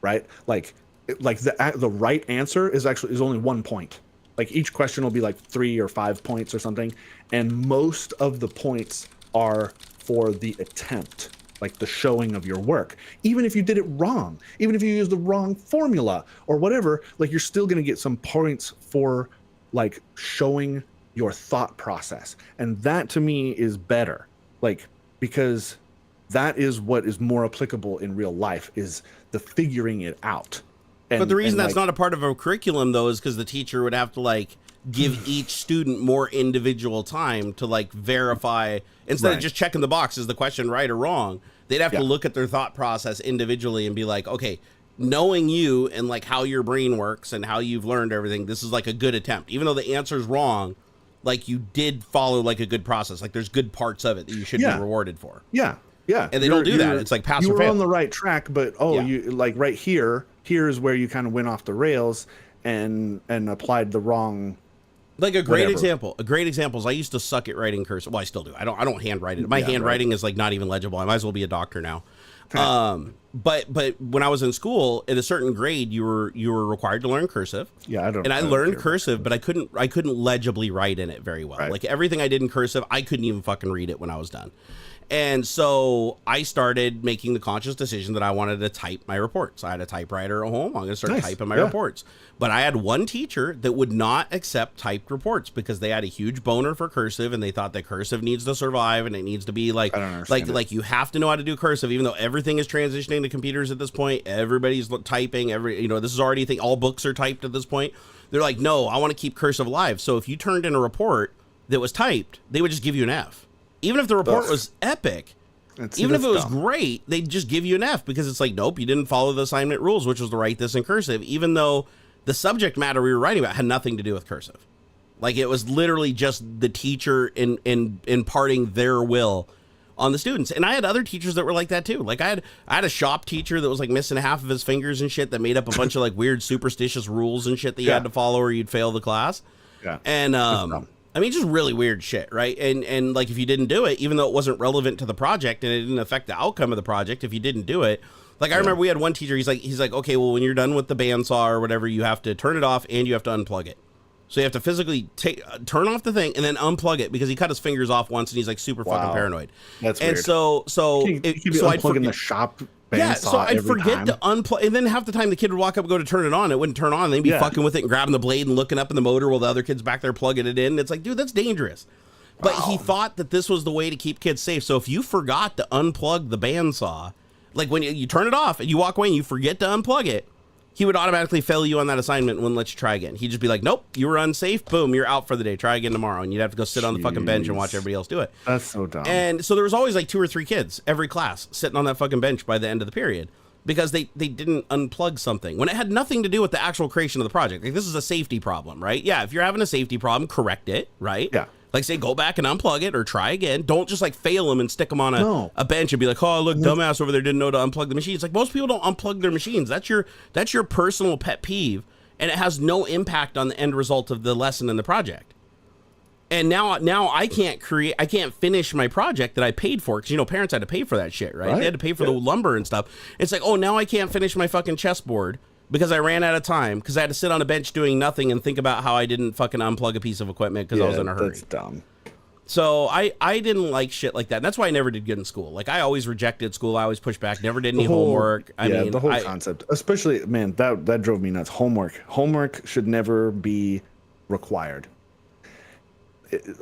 right? Like the right answer is only 1 point. Like each question will be like 3 or 5 points or something, and most of the points are for the attempt, like the showing of your work. Even if you did it wrong, even if you used the wrong formula or whatever, like you're still going to get some points for like showing your thought process. And that to me is better, like because that is what is more applicable in real life, is the figuring it out. But the reason that's not a part of a curriculum, though, is because the teacher would have to like give each student more individual time to like verify, instead of just checking the box, is the question right or wrong? They'd have to look at their thought process individually and be like, okay, knowing you and like how your brain works and how you've learned everything, this is like a good attempt. Even though the answer's wrong, like you did follow like a good process. Like there's good parts of it that you should be rewarded for. Yeah. And they don't do that. It's like pass or fail. You were on the right track, but you like right here's where you kind of went off the rails and applied the wrong. Like a great example is I used to suck at writing cursive. Well, I still do. I don't handwrite it. My handwriting is like not even legible. I might as well be a doctor now. But when I was in school, at a certain grade, you were required to learn cursive. Yeah, I learned cursive, but I couldn't legibly write in it very well. Right. Like everything I did in cursive, I couldn't even fucking read it when I was done. And so I started making the conscious decision that I wanted to type my reports. I had a typewriter at home. I'm going to start typing my reports. But I had one teacher that would not accept typed reports because they had a huge boner for cursive, and they thought that cursive needs to survive and it needs to be like you have to know how to do cursive, even though everything is transitioning to computers at this point. Everybody's typing. This is already a thing. All books are typed at this point. They're like, no, I want to keep cursive alive. So if you turned in a report that was typed, they would just give you an F. Even if the report was epic, even if it was great, they'd just give you an F because it's like, nope, you didn't follow the assignment rules, which was to write this in cursive, even though the subject matter we were writing about had nothing to do with cursive. Like it was literally just the teacher imparting their will on the students. And I had other teachers that were like that too. Like I had a shop teacher that was like missing half of his fingers and shit, that made up a bunch of like weird superstitious rules and shit that you had to follow or you'd fail the class. Yeah. And I mean, just really weird shit, right? And like if you didn't do it, even though it wasn't relevant to the project and it didn't affect the outcome of the project, if you didn't do it, like I remember we had one teacher, he's like, okay, well, when you're done with the bandsaw or whatever, you have to turn it off and you have to unplug it. So you have to physically turn off the thing and then unplug it, because he cut his fingers off once and he's like super fucking paranoid. That's weird. And so I'd plug in the shop. So I'd forget to unplug, and then half the time the kid would walk up and go to turn it on, it wouldn't turn on, and they'd be fucking with it and grabbing the blade and looking up in the motor while the other kid's back there plugging it in. It's like, dude, that's dangerous. But he thought that this was the way to keep kids safe. So if you forgot to unplug the bandsaw, like when you turn it off and you walk away and you forget to unplug it, he would automatically fail you on that assignment and wouldn't let you try again. He'd just be like, nope, you were unsafe. Boom, you're out for the day. Try again tomorrow. And you'd have to go sit on the fucking bench and watch everybody else do it. That's so dumb. And so there was always like 2 or 3 kids every class sitting on that fucking bench by the end of the period because they didn't unplug something when it had nothing to do with the actual creation of the project. Like, this is a safety problem, right? Yeah, if you're having a safety problem, correct it, right? Yeah. Like, say, go back and unplug it or try again. Don't just, like, fail them and stick them on a bench and be like, oh, look, dumbass over there didn't know to unplug the machine. It's like, most people don't unplug their machines. That's your personal pet peeve, and it has no impact on the end result of the lesson in the project. And now I can't finish my project that I paid for, because, parents had to pay for that shit, right? They had to pay for the lumber and stuff. It's like, oh, now I can't finish my fucking chessboard because I ran out of time, because I had to sit on a bench doing nothing and think about how I didn't fucking unplug a piece of equipment because I was in a hurry. That's dumb. So I didn't like shit like that. And that's why I never did good in school. Like, I always rejected school. I always pushed back. Never did any homework. I mean, the whole concept, especially, man, that drove me nuts. Homework should never be required.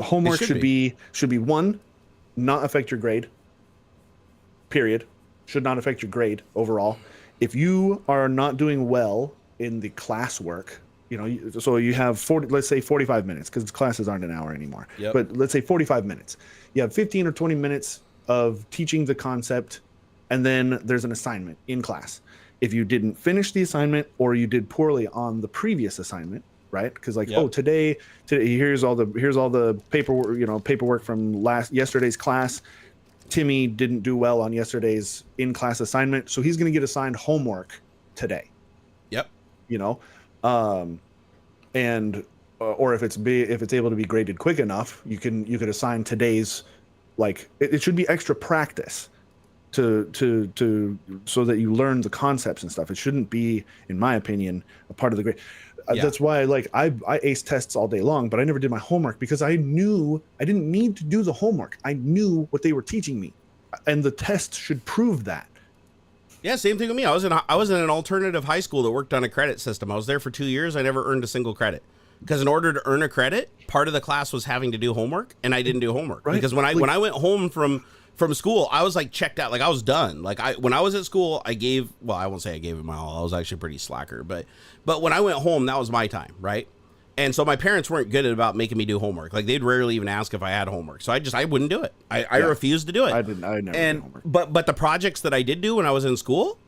Homework should be one, not affect your grade. Period. Should not affect your grade overall. If you are not doing well in the classwork, so you have let's say 45 minutes, because classes aren't an hour anymore. Yep. But let's say 45 minutes. You have 15 or 20 minutes of teaching the concept, and then there's an assignment in class. If you didn't finish the assignment, or you did poorly on the previous assignment, right? Because today here's all the paperwork from yesterday's class. Timmy didn't do well on yesterday's in-class assignment, so he's going to get assigned homework today. Yep. And or if it's able to be graded quick enough, you could assign today's, like, it should be extra practice to so that you learn the concepts and stuff. It shouldn't be, in my opinion, a part of the grade. That's why, like, I aced tests all day long, but I never did my homework, because I knew I didn't need to do the homework. I knew what they were teaching me, and the tests should prove that. Yeah, same thing with me. I was in an alternative high school that worked on a credit system. I was there for 2 years. I never earned a single credit, because in order to earn a credit, part of the class was having to do homework, and I didn't do homework. Right. Because when I went home from school, I was like checked out. Like, I was done. Like, when I was at school, I won't say I gave it my all. I was actually pretty slacker, but when I went home, that was my time, right? And so my parents weren't good about making me do homework. Like, they'd rarely even ask if I had homework. So I wouldn't do it. I refused to do it. I never did homework. But the projects that I did do when I was in school,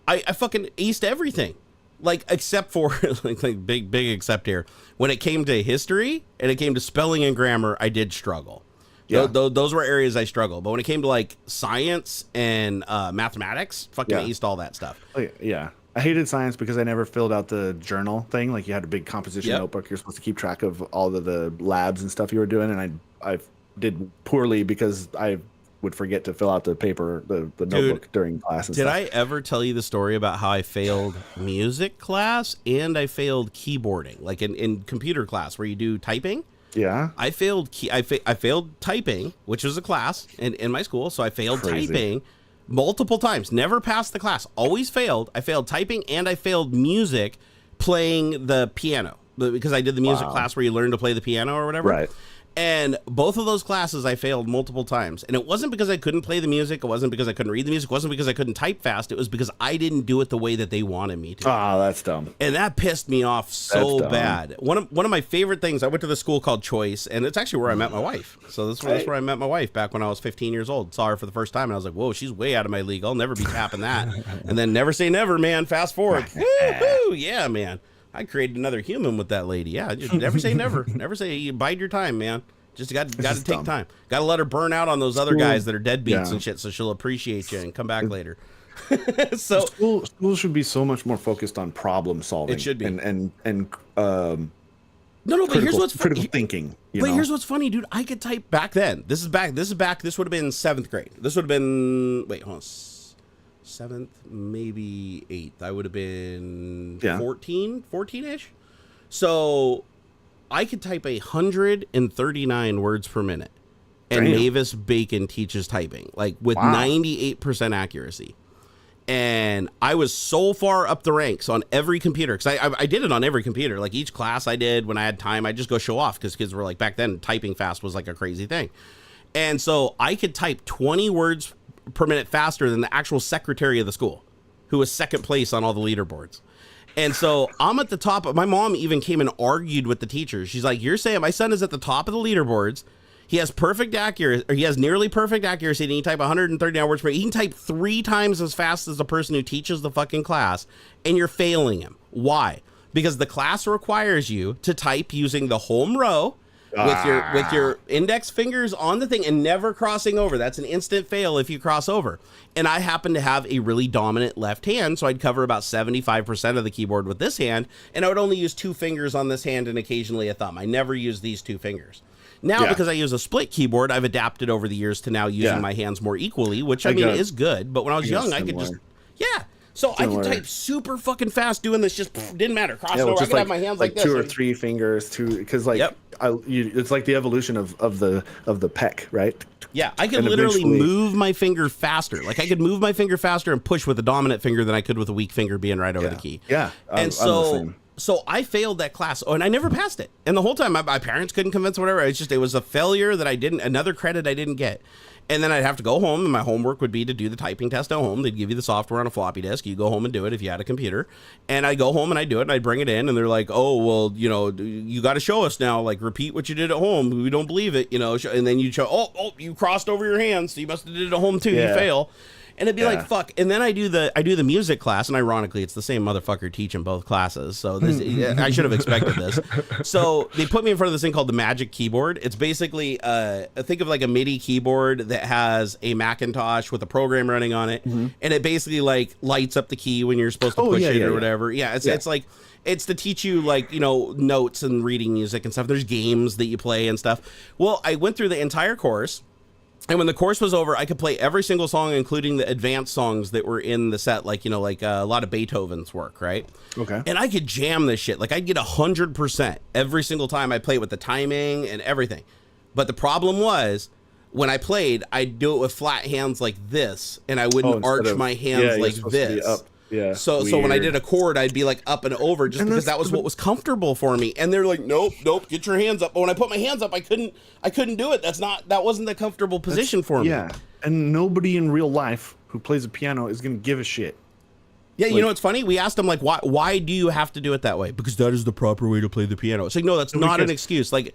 I fucking aced everything. Like, except for like big except here. When it came to history and it came to spelling and grammar, I did struggle. Yeah. Those were areas I struggled. But when it came to, like, science and mathematics, fucking aced all that stuff. Yeah. I hated science because I never filled out the journal thing. Like, you had a big composition notebook. You're supposed to keep track of all of the labs and stuff you were doing. And I did poorly because I would forget to fill out the paper, the notebook during class and stuff. Did I ever tell you the story about how I failed music class and I failed keyboarding? Like, in computer class where you do typing? Yeah. I failed I failed typing, which was a class in my school. So I failed typing multiple times. Never passed the class. Always failed. I failed typing, and I failed music, playing the piano, because I did the music class where you learn to play the piano or whatever. Right. And both of those classes I failed multiple times. And it wasn't because I couldn't play the music. It wasn't because I couldn't read the music. It wasn't because I couldn't type fast. It was because I didn't do it the way that they wanted me to. Ah, that's dumb. And that pissed me off so bad. One of my favorite things, I went to the school called Choice, and it's actually where I met my wife. So that's where I met my wife back when I was 15 years old. Saw her for the first time, and I was like, whoa, she's way out of my league. I'll never be tapping that. And then never say never, man. Fast forward. Woo-hoo! Yeah, man. I created another human with that lady. Yeah, just never say never. Never say, you bide your time, man. Just got to take time. Got to let her burn out on those other guys that are deadbeats and shit, so she'll appreciate you and come back later. So school should be so much more focused on problem solving. It should be. And but here's what's critical thinking. Here's what's funny, dude. I could type back then. This is back. This would have been 7th grade. This would have been 7th, maybe 8th. I would have been 14-ish. So I could type 139 words per minute, and Mavis Bacon teaches typing, like, with 98% accuracy. And I was so far up the ranks on every computer, because I did it on every computer. Like, each class I did, when I had time, I'd just go show off, because kids were like, back then, typing fast was like a crazy thing. And so I could type 20 words per minute faster than the actual secretary of the school, who was second place on all the leaderboards. And so I'm at the top. My mom even came and argued with the teacher. She's like, "You're saying my son is at the top of the leaderboards. He has perfect accuracy, or he has nearly perfect accuracy, and he can type 139 words per minute. He can type 3 times as fast as the person who teaches the fucking class, and you're failing him. Why? Because the class requires you to type using the home row with your index fingers on the thing and never crossing over. That's an instant fail if you cross over. And I happen to have a really dominant left hand, so I'd cover about 75% of the keyboard with this hand, and I would only use 2 fingers on this hand and occasionally a thumb. I never use these 2 fingers. Now, because I use a split keyboard, I've adapted over the years to now using my hands more equally, which I mean is good. But when I was young, I could just, So I could type super fucking fast doing this. Just didn't matter. Cross over. I could have my hands like this. 2 or 3 fingers, because it's like the evolution of the pec, right? Yeah, I could literally move my finger faster. Like I could move my finger faster and push with a dominant finger than I could with a weak finger being right over the key. Yeah, and so I failed that class. Oh, and I never passed it. And the whole time my parents couldn't convince whatever. It was a failure that another credit I didn't get. And then I'd have to go home, and my homework would be to do the typing test at home. They'd give you the software on a floppy disk. You go home and do it if you had a computer. And I'd go home and I'd do it, and I'd bring it in, and they're like, "Oh, well, you got to show us now. Like, repeat what you did at home. We don't believe it, And then you show, oh, you crossed over your hands, so you must have did it at home too. You fail." And it'd be like, fuck. And then I do the music class, and ironically, it's the same motherfucker teaching both classes. So I should have expected this. So they put me in front of this thing called the Magic Keyboard. It's basically, think of like a MIDI keyboard that has a Macintosh with a program running on it, and it basically like lights up the key when you're supposed to push it or whatever. Yeah, it's like. It's to teach you like, notes and reading music and stuff. There's games that you play and stuff. Well, I went through the entire course. And when the course was over, I could play every single song, including the advanced songs that were in the set, like, a lot of Beethoven's work, right? Okay. And I could jam this shit. Like, I'd get 100% every single time I played with the timing and everything. But the problem was, when I played, I'd do it with flat hands like this, and I wouldn't arch my hands like this. Yeah. So when I did a chord, I'd be like up and over just because that was what was comfortable for me. And they're like, nope, get your hands up. But when I put my hands up, I couldn't do it. That wasn't the comfortable position for me. Yeah. And nobody in real life who plays a piano is going to give a shit. Yeah, you know what's funny? We asked them, like, why do you have to do it that way? Because that is the proper way to play the piano. It's like, no, that's not an excuse. I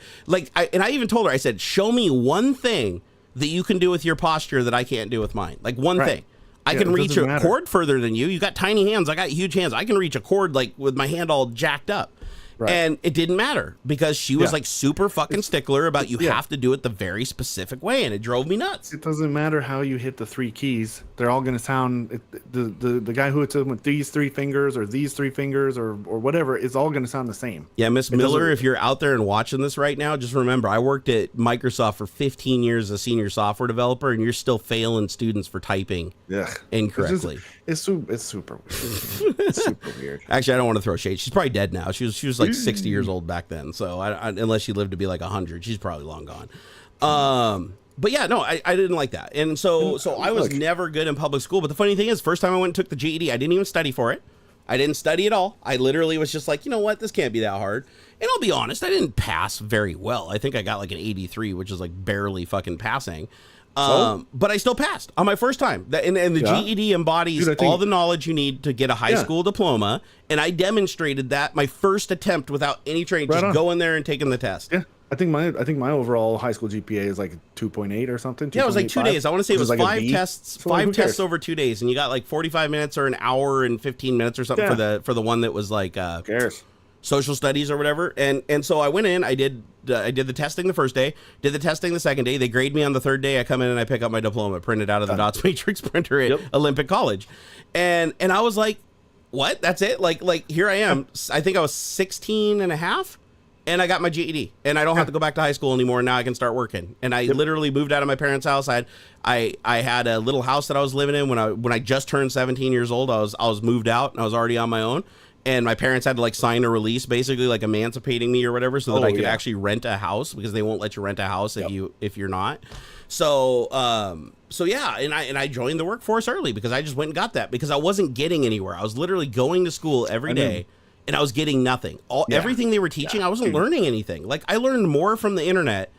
even told her, I said, show me one thing that you can do with your posture that I can't do with mine. Like one thing. I can reach a chord further than you. You got tiny hands. I got huge hands. I can reach a chord like with my hand all jacked up. Right. And it didn't matter because she was like super fucking stickler about you have to do it the very specific way, and it drove me nuts. It doesn't matter how you hit the 3 keys; they're all going to sound. The guy who hits them with these 3 fingers or these 3 fingers or whatever is all going to sound the same. Yeah, Miss Miller, if you're out there and watching this right now, just remember I worked at Microsoft for 15 years as a senior software developer, and you're still failing students for typing incorrectly. It's super weird. It's super weird. Actually, I don't want to throw shade. She's probably dead now. She was like 60 years old back then. So unless she lived to be like 100, she's probably long gone. But yeah, no, I didn't like that. And so I was never good in public school. But the funny thing is, first time I went and took the GED, I didn't even study for it. I didn't study at all. I literally was just like, you know what? This can't be that hard. And I'll be honest, I didn't pass very well. I think I got like an 83, which is like barely fucking passing. But I still passed on my first time. And the GED embodies all the knowledge you need to get a high school diploma. And I demonstrated that my first attempt without any training, just going there and taking the test. Yeah. I think my overall high school GPA is like 2.8 or something. Yeah, it was like 2 days. I want to say it was like 5 tests, so 5 tests over 2 days, and you got like 45 minutes or an hour and 15 minutes or something for the one that was like who cares? Social studies or whatever. And so I went in, I did the testing the first day, did the testing the second day. They grade me on the third day. I come in and I pick up my diploma printed out of the Dots Matrix printer at Olympic College. And I was like, what? That's it? Like here I am. I think I was 16 and a half. And I got my GED, and I don't have to go back to high school anymore. Now I can start working. And I literally moved out of my parents' house. I had a little house that I was living in when I just turned 17 years old. I was moved out, and I was already on my own. And my parents had to like sign a release, basically like emancipating me or whatever, so that I could actually rent a house, because they won't let you rent a house if you're not. So yeah, and I joined the workforce early because I just went and got that because I wasn't getting anywhere. I was literally going to school every day. And I was getting nothing. Everything they were teaching, I wasn't learning anything. Like, I learned more from the internet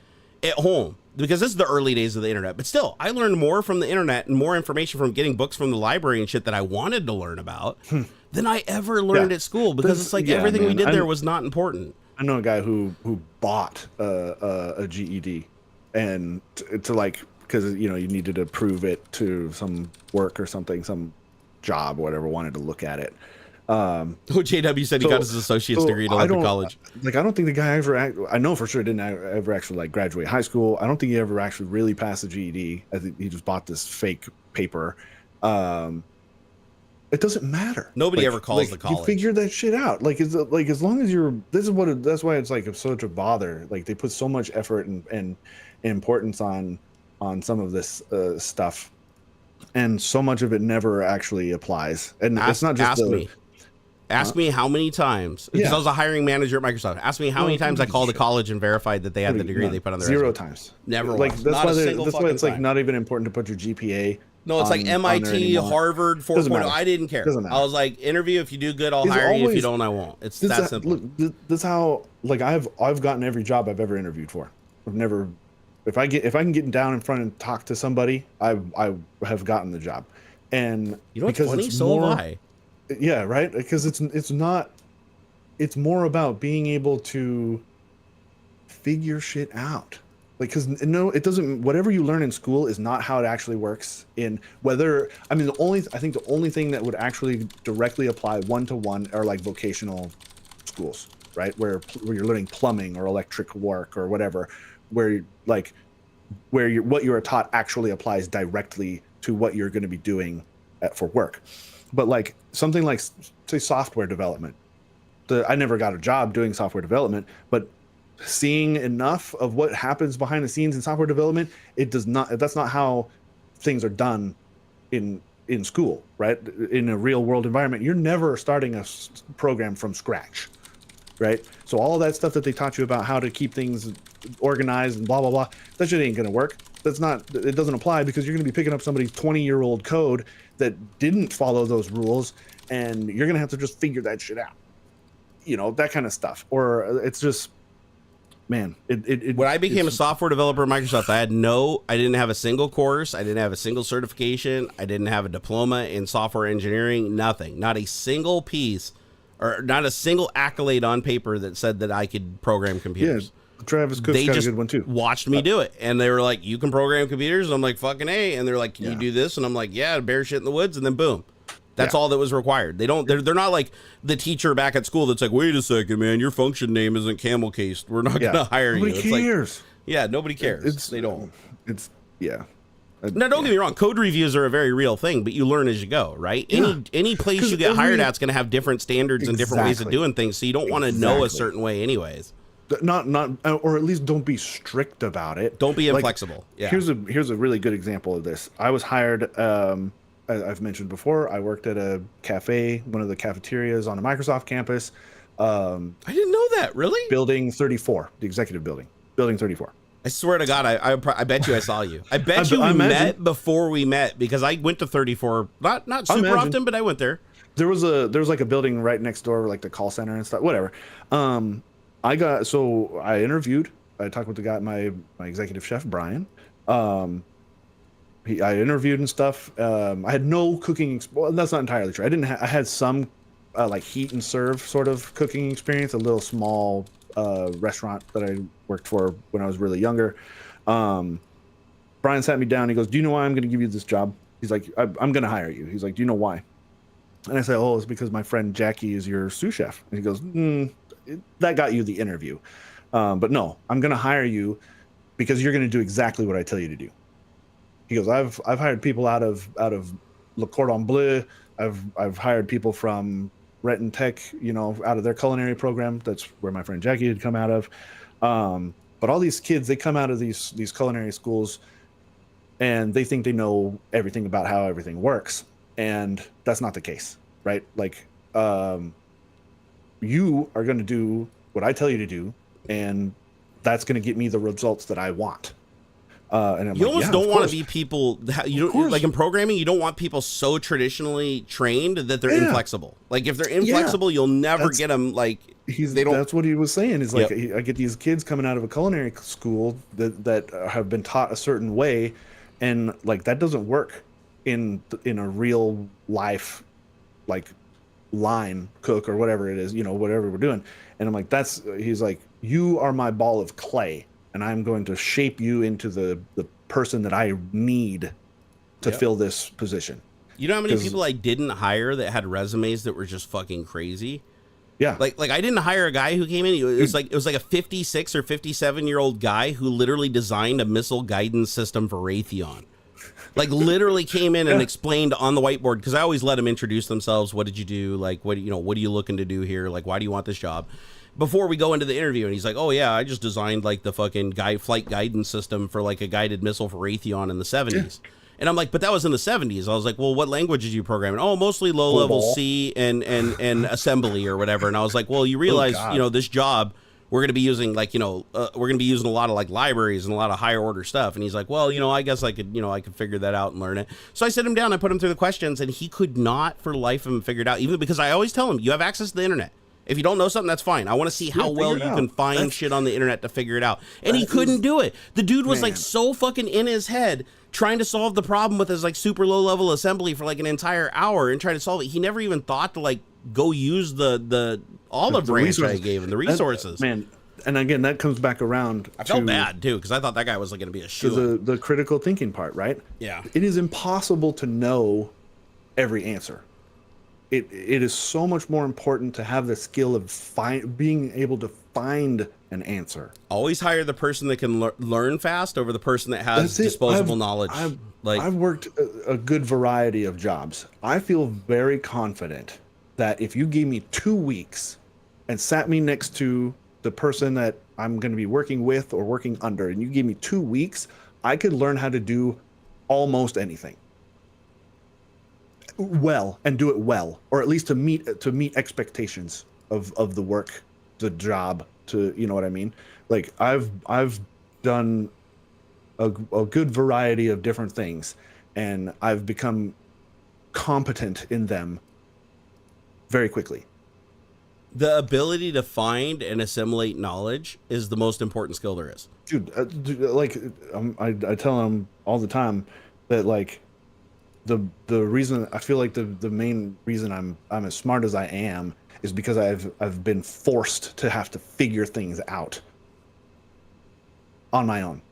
at home, because this is the early days of the internet. But still, I learned more from the internet and more information from getting books from the library and shit that I wanted to learn about than I ever learned at school, because it's like everything we did there was not important. I know a guy who bought a GED, and to like, because you needed to prove it to some work or something, some job or whatever, wanted to look at it. JW said he got his associate's degree at Olympic College. Like, I don't think the guy ever, I know for sure didn't ever actually like graduate high school. I don't think he ever actually really passed the GED. I think he just bought this fake paper. It doesn't matter. Nobody ever calls the college. You figure that shit out. Like, as long as you're, that's why it's like such a bother. Like, they put so much effort and importance on some of this stuff, and so much of it never actually applies. And it's not just Ask me how many times, because I was a hiring manager at Microsoft. Ask me how many times I called the college and verified that they had the degree they put on their resume. 0 times. Never. Like, once. That's why it's like not even important to put your GPA. No, it's like MIT, Harvard, 4.0. I didn't care. I was like, interview. If you do good, I'll hire you. If you don't, I won't. It's that simple. Look, that's how, like, I've gotten every job I've ever interviewed for. I've never, if I can get down in front and talk to somebody, I have gotten the job. And you know what's funny? So have I. Yeah, right. Because it's more about being able to figure shit out. Like, because it doesn't, whatever you learn in school is not how it actually works in whether, I mean, I think the only thing that would actually directly apply one-to-one are like vocational schools, right? Where you're learning plumbing or electric work or whatever, where what you're taught actually applies directly to what you're going to be doing for work. But like something like, say, software development, I never got a job doing software development, but seeing enough of what happens behind the scenes in software development, that's not how things are done in school, right? In a real world environment, you're never starting a program from scratch, right? So all that stuff that they taught you about how to keep things organized and blah, blah, blah, that shit ain't gonna work. It doesn't apply, because you're gonna be picking up somebody's 20-year-old code that didn't follow those rules, and you're gonna have to just figure that shit out. That kind of stuff. Or it's just, man, when I became a software developer at Microsoft, I didn't have a single course. I didn't have a single certification. I didn't have a diploma in software engineering, nothing, not a single piece or not a single accolade on paper that said that I could program computers. Yeah, Travis Cook's got a good one too. Watched me do it, and they were like, you can program computers? And I'm like, fucking A. And they're like, can you do this? And I'm like, yeah, bear shit in the woods. And then boom. That's all that was required. They're not like the teacher back at school that's like, wait a second, man, your function name isn't camel cased. We're not going to hire you. Nobody cares. Like, nobody cares. They don't. Now, don't get me wrong. Code reviews are a very real thing, but you learn as you go, right? Any place you get hired at is going to have different standards and different ways of doing things. So you don't want to know a certain way anyways. Not, or at least don't be strict about it. Don't be inflexible. Here's a really good example of this. I was hired, I've mentioned before, I worked at a cafe, one of the cafeterias on a Microsoft campus. I didn't know that. Really? Building 34, the executive building. Building 34. I swear to God, I bet you I saw you. I bet you we met before we met, because I went to 34, not super often, but I went there. There was like a building right next door, like the call center and stuff, whatever. I interviewed. I talked with the guy, my executive chef, Brian. I interviewed and stuff. I had no cooking. Well, that's not entirely true. I had some like heat and serve sort of cooking experience. A little small restaurant that I worked for when I was really younger. Brian sat me down. He goes, "Do you know why I'm going to give you this job?" He's like, "I'm going to hire you." He's like, "Do you know why?" And I said, "Oh, it's because my friend Jackie is your sous chef." And he goes, "That got you the interview, but no, I'm going to hire you because you're going to do exactly what I tell you to do." He goes, I've hired people out of Le Cordon Bleu. I've hired people from Rhett and Tech, out of their culinary program. That's where my friend Jackie had come out of. But all these kids, they come out of these culinary schools, and they think they know everything about how everything works, and that's not the case, right? Like, you are going to do what I tell you to do, and that's going to get me the results that I want. And you almost don't want to be people. Like in programming, you don't want people so traditionally trained that they're inflexible. Like if they're inflexible, you'll never get them. Like that's what he was saying. Is like I get these kids coming out of a culinary school that have been taught a certain way, and like that doesn't work in a real life like line cook or whatever it is, whatever we're doing. And I'm like, he's like, you are my ball of clay, and I'm going to shape you into the person that I need to fill this position. You know how many people I didn't hire that had resumes that were just fucking crazy? Yeah. Like I didn't hire a guy who came in. It was like a 56 or 57-year-old guy who literally designed a missile guidance system for Raytheon. Like literally came in and explained on the whiteboard, because I always let them introduce themselves. What did you do? Like, what are you looking to do here? Like, why do you want this job? Before we go into the interview, and he's like, oh yeah, I just designed like the fucking flight guidance system for like a guided missile for Raytheon in the 70s. Yeah. And I'm like, but that was in the 70s. I was like, well, what language did you program? Oh, mostly low-level C and assembly or whatever. And I was like, well, you realize, this job, we're going to be using we're going to be using a lot of like libraries and a lot of higher order stuff. And he's like, well, I guess I could figure that out and learn it. So I sit him down, I put him through the questions, and he could not for the life of him figure it out, even because I always tell him, you have access to the internet. If you don't know something, that's fine. I want to see how well you can find shit on the internet to figure it out. And he couldn't do it. The dude was like so fucking in his head trying to solve the problem with his like super low level assembly for like an entire hour and trying to solve it. He never even thought to like go use the olive branch I gave him, the resources. Man, and again, that comes back around. I felt bad too, because I thought that guy was like going to be a shoe. The critical thinking part, right? Yeah. It is impossible to know every answer. It is so much more important to have the skill of being able to find an answer. Always hire the person that can learn fast over the person that has disposable knowledge. I've worked a good variety of jobs. I feel very confident that if you gave me 2 weeks and sat me next to the person that I'm going to be working with or working under, and you gave me 2 weeks, I could learn how to do almost anything well, and do it well, or at least to meet expectations of the work, the job, to, you know what I mean? Like I've done a good variety of different things, and I've become competent in them very quickly. The ability to find and assimilate knowledge is the most important skill there is. Dude, I tell them all the time that like the reason I feel like the main reason I'm as smart as I am is because I've been forced to have to figure things out on my own,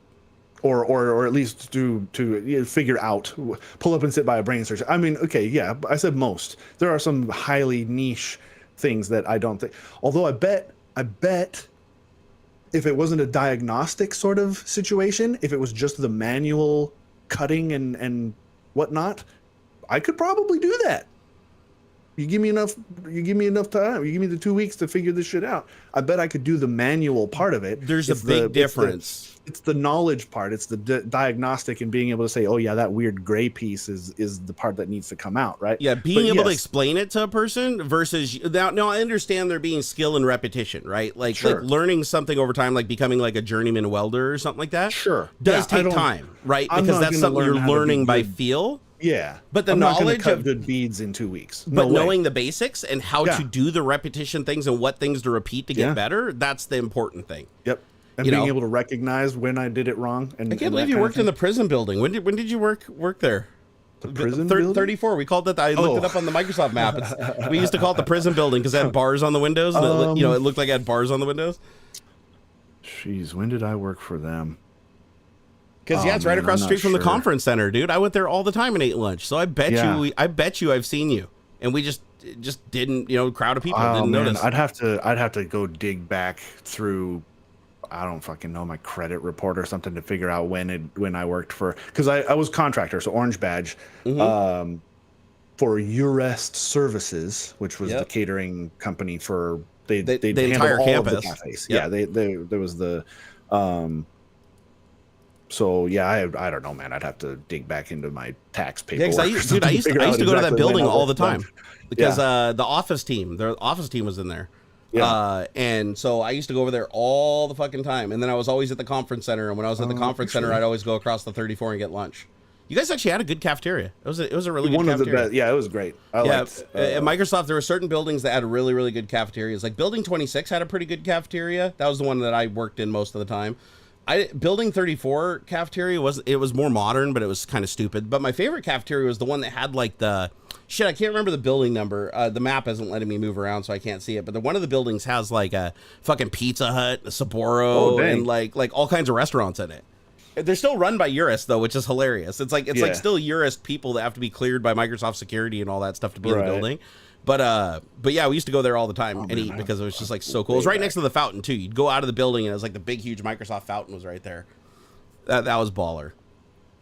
or at least to figure out, pull up and sit by a brain search. I mean, okay, yeah, I said most. There are some highly niche things that I don't think. Although I bet if it wasn't a diagnostic sort of situation, if it was just the manual cutting and whatnot, I could probably do that. You give me enough time. You give me the 2 weeks to figure this shit out. I bet I could do the manual part of it. There's a big difference. It's the knowledge part. It's the diagnostic and being able to say, oh yeah, that weird gray piece is the part that needs to come out, right? Yeah, being able to explain it to a person versus now I understand there being skill and repetition, right? Like learning something over time, like becoming like a journeyman welder or something like that. Sure, does take time, right? Because that's something you're learning by feel. Yeah, but the knowledge of good beads in 2 weeks. But knowing the basics and how to do the repetition things and what things to repeat to get better, that's the important thing. Yep. And being able to recognize when I did it wrong. And I can't believe you worked in the prison building. When did you work there? The prison building? 34. We called that. I looked it up on the Microsoft map. We used to call it the prison building because it had bars on the windows. And it looked like it had bars on the windows. Jeez, when did I work for them? Because it's right across the street from the conference center, dude. I went there all the time and ate lunch. So I bet you I've seen you. And we just didn't, crowd of people didn't notice. I'd have to go dig back through, I don't fucking know, my credit report or something to figure out when I worked for, because I was contractor, so Orange Badge, for Urest Services, which was the catering company for they the entire campus. Of the cafes. Yep. Yeah, there was the so yeah, I don't know, man. I'd have to dig back into my tax paperwork. Yeah, I used to go to that building all the time because the office team was in there. Yeah. And so I used to go over there all the fucking time. And then I was always at the conference center. And when I was at the conference center, I'd always go across the 34 and get lunch. You guys actually had a good cafeteria. It was a really good cafeteria. Yeah, it was great. At Microsoft, there were certain buildings that had really, really good cafeterias. Like Building 26 had a pretty good cafeteria. That was the one that I worked in most of the time. Building 34 cafeteria was more modern, but it was kind of stupid. But my favorite cafeteria was the one that had like the shit. I can't remember the building number. The map isn't letting me move around, so I can't see it. But one of the buildings has like a fucking Pizza Hut, a Sapporo, and like all kinds of restaurants in it. They're still run by Urist though, which is hilarious. It's like still Urist people that have to be cleared by Microsoft security and all that stuff to be in the building. But yeah, we used to go there all the time and eat because it was just like so cool. It was right next to the fountain too. You'd go out of the building and it was like the big, huge Microsoft fountain was right there. That was baller.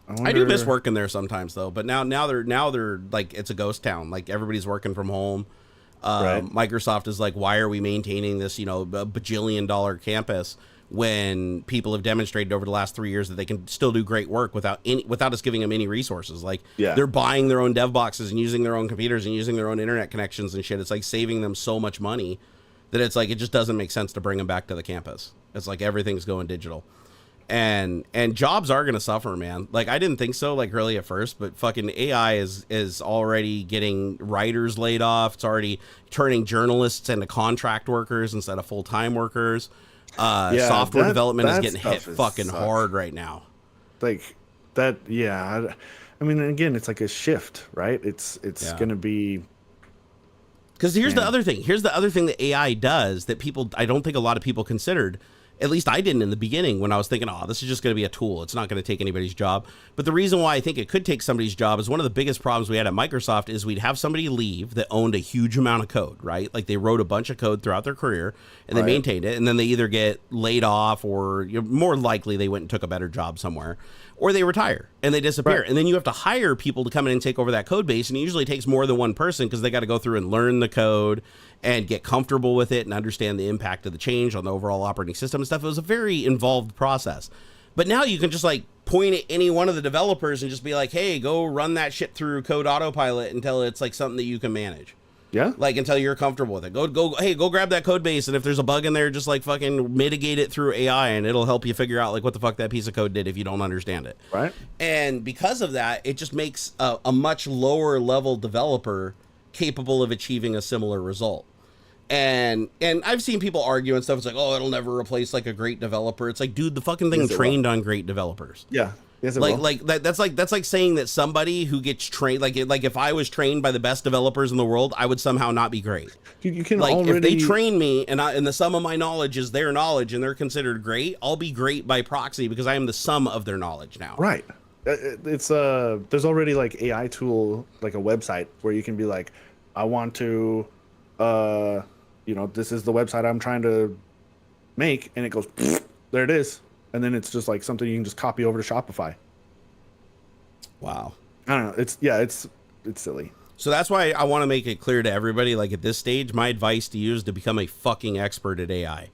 I do miss working there sometimes though. But now they're like it's a ghost town. Like everybody's working from home. Microsoft is like, why are we maintaining this $1 bajillion campus when people have demonstrated over the last 3 years that they can still do great work without us giving them any resources. Like they're buying their own dev boxes and using their own computers and using their own internet connections and shit. It's like saving them so much money that it's like, it just doesn't make sense to bring them back to the campus. It's like everything's going digital and jobs are going to suffer, man. Like I didn't think so like really at first, but fucking AI is already getting writers laid off. It's already turning journalists into contract workers instead of full-time workers. Software development is getting hit fucking hard right now. Like that, yeah. I mean, again, it's like a shift, right? It's going to be. Because here's the other thing. Here's the other thing that AI does that I don't think a lot of people considered. At least I didn't in the beginning when I was thinking, this is just going to be a tool. It's not going to take anybody's job. But the reason why I think it could take somebody's job is one of the biggest problems we had at Microsoft is we'd have somebody leave that owned a huge amount of code, right? Like they wrote a bunch of code throughout their career and they maintained it. And then they either get laid off or more likely they went and took a better job somewhere, or they retire and they disappear. Right. And then you have to hire people to come in and take over that code base. And it usually takes more than one person because they got to go through and learn the code and get comfortable with it and understand the impact of the change on the overall operating system and stuff. It was a very involved process. But now you can just like point at any one of the developers and just be like, hey, go run that shit through Code Autopilot until it's like something that you can manage. Yeah. Like until you're comfortable with it. Go grab that code base, and if there's a bug in there, just like fucking mitigate it through AI, and it'll help you figure out like what the fuck that piece of code did if you don't understand it. Right. And because of that, it just makes a much lower level developer capable of achieving a similar result. And I've seen people argue and stuff. It's like, oh, it'll never replace like a great developer. It's like, dude, the fucking thing trained on great developers. Yeah. Yes, that's like saying that somebody who gets trained, like if I was trained by the best developers in the world, I would somehow not be great. You can like already... if they train me and the sum of my knowledge is their knowledge and they're considered great, I'll be great by proxy because I am the sum of their knowledge now. Right. It's there's already like AI tool, like a website where you can be like, I want to, this is the website I'm trying to make, and it goes, there it is. And then it's just like something you can just copy over to Shopify. Wow. I don't know. It's silly. So that's why I want to make it clear to everybody, like at this stage, my advice to you is to become a fucking expert at AI.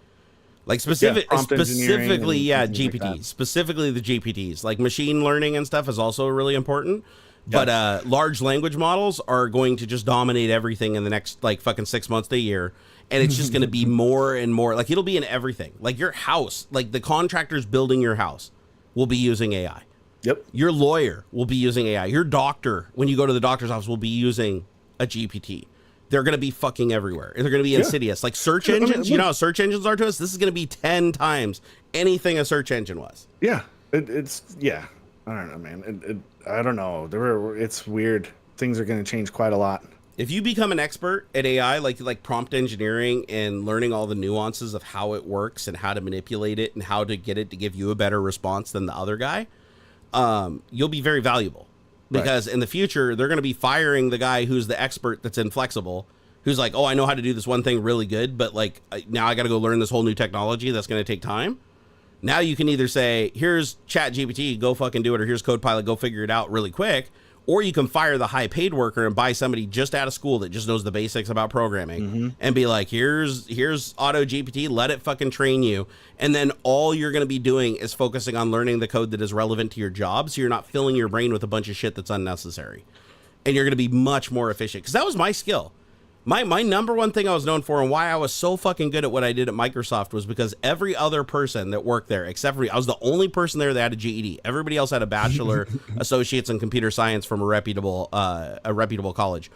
Like specifically, GPTs, like specifically the GPTs. Like machine learning and stuff is also really important. But large language models are going to just dominate everything in the next like fucking 6 months to a year. And it's just going to be more and more, like it'll be in everything. Like your house, like the contractors building your house will be using AI. Yep. Your lawyer will be using AI. Your doctor, when you go to the doctor's office, will be using a GPT. They're going to be fucking everywhere. They're going to be insidious. Like search engines, you know how search engines are to us? This is going to be 10 times anything a search engine was. Yeah. I don't know, man. I don't know. It's weird. Things are going to change quite a lot. If you become an expert at AI, like prompt engineering and learning all the nuances of how it works and how to manipulate it and how to get it to give you a better response than the other guy, you'll be very valuable. Because in the future, they're going to be firing the guy who's the expert that's inflexible, who's like, oh, I know how to do this one thing really good, but like now I got to go learn this whole new technology that's going to take time. Now you can either say, here's ChatGPT, go fucking do it, or here's CodePilot, go figure it out really quick. Or you can fire the high paid worker and buy somebody just out of school that just knows the basics about programming and be like, here's Auto GPT, let it fucking train you. And then all you're going to be doing is focusing on learning the code that is relevant to your job. So you're not filling your brain with a bunch of shit that's unnecessary. And you're going to be much more efficient. Because that was my skill. My number one thing I was known for and why I was so fucking good at what I did at Microsoft was because every other person that worked there, except for me, I was the only person there that had a GED. Everybody else had a bachelor, associates in computer science from a reputable college.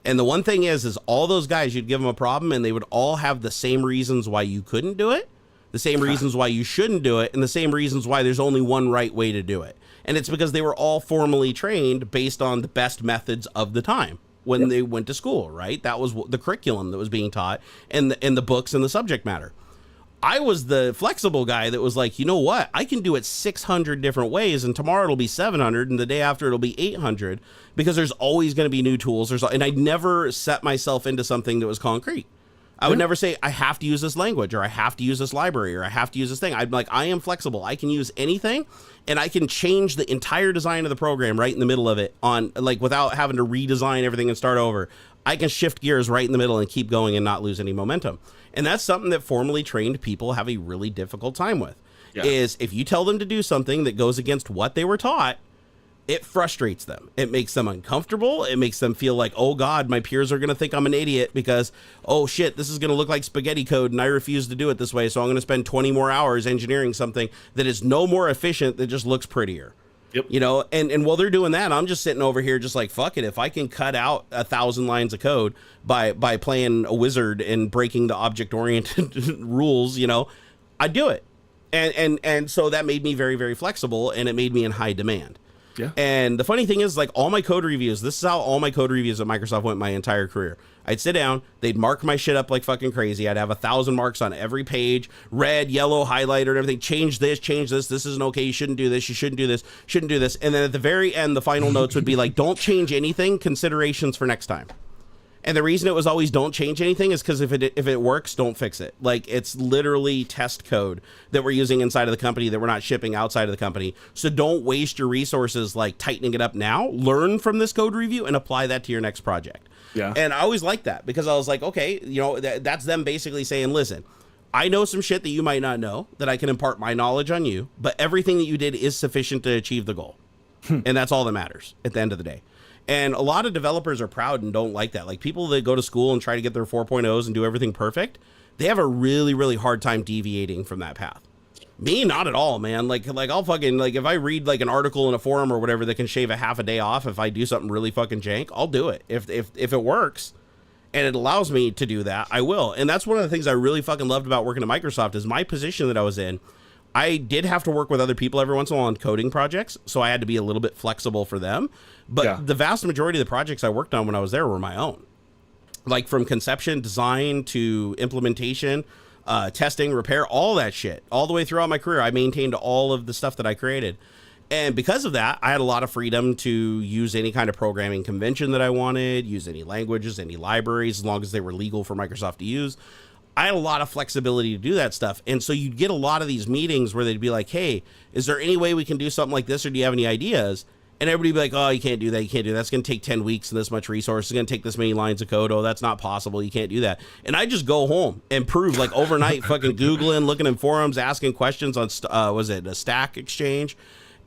And the one thing is all those guys, you'd give them a problem and they would all have the same reasons why you couldn't do it, the same reasons why you shouldn't do it, and the same reasons why there's only one right way to do it. And it's because they were all formally trained based on the best methods of the time when they went to school, right? That was the curriculum that was being taught, and the books and the subject matter. I was the flexible guy that was like, you know what? I can do it 600 different ways, and tomorrow it'll be 700, and the day after it'll be 800, because there's always going to be new tools. And I never set myself into something that was concrete. I would never say, I have to use this language, or I have to use this library, or I have to use this thing. I'm like, I am flexible. I can use anything, and I can change the entire design of the program right in the middle of it without having to redesign everything and start over. I can shift gears right in the middle and keep going and not lose any momentum. And that's something that formally trained people have a really difficult time with, is if you tell them to do something that goes against what they were taught, it frustrates them. It makes them uncomfortable. It makes them feel like, oh God, my peers are going to think I'm an idiot because, oh shit, this is going to look like spaghetti code and I refuse to do it this way. So I'm going to spend 20 more hours engineering something that is no more efficient, that just looks prettier. Yep. You know, and while they're doing that, I'm just sitting over here just like, fuck it. If I can cut out 1,000 lines of code by playing a wizard and breaking the object-oriented rules, you know, I do it. And so that made me very, very flexible, and it made me in high demand. Yeah. And the funny thing is, like, all my code reviews, this is how all my code reviews at Microsoft went my entire career. I'd sit down, they'd mark my shit up like fucking crazy. I'd have 1,000 marks on every page, red, yellow, highlighter, and everything. Change this, this isn't okay, you shouldn't do this, you shouldn't do this, shouldn't do this. And then at the very end, the final notes would be like, don't change anything, considerations for next time. And the reason it was always don't change anything is because if it works, don't fix it. Like, it's literally test code that we're using inside of the company that we're not shipping outside of the company. So don't waste your resources like tightening it up now. Learn from this code review and apply that to your next project. Yeah. And I always liked that because I was like, okay, you know, that's them basically saying, listen, I know some shit that you might not know, that I can impart my knowledge on you, but everything that you did is sufficient to achieve the goal. And that's all that matters at the end of the day. And a lot of developers are proud and don't like that. Like, people that go to school and try to get their 4.0s and do everything perfect, they have a really, really hard time deviating from that path. Me, not at all, man. Like I'll fucking, like, if I read like an article in a forum or whatever that can shave a half a day off if I do something really fucking jank, I'll do it. If it works and it allows me to do that, I will. And that's one of the things I really fucking loved about working at Microsoft is my position that I was in. I did have to work with other people every once in a while on coding projects, so I had to be a little bit flexible for them. But the vast majority of the projects I worked on when I was there were my own. Like, from conception, design, to implementation, testing, repair, all that shit. All the way throughout my career, I maintained all of the stuff that I created. And because of that, I had a lot of freedom to use any kind of programming convention that I wanted, use any languages, any libraries, as long as they were legal for Microsoft to use. I had a lot of flexibility to do that stuff. And so you'd get a lot of these meetings where they'd be like, hey, is there any way we can do something like this, or do you have any ideas? And everybody would be like, oh, you can't do that, you can't do that. That's going to take 10 weeks and this much resource. It's going to take this many lines of code. Oh, that's not possible. You can't do that. And I just go home and prove, like, overnight, fucking Googling, looking in forums, asking questions on, was it a Stack Exchange?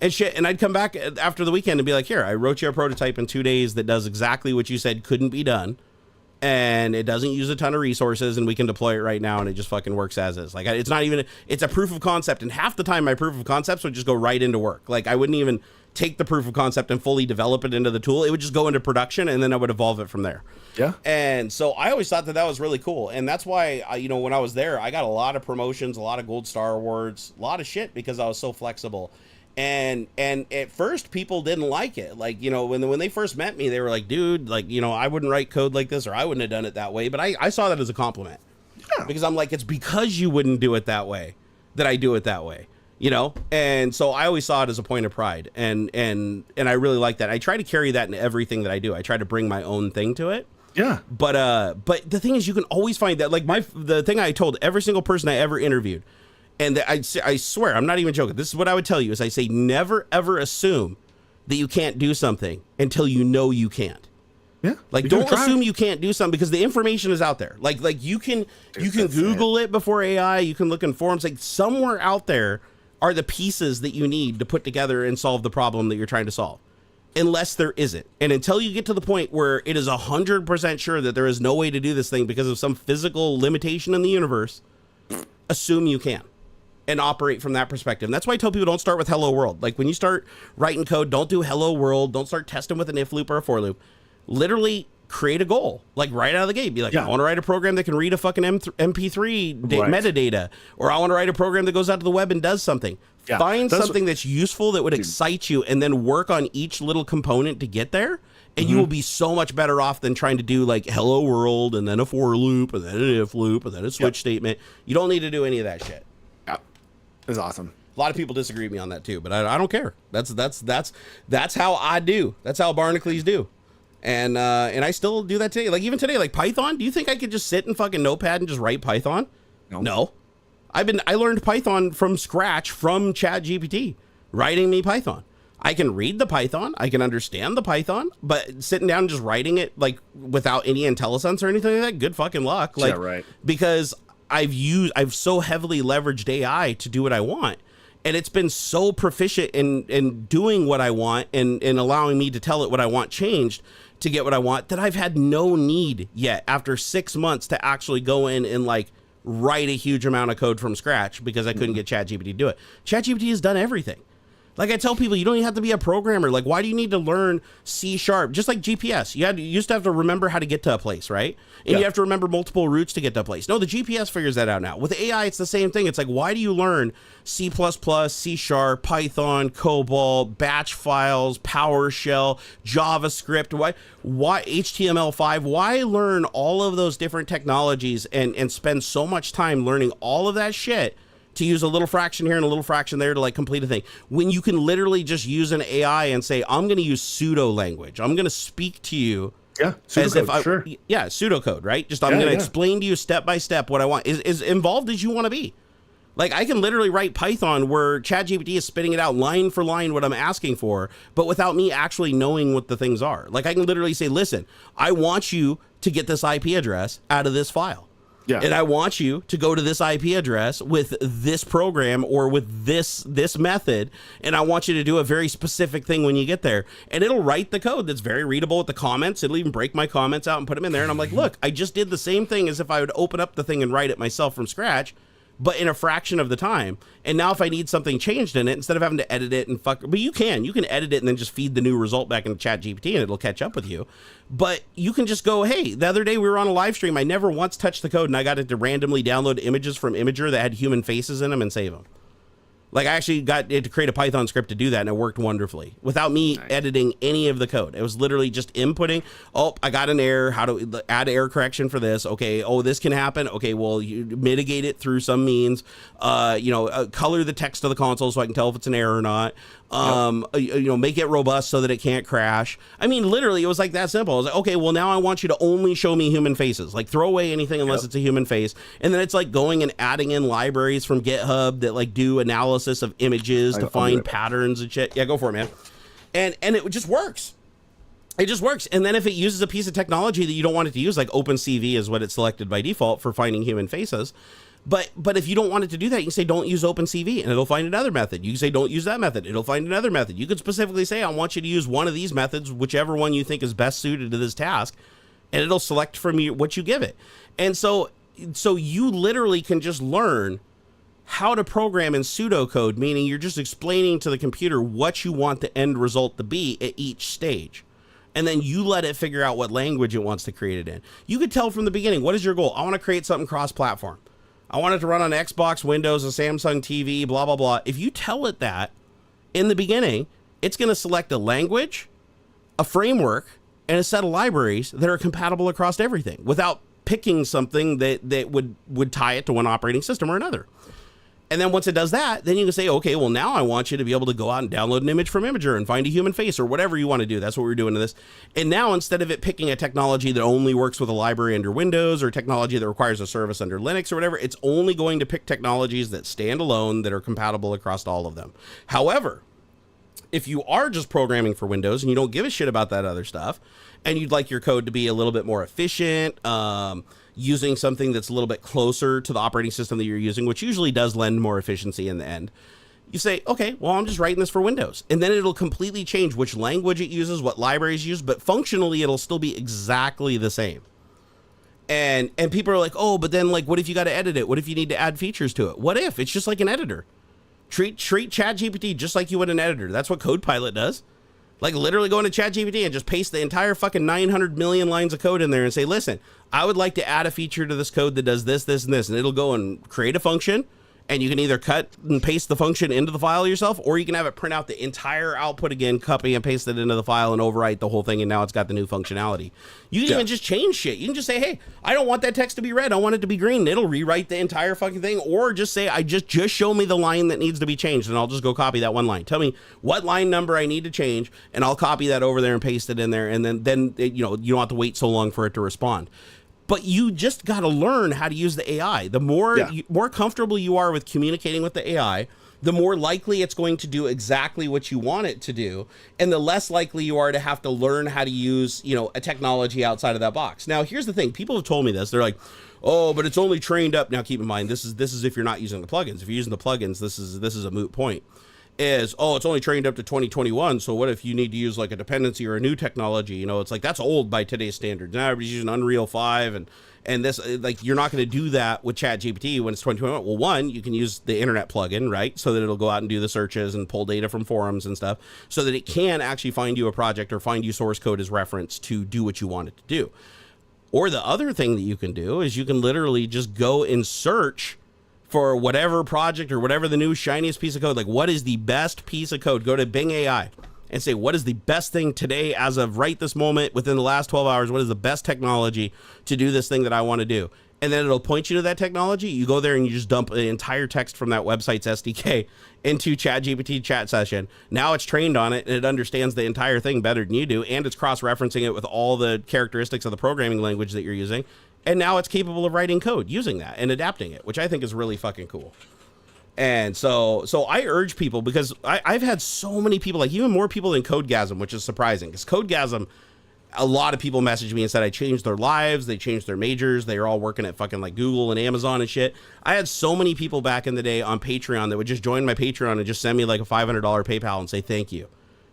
And shit. And I'd come back after the weekend and be like, here, I wrote you a prototype in 2 days that does exactly what you said couldn't be done. And it doesn't use a ton of resources, and we can deploy it right now, and it just fucking works as is. Like, it's not even, it's a proof of concept, and half the time my proof of concepts would just go right into work. Like, I wouldn't even take the proof of concept and fully develop it into the tool. It would just go into production, and then I would evolve it from there. Yeah. And so I always thought that was really cool. And that's why, you know, when I was there, I got a lot of promotions, a lot of gold star awards, a lot of shit, because I was so flexible. And at first people didn't like it. Like, you know, when they first met me, they were like, dude, like, you know, I wouldn't write code like this, or I wouldn't have done it that way. But I saw that as a compliment. Yeah. Because I'm like, it's because you wouldn't do it that way that I do it that way, you know? And so I always saw it as a point of pride. And I really like that. I try to carry that in everything that I do. I try to bring my own thing to it. Yeah. But the thing is, you can always find that, like, the thing I told every single person I ever interviewed, and I swear, I'm not even joking, this is what I would tell you, is I say, never, ever assume that you can't do something until you know you can't. Yeah. Like, don't assume you can't do something, because the information is out there. Like you can Google it before AI, you can look in forums, like, somewhere out there are the pieces that you need to put together and solve the problem that you're trying to solve. Unless there isn't. And until you get to the point where it is 100% sure that there is no way to do this thing because of some physical limitation in the universe, assume you can. And operate from that perspective. And that's why I tell people, don't start with hello world. Like, when you start writing code, don't do hello world. Don't start testing with an if loop or a for loop. Literally create a goal, like right out of the gate. Be like, Yeah. I want to write a program that can read a fucking MP3 Right. metadata, or I want to write a program that goes out to the web and does something. Yeah, Find that's something that's useful that would excite you, and then work on each little component to get there. And you will be so much better off than trying to do like hello world and then a for loop and then an if loop and then a switch statement. You don't need to do any of that shit. Yeah, it's awesome. A lot of people disagree with me on that too, but I don't care. That's how I do. That's how Barnacules do. And I still do that today. Like even today, like Python, do you think I could just sit in fucking Notepad and just write Python? No. I learned Python from scratch from ChatGPT, writing me Python. I can read the Python, I can understand the Python, but sitting down and just writing it like without any IntelliSense or anything like that, good fucking luck. Like, yeah, right. Because I've so heavily leveraged AI to do what I want. And it's been so proficient in doing what I want and allowing me to tell it what I want changed to get what I want, that I've had no need yet after 6 months to actually go in and like write a huge amount of code from scratch because I couldn't get ChatGPT to do it. ChatGPT has done everything. Like I tell people, you don't even have to be a programmer. Like, why do you need to learn C#? Just like GPS, you used to have to remember how to get to a place, right? And you have to remember multiple routes to get to a place. No, the GPS figures that out now. With AI, it's the same thing. It's like, why do you learn C++, C#, Python, COBOL, batch files, PowerShell, JavaScript? Why HTML5? Why learn all of those different technologies and spend so much time learning all of that shit to use a little fraction here and a little fraction there to like complete a thing, when you can literally just use an AI and say, I'm going to use pseudo language. I'm going to speak to you. Yeah, as if sure. Yeah, pseudocode, right? Just I'm going to explain to you step by step what I want. Is involved as you want to be. Like I can literally write Python where ChatGPT is spitting it out line for line what I'm asking for, but without me actually knowing what the things are. Like I can literally say, listen, I want you to get this IP address out of this file. Yeah. And I want you to go to this IP address with this program or with this method, and I want you to do a very specific thing when you get there. And it'll write the code that's very readable with the comments. It'll even break my comments out and put them in there. And I'm like, look, I just did the same thing as if I would open up the thing and write it myself from scratch, but in a fraction of the time. And now if I need something changed in it, instead of having to edit it and but you can edit it and then just feed the new result back into ChatGPT and it'll catch up with you. But you can just go, hey, the other day we were on a live stream. I never once touched the code and I got it to randomly download images from Imager that had human faces in them and save them. Like I actually got it to create a Python script to do that, and it worked wonderfully without me editing any of the code. It was literally just inputting. Oh, I got an error. How to add error correction for this? Okay. Oh, this can happen. Okay. Well, you mitigate it through some means. Color the text of the console so I can tell if it's an error or not. Make it robust so that it can't crash. I mean, literally, it was like that simple. I was like, okay, well, now I want you to only show me human faces. Like, throw away anything unless it's a human face. And then it's like going and adding in libraries from GitHub that like do analysis of images to find patterns and shit. Yeah, go for it, man. And it just works. It just works. And then if it uses a piece of technology that you don't want it to use, like OpenCV is what it's selected by default for finding human faces. But if you don't want it to do that, you can say don't use OpenCV and it'll find another method. You can say don't use that method. It'll find another method. You could specifically say I want you to use one of these methods, whichever one you think is best suited to this task, and it'll select from you what you give it. And so you literally can just learn how to program in pseudocode, meaning you're just explaining to the computer what you want the end result to be at each stage. And then you let it figure out what language it wants to create it in. You could tell from the beginning, what is your goal? I want to create something cross-platform. I want it to run on Xbox, Windows, a Samsung TV, blah, blah, blah. If you tell it that in the beginning, it's going to select a language, a framework, and a set of libraries that are compatible across everything without picking something that would tie it to one operating system or another. And then once it does that, then you can say, okay, well, now I want you to be able to go out and download an image from Imager and find a human face or whatever you want to do. That's what we're doing to this. And now instead of it picking a technology that only works with a library under Windows or technology that requires a service under Linux or whatever, it's only going to pick technologies that stand alone that are compatible across all of them. However, if you are just programming for Windows and you don't give a shit about that other stuff and you'd like your code to be a little bit more efficient, using something that's a little bit closer to the operating system that you're using, which usually does lend more efficiency in the end, you say, okay, well, I'm just writing this for Windows. And then it'll completely change which language it uses, what libraries use, but functionally it'll still be exactly the same. And people are like, oh, but then like, what if you got to edit it? What if you need to add features to it? What if? It's just like an editor. Treat ChatGPT just like you would an editor. That's what CodePilot does. Like literally go into ChatGPT and just paste the entire fucking 900 million lines of code in there and say, listen, I would like to add a feature to this code that does this, this, and this. And it'll go and create a function. And you can either cut and paste the function into the file yourself, or you can have it print out the entire output again, copy and paste it into the file and overwrite the whole thing. And now it's got the new functionality. You can even just change shit. You can just say, hey, I don't want that text to be red. I want it to be green. And it'll rewrite the entire fucking thing. Or just say, I just show me the line that needs to be changed. And I'll just go copy that one line. Tell me what line number I need to change. And I'll copy that over there and paste it in there. And then you don't have to wait so long for it to respond. But you just got to learn how to use the AI. The more comfortable you are with communicating with the AI, the more likely it's going to do exactly what you want it to do, and the less likely you are to have to learn how to use, a technology outside of that box. Now, here's the thing. People have told me this. They're like, oh, but it's only trained up. Now, keep in mind, this is if you're not using the plugins. If you're using the plugins, this is a moot point. It's only trained up to 2021. So what if you need to use like a dependency or a new technology? It's like that's old by today's standards. Now everybody's using Unreal 5 and this, like, you're not going to do that with ChatGPT when it's 2021. Well, one, you can use the internet plugin, right? So that it'll go out and do the searches and pull data from forums and stuff so that it can actually find you a project or find you source code as reference to do what you want it to do. Or the other thing that you can do is you can literally just go and search for whatever project or whatever the new shiniest piece of code, like what is the best piece of code? Go to Bing AI and say, what is the best thing today as of right this moment within the last 12 hours? What is the best technology to do this thing that I want to do? And then it'll point you to that technology. You go there and you just dump the entire text from that website's SDK into ChatGPT chat session. Now it's trained on it and it understands the entire thing better than you do. And it's cross-referencing it with all the characteristics of the programming language that you're using. And now it's capable of writing code using that and adapting it, which I think is really fucking cool. And so I urge people, because I've had so many people, like even more people than Codegasm, which is surprising, because Codegasm, a lot of people messaged me and said I changed their lives, they changed their majors, they are all working at fucking like Google and Amazon and shit. I had so many people back in the day on Patreon that would just join my Patreon and just send me like a $500 PayPal and say thank you.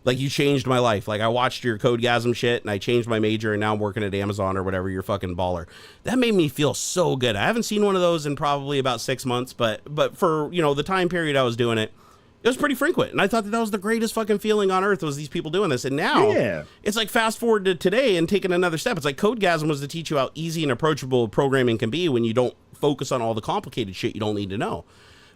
Like, you changed my life. Like, I watched your Codegasm shit and I changed my major and now I'm working at Amazon or whatever. You're fucking baller. That made me feel so good. I haven't seen one of those in probably about 6 months, but for, the time period I was doing it, it was pretty frequent. And I thought that was the greatest fucking feeling on earth, was these people doing this. And now it's like fast forward to today and taking another step. It's like Codegasm was to teach you how easy and approachable programming can be when you don't focus on all the complicated shit you don't need to know.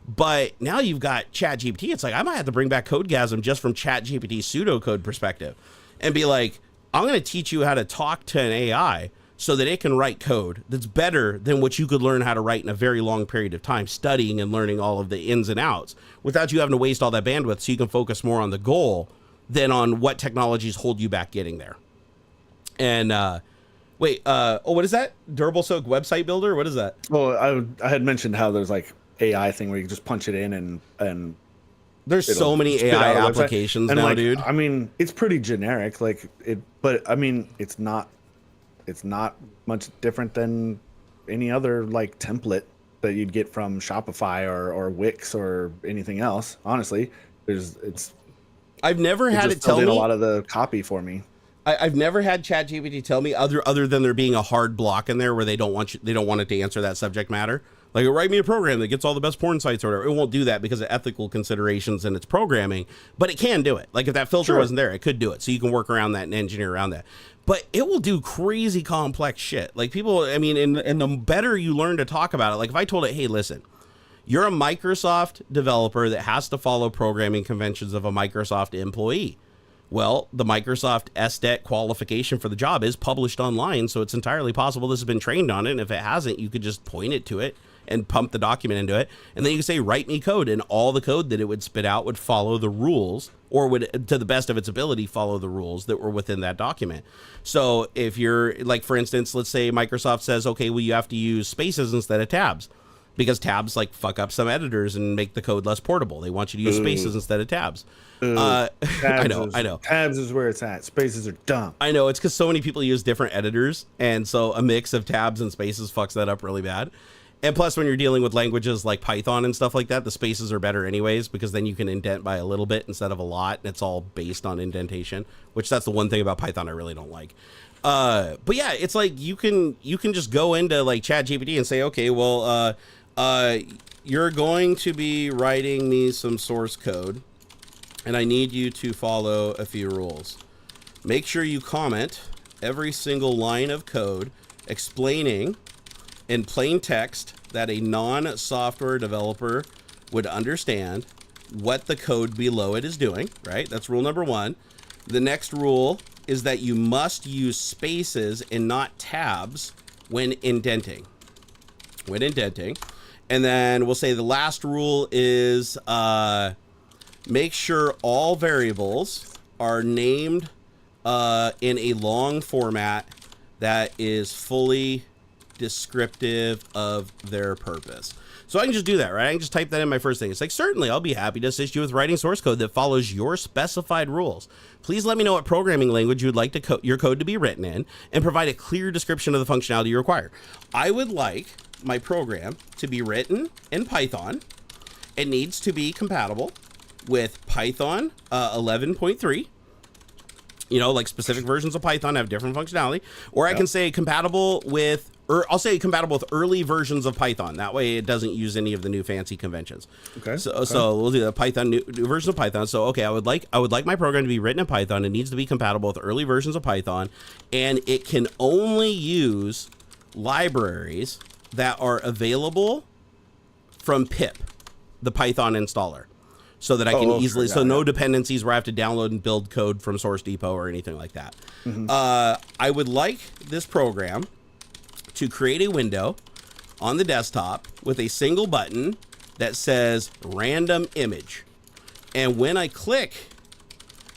But now you've got ChatGPT. It's like, I might have to bring back Codegasm just from ChatGPT's pseudocode perspective and be like, I'm going to teach you how to talk to an AI so that it can write code that's better than what you could learn how to write in a very long period of time, studying and learning all of the ins and outs without you having to waste all that bandwidth, so you can focus more on the goal than on what technologies hold you back getting there. And what is that? Durable Soak website builder? What is that? Well, I had mentioned how there's like AI thing where you can just punch it in and there's so many AI applications now, dude. I mean, it's pretty generic, but I mean, it's not much different than any other like template that you'd get from Shopify or Wix or anything else. Honestly, I've never had it tell me a lot of the copy for me. I've never had ChatGPT tell me other than there being a hard block in there where they don't want it to answer that subject matter. Like, write me a program that gets all the best porn sites or whatever. It won't do that because of ethical considerations in its programming, but it can do it. Like, if that filter wasn't there, it could do it. So you can work around that and engineer around that. But it will do crazy complex shit. Like, people, I mean, and the better you learn to talk about it, like if I told it, hey, listen, you're a Microsoft developer that has to follow programming conventions of a Microsoft employee. Well, the Microsoft SDET qualification for the job is published online, so it's entirely possible this has been trained on it. And if it hasn't, you could just point it to it and pump the document into it. And then you can say, write me code, and all the code that it would spit out would follow the rules, or would, to the best of its ability, follow the rules that were within that document. So if you're, like, for instance, let's say Microsoft says, okay, well, you have to use spaces instead of tabs, because tabs, like, fuck up some editors and make the code less portable. They want you to use spaces instead of tabs. I know. Tabs is where it's at. Spaces are dumb. I know. It's because so many people use different editors, and so a mix of tabs and spaces fucks that up really bad. And plus, when you're dealing with languages like Python and stuff like that, the spaces are better anyways, because then you can indent by a little bit instead of a lot, and it's all based on indentation, which that's the one thing about Python I really don't like. But yeah, it's like you can just go into like ChatGPT and say, okay, well, you're going to be writing me some source code, and I need you to follow a few rules. Make sure you comment every single line of code explaining in plain text that a non-software developer would understand what the code below it is doing, right? That's rule number 1. The next rule is that you must use spaces and not tabs when indenting. And then we'll say the last rule is make sure all variables are named in a long format that is fully descriptive of their purpose. So I can just do that, right? I can just type that in my first thing. It's like, certainly, I'll be happy to assist you with writing source code that follows your specified rules. Please let me know what programming language you would like your code to be written in and provide a clear description of the functionality you require. I would like my program to be written in Python. It needs to be compatible with Python 11.3. You know, like specific versions of Python have different functionality. Or I can say compatible with, or I'll say compatible with early versions of Python. That way it doesn't use any of the new fancy conventions. So we'll do the Python new version of Python. So okay, I would like my program to be written in Python. It needs to be compatible with early versions of Python, and it can only use libraries that are available from pip, the Python installer. So that I can easily, no dependencies where I have to download and build code from Source Depot or anything like that. I would like this program to create a window on the desktop with a single button that says random image. And when I click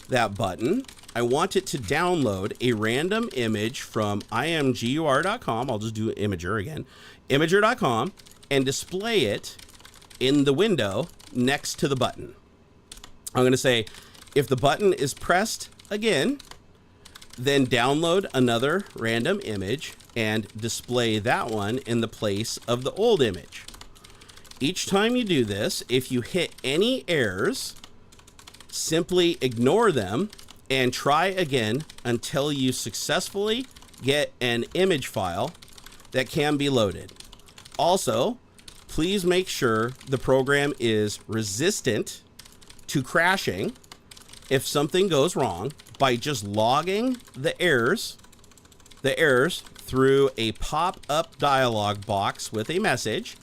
that button, I want it to download a random image from imgur.com. I'll just do Imager again. Imager.com, and display it in the window next to the button. I'm going to say, if the button is pressed again, then download another random image and display that one in the place of the old image. Each time you do this, if you hit any errors, simply ignore them and try again until you successfully get an image file that can be loaded. Also, please make sure the program is resistant to crashing if something goes wrong by just logging the errors through a pop-up dialog box with a message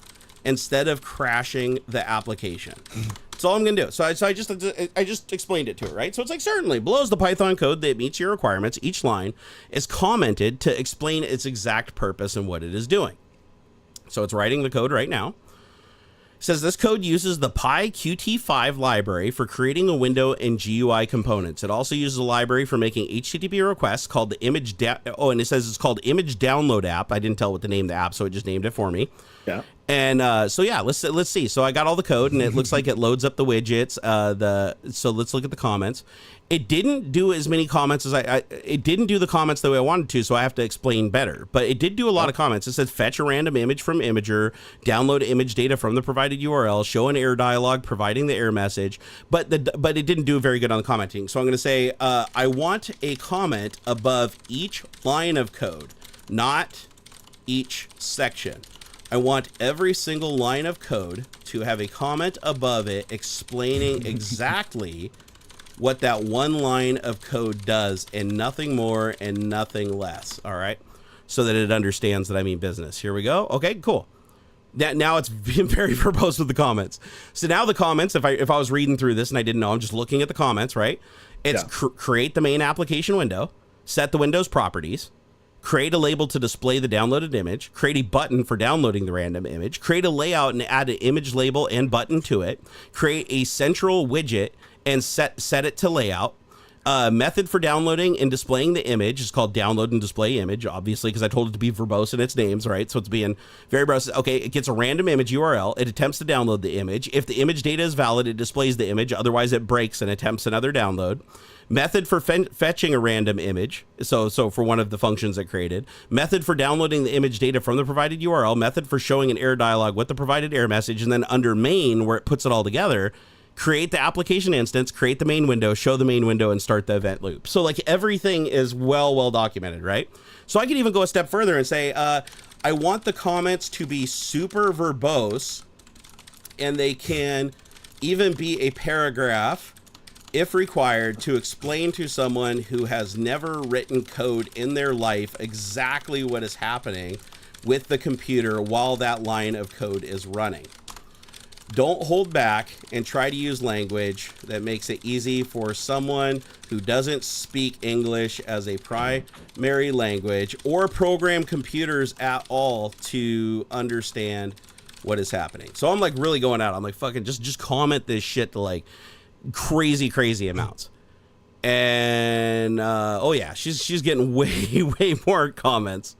instead of crashing the application. That's all I'm gonna do. So I just explained it to her, right? So it's like, certainly below is the Python code that meets your requirements. Each line is commented to explain its exact purpose and what it is doing. So it's writing the code right now. It says this code uses the PyQt5 library for creating a window and GUI components. It also uses a library for making HTTP requests called the image. And it says it's called Image Download App. I didn't tell it what to name the app, so it just named it for me. Yeah. And so yeah, let's see. So I got all the code, and it looks like it loads up the widgets. So let's look at the comments. It didn't do as many comments as it didn't do the comments the way I wanted to, so I have to explain better. But it did do a lot of comments. It says fetch a random image from Imager, download image data from the provided URL, show an error dialog providing the error message. But it didn't do very good on the commenting. So I'm going to say I want a comment above each line of code, not each section. I want every single line of code to have a comment above it explaining exactly what that one line of code does, and nothing more and nothing less. All right, so that it understands that I mean business. Here we go. Okay, cool. Now it's being very verbose with the comments. So now the comments, if I was reading through this and I didn't know, I'm just looking at the comments, right? It's create the main application window, set the Windows properties, create a label to display the downloaded image, create a button for downloading the random image, create a layout and add an image label and button to it, create a central widget and set it to layout. Method for downloading and displaying the image is called download and display image, obviously, because I told it to be verbose in its names, right? So it's being very verbose. Okay, it gets a random image URL. It attempts to download the image. If the image data is valid, it displays the image. Otherwise, it breaks and attempts another download. Method for fetching a random image, so for one of the functions it created. Method for downloading the image data from the provided URL. Method for showing an error dialog with the provided error message. And then under main, where it puts it all together, create the application instance, create the main window, show the main window, and start the event loop. So like everything is well documented, right? So I can even go a step further and say, I want the comments to be super verbose, and they can even be a paragraph if required, to explain to someone who has never written code in their life exactly what is happening with the computer while that line of code is running. Don't hold back and try to use language that makes it easy for someone who doesn't speak English as a primary language or program computers at all to understand what is happening. So I'm like really going out. I'm like, fucking just comment this shit to like crazy amounts. And oh yeah, she's getting way more comments.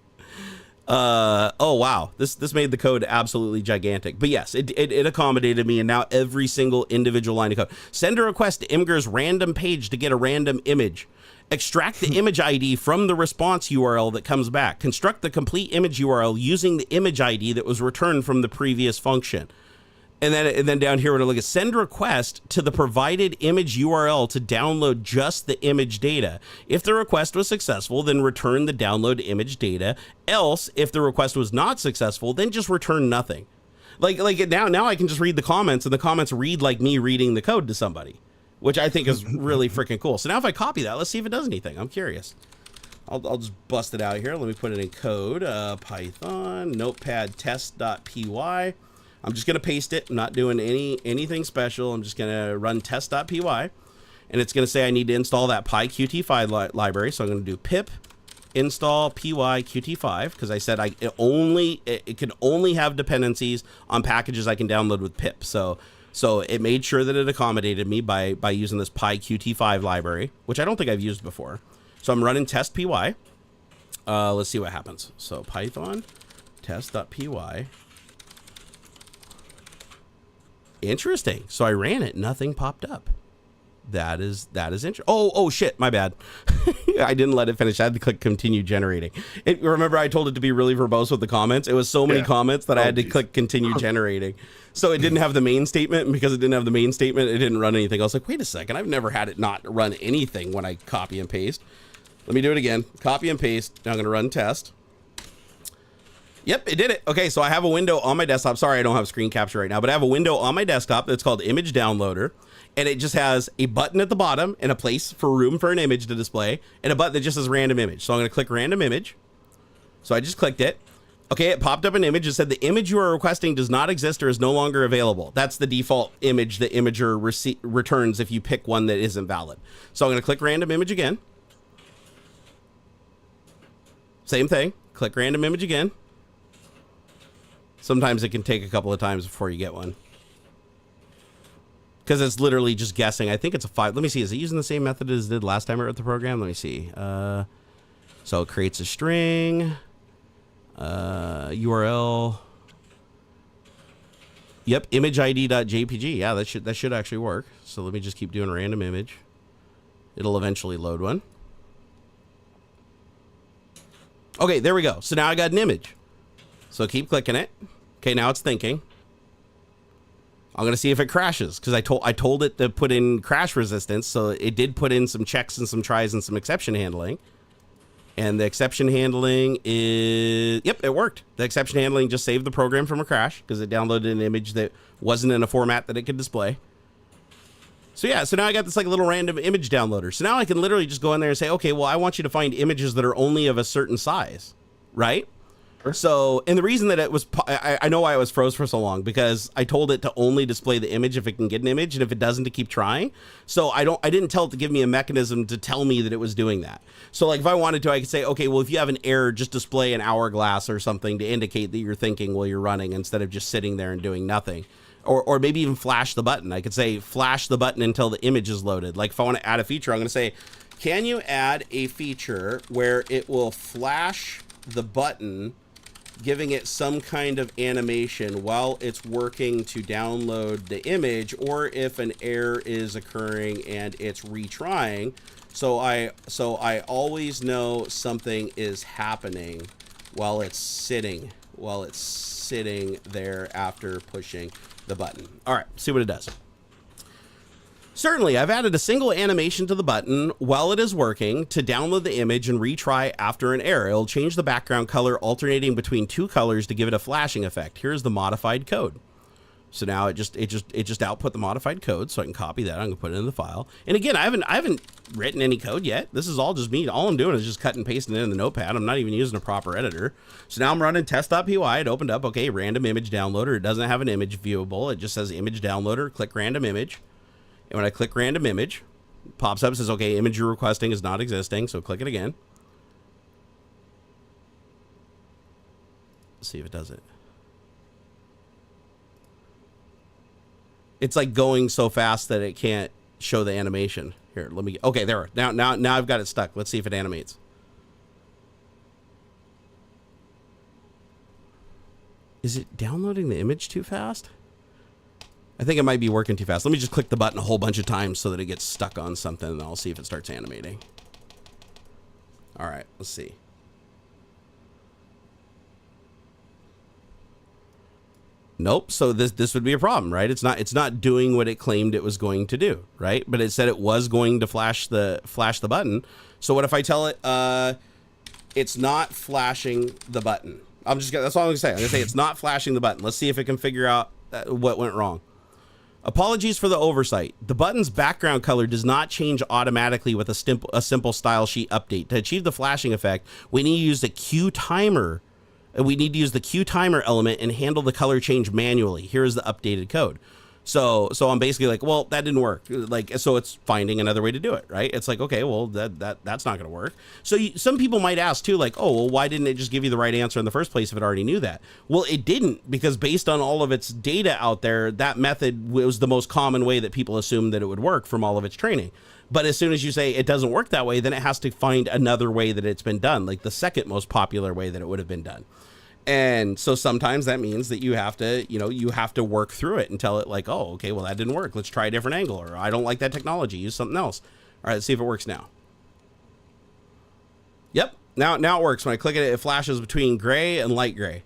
Oh wow, this made the code absolutely gigantic. But yes, it accommodated me, and now every single individual line of code. Send a request to Imgur's random page to get a random image. Extract the image ID from the response URL that comes back. Construct the complete image URL using the image ID that was returned from the previous function. And then down here, we're gonna look at send request to the provided image URL to download just the image data. If the request was successful, then return the download image data. Else, if the request was not successful, then just return nothing. Like now I can just read the comments, and the comments read like me reading the code to somebody, which I think is really freaking cool. So now if I copy that, let's see if it does anything. I'm curious. I'll just bust it out here. Let me put it in code. Python notepad test.py. I'm just going to paste it. I'm not doing anything special. I'm just going to run test.py, and it's going to say I need to install that pyqt5 library. So I'm going to do pip install pyqt5 because I said it can only have dependencies on packages I can download with pip. So it made sure that it accommodated me by using this pyqt5 library, which I don't think I've used before. So I'm running test.py. Let's see what happens. So Python test.py. Interesting. So I ran it. Nothing popped up. That is interesting. Oh shit. My bad. I didn't let it finish. I had to click continue generating. Remember I told it to be really verbose with the comments. It was so many comments that I had to click continue generating. So it didn't have the main statement. And because it didn't have the main statement, it didn't run anything. I was like, wait a second. I've never had it not run anything when I copy and paste. Let me do it again. Copy and paste. Now I'm going to run test. Yep, it did it. Okay, so I have a window on my desktop. Sorry, I don't have screen capture right now, but I have a window on my desktop that's called Image Downloader, and it just has a button at the bottom and a place for room for an image to display, and a button that just says random image. So I'm going to click random image. So I just clicked it. Okay, it popped up an image. It said the image you are requesting does not exist or is no longer available. That's the default image the imager returns if you pick one that isn't valid. So I'm going to click random image again. Same thing. Click random image again. Sometimes it can take a couple of times before you get one. Because it's literally just guessing. I think it's a 5. Let me see. Is it using the same method as it did last time I wrote the program? Let me see. So it creates a string. URL. Yep. ImageID.jpg. Yeah, that should actually work. So let me just keep doing random image. It'll eventually load one. Okay, there we go. So now I got an image. So keep clicking it. Okay, now it's thinking. I'm gonna see if it crashes because I told it to put in crash resistance, so it did put in some checks and some tries and some exception handling. And the exception handling is it worked. The exception handling just saved the program from a crash because it downloaded an image that wasn't in a format that it could display. So yeah, so now I got this like little random image downloader. So now I can literally just go in there and say, okay, well, I want you to find images that are only of a certain size, right? So, and the reason that it was, I know why it was froze for so long, because I told it to only display the image if it can get an image, and if it doesn't, to keep trying. So I didn't tell it to give me a mechanism to tell me that it was doing that. So like if I wanted to, I could say, okay, well, if you have an error, just display an hourglass or something to indicate that you're thinking while you're running instead of just sitting there and doing nothing. Or maybe even flash the button. I could say flash the button until the image is loaded. Like if I want to add a feature, I'm going to say, can you add a feature where it will flash the button, giving it some kind of animation while it's working to download the image, or if an error is occurring and it's retrying. So I always know something is happening while it's sitting there after pushing the button. All right, see what it does. Certainly, I've added a single animation to the button while it is working to download the image and retry after an error. It'll change the background color alternating between two colors to give it a flashing effect. Here's the modified code. So now it just output the modified code, so I can copy that. I'm gonna put it in the file. And again, I haven't written any code yet. This is all just me. All I'm doing is just cutting and pasting it in the notepad. I'm not even using a proper editor. So now I'm running test.py. It opened up, okay, random image downloader. It doesn't have an image viewable. It just says image downloader. Click random image. And when I click random image, it pops up, says, okay, image you're requesting is not existing. So click it again. Let's see if it does it. It's like going so fast that it can't show the animation. Here, let me. Okay, there. Now I've got it stuck. Let's see if it animates. Is it downloading the image too fast? I think it might be working too fast. Let me just click the button a whole bunch of times so that it gets stuck on something, and I'll see if it starts animating. All right, let's see. Nope. So this would be a problem, right? It's not doing what it claimed it was going to do, right? But it said it was going to flash the button. So what if I tell it it's not flashing the button? That's all I'm gonna say. I'm gonna say it's not flashing the button. Let's see if it can figure out what went wrong. Apologies for the oversight. The button's background color does not change automatically with a simple style sheet update. To achieve the flashing effect, we need to use the Q timer. We need to use the Q timer element and handle the color change manually. Here is the updated code. So I'm basically like, well, that didn't work. Like, so it's finding another way to do it, right? It's like, okay, well, that's not going to work. So some people might ask too, like, oh, well, why didn't it just give you the right answer in the first place if it already knew that? Well, it didn't, because based on all of its data out there, that method was the most common way that people assumed that it would work from all of its training. But as soon as you say it doesn't work that way, then it has to find another way that it's been done, like the second most popular way that it would have been done. And so sometimes that means that you have to work through it and tell it like, oh, okay, well, that didn't work. Let's try a different angle, or I don't like that technology. Use something else. All right, let's see if it works now. Yep, now it works. When I click it, it flashes between gray and light gray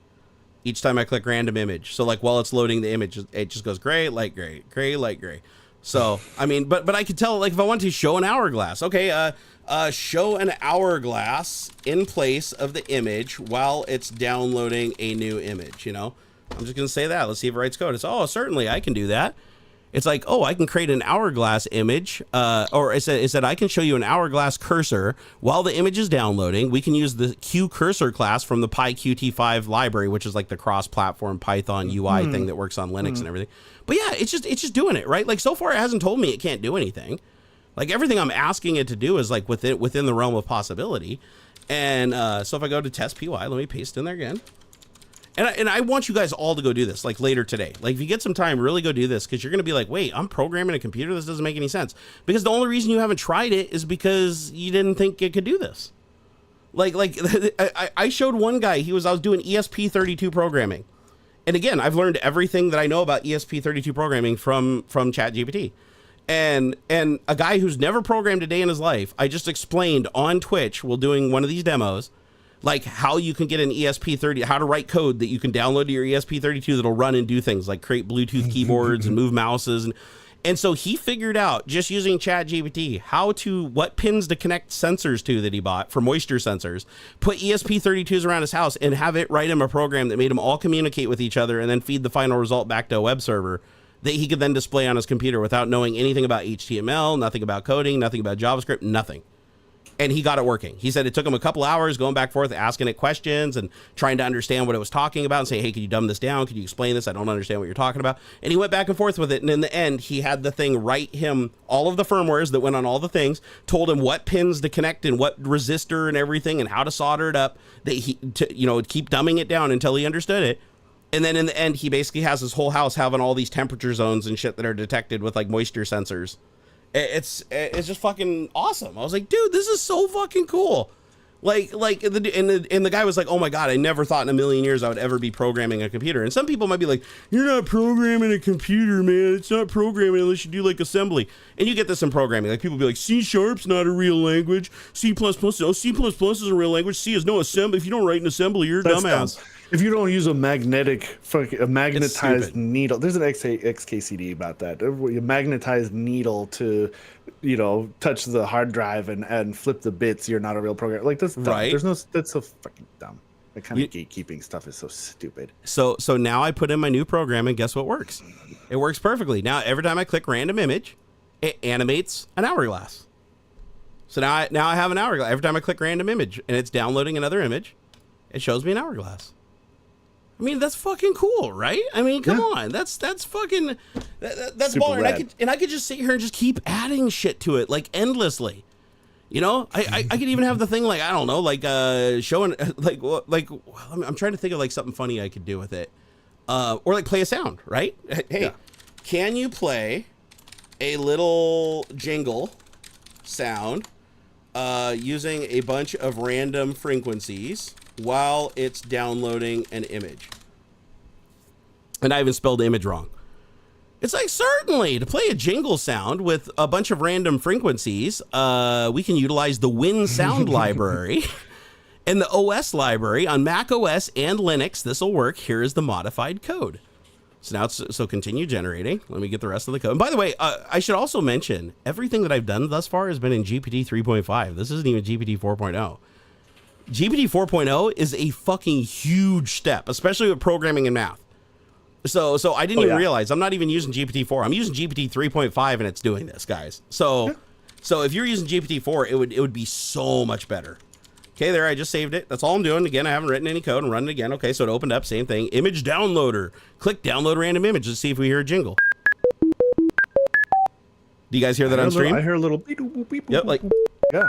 each time I click random image. So like while it's loading the image, it just goes gray, light gray, gray, light gray. So, I mean, but I could tell, like, if I want to show an hourglass, okay, show an hourglass in place of the image while it's downloading a new image, you know? I'm just going to say that. Let's see if it writes code. It's, oh, certainly I can do that. It's like, oh, I can create an hourglass image, or it said I can show you an hourglass cursor while the image is downloading. We can use the Q cursor class from the PyQt5 library, which is like the cross-platform Python UI thing that works on Linux and everything. But yeah, it's just doing it, right? Like so far, it hasn't told me it can't do anything. Like everything I'm asking it to do is like within the realm of possibility. And so if I go to test py, let me paste in there again. And I want you guys all to go do this, like later today. Like if you get some time, really go do this, because you're going to be like, wait, I'm programming a computer? This doesn't make any sense. Because the only reason you haven't tried it is because you didn't think it could do this. Like I showed one guy, I was doing ESP32 programming. And again, I've learned everything that I know about ESP32 programming from ChatGPT. And a guy who's never programmed a day in his life, I just explained on Twitch while doing one of these demos, like how you can get an ESP30, how to write code that you can download to your ESP32 that'll run and do things like create Bluetooth keyboards and move mouses. And so he figured out, just using ChatGPT, what pins to connect sensors to that he bought for moisture sensors, put ESP32s around his house and have it write him a program that made them all communicate with each other and then feed the final result back to a web server that he could then display on his computer without knowing anything about HTML, nothing about coding, nothing about JavaScript, nothing. And he got it working. He said it took him a couple hours going back and forth, asking it questions and trying to understand what it was talking about and say, hey, can you dumb this down? Could you explain this? I don't understand what you're talking about. And he went back and forth with it. And in the end, he had the thing write him all of the firmwares that went on all the things, told him what pins to connect and what resistor and everything and how to solder it up, that keep dumbing it down until he understood it. And then in the end, he basically has his whole house having all these temperature zones and shit that are detected with like moisture sensors. It's just fucking awesome. I was like, dude, this is so fucking cool. And the guy was like, oh my God, I never thought in a million years I would ever be programming a computer. And some people might be like, you're not programming a computer, man. It's not programming unless you do like assembly. And you get this in programming. Like people be like, C#'s not a real language. C++, no, C++ is a real language. C is no assembly. If you don't write an assembly, you're a dumbass. Dumb. If you don't use a magnetized needle, there's an XKCD about that. A magnetized needle to, touch the hard drive and flip the bits. You're not a real programmer. Like that's dumb. Right. That's so fucking dumb. That kind of gatekeeping stuff is so stupid. So now I put in my new program, and guess what works? It works perfectly. Now every time I click random image, it animates an hourglass. So now I have an hourglass. Every time I click random image and it's downloading another image, it shows me an hourglass. I mean, that's fucking cool, right? I mean, come on. That's fucking that's baller. And I could just sit here and just keep adding shit to it like endlessly. You know, I could even have the thing like, I don't know, like showing like I'm trying to think of like something funny I could do with it. Or like play a sound, right? Hey, can you play a little jingle sound using a bunch of random frequencies while it's downloading an image? And I even spelled image wrong. It's like, certainly, to play a jingle sound with a bunch of random frequencies, we can utilize the Win Sound library and the OS library on Mac OS and Linux. This will work. Here is the modified code. So now so continue generating. Let me get the rest of the code. And by the way, I should also mention, everything that I've done thus far has been in GPT 3.5. This isn't even GPT 4.0. GPT 4.0 is a fucking huge step, especially with programming and math. So I didn't even realize I'm not even using GPT-4. I'm using GPT 3.5 and it's doing this, guys. So if you're using GPT-4, it would be so much better. Okay, there, I just saved it. That's all I'm doing. Again, I haven't written any code. I'm running it again. Okay, so it opened up, same thing. Image downloader. Click download random image. Let's see if we hear a jingle. Do you guys hear that on stream? I hear a little beep, boop, beep, boop, yep, like yeah.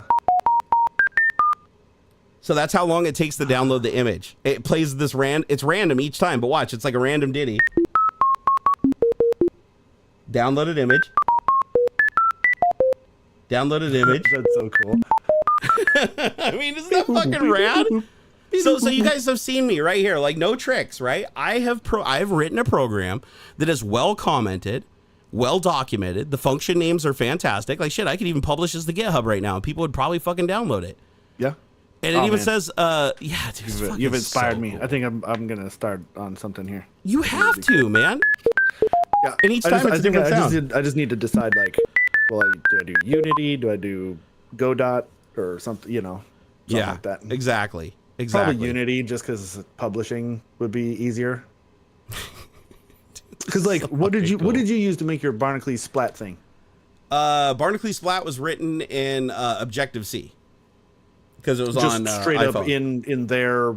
So that's how long it takes to download the image. It plays this it's random each time, but watch, it's like a random ditty. Downloaded image. Downloaded image. That's so cool. I mean, isn't that fucking rad? So you guys have seen me right here, like no tricks, right? I've written a program that is well commented, well documented. The function names are fantastic. Like shit, I could even publish this to GitHub right now and people would probably fucking download it. Yeah. And it even says, yeah, dude, you've inspired me. Cool. I think I'm gonna start on something here. You have to, man. Yeah. And each time it's a different sound. I just need to decide, like, well, do I do Unity? Do I do Godot or something? Something like that. Exactly. Probably Unity, just because publishing would be easier. Because, like, what did you use to make your Barnacules Splat thing? Barnacules Splat was written in Objective C. Because it was just on straight iPhone. Up in their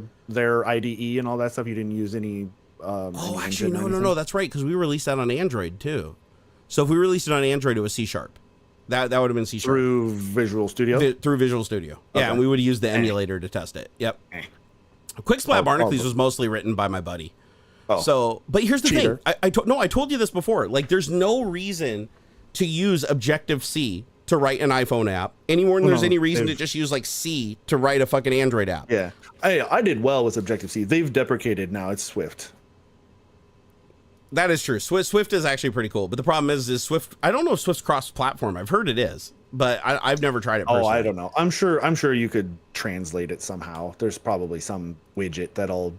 IDE and all that stuff. You didn't use any. Actually, no. That's right. Because we released that on Android too. So if we released it on Android, it was C#. That would have been C#. Through Visual Studio. Through Visual Studio. Yeah, okay. And we would have used the emulator to test it. Yep. Quick Splat Barnacules was mostly written by my buddy. Oh. So, but here's the thing. I told you this before. Like, there's no reason to use Objective C to write an iPhone app any more than there's any reason to just use like C to write a fucking Android app. Yeah, I did well with Objective-C. They've deprecated now. It's Swift. That is true. Swift is actually pretty cool, but the problem is Swift. I don't know if Swift's cross-platform. I've heard it is, but I've never tried it personally. Oh, I don't know. I'm sure you could translate it somehow. There's probably some widget that'll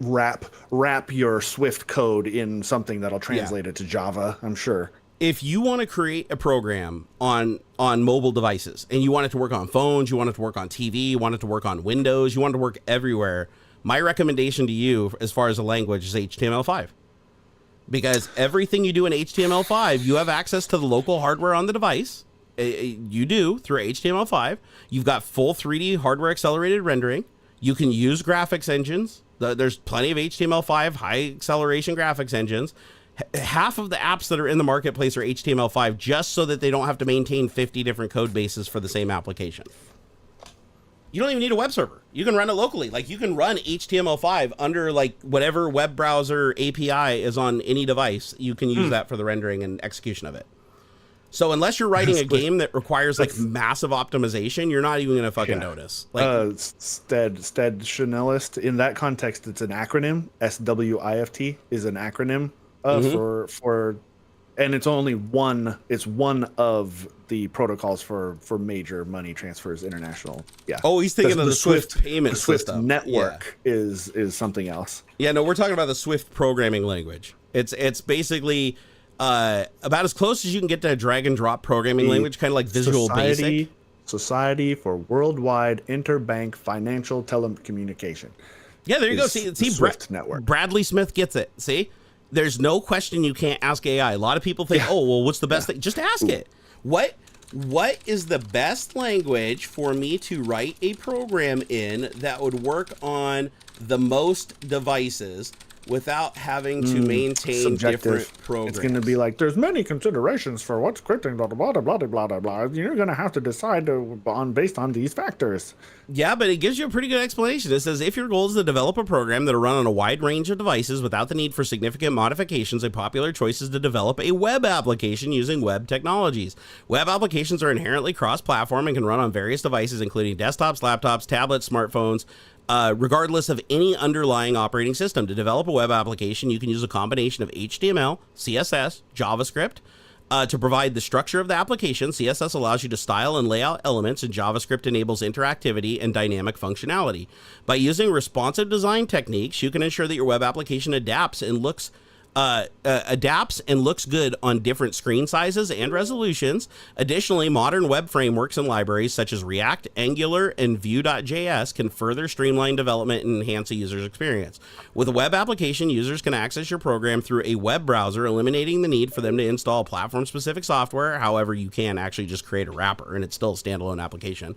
wrap your Swift code in something that'll translate it to Java. I'm sure. If you want to create a program on mobile devices and you want it to work on phones, you want it to work on TV, you want it to work on Windows, you want it to work everywhere, my recommendation to you as far as a language is HTML5. Because everything you do in HTML5, you have access to the local hardware on the device. You do through HTML5. You've got full 3D hardware accelerated rendering. You can use graphics engines. There's plenty of HTML5 high acceleration graphics engines. Half of the apps that are in the marketplace are HTML5 just so that they don't have to maintain 50 different code bases for the same application. You don't even need a web server. You can run it locally. Like you can run HTML5 under like whatever web browser API is on any device. You can use that for the rendering and execution of it. So unless you're writing a game that requires like massive optimization, you're not even going to fucking notice. Like Steadtionalist, in that context, it's an acronym. SWIFT is an acronym for, and it's only one. It's one of the protocols for major money transfers international. Yeah. Oh, he's thinking of the Swift payment Swift system. network is something else. Yeah, no, we're talking about the Swift programming language. It's basically about as close as you can get to a drag and drop programming language, kind of like Visual Basic. Society for Worldwide Interbank Financial Telecommunication. Yeah, there you go. See, Swift network. Bradley Smith gets it. See, there's no question you can't ask AI. A lot of people think, oh, well, what's the best thing? Just ask it. What is the best language for me to write a program in that would work on the most devices without having to maintain different programs? It's going to be like, there's many considerations for what's scripting, blah, blah, blah, blah, blah, blah, blah. You're going to have to decide based on these factors. Yeah, but it gives you a pretty good explanation. It says, if your goal is to develop a program that'll run on a wide range of devices without the need for significant modifications, a popular choice is to develop a web application using web technologies. Web applications are inherently cross-platform and can run on various devices, including desktops, laptops, tablets, smartphones, regardless of any underlying operating system. To develop a web application, you can use a combination of HTML, CSS, JavaScript. To provide the structure of the application, CSS allows you to style and lay out elements, and JavaScript enables interactivity and dynamic functionality. By using responsive design techniques, you can ensure that your web application adapts and looks good on different screen sizes and resolutions. Additionally, modern web frameworks and libraries such as React, Angular, and Vue.js can further streamline development and enhance a user's experience. With a web application, users can access your program through a web browser, eliminating the need for them to install platform-specific software. However, you can actually just create a wrapper, and it's still a standalone application.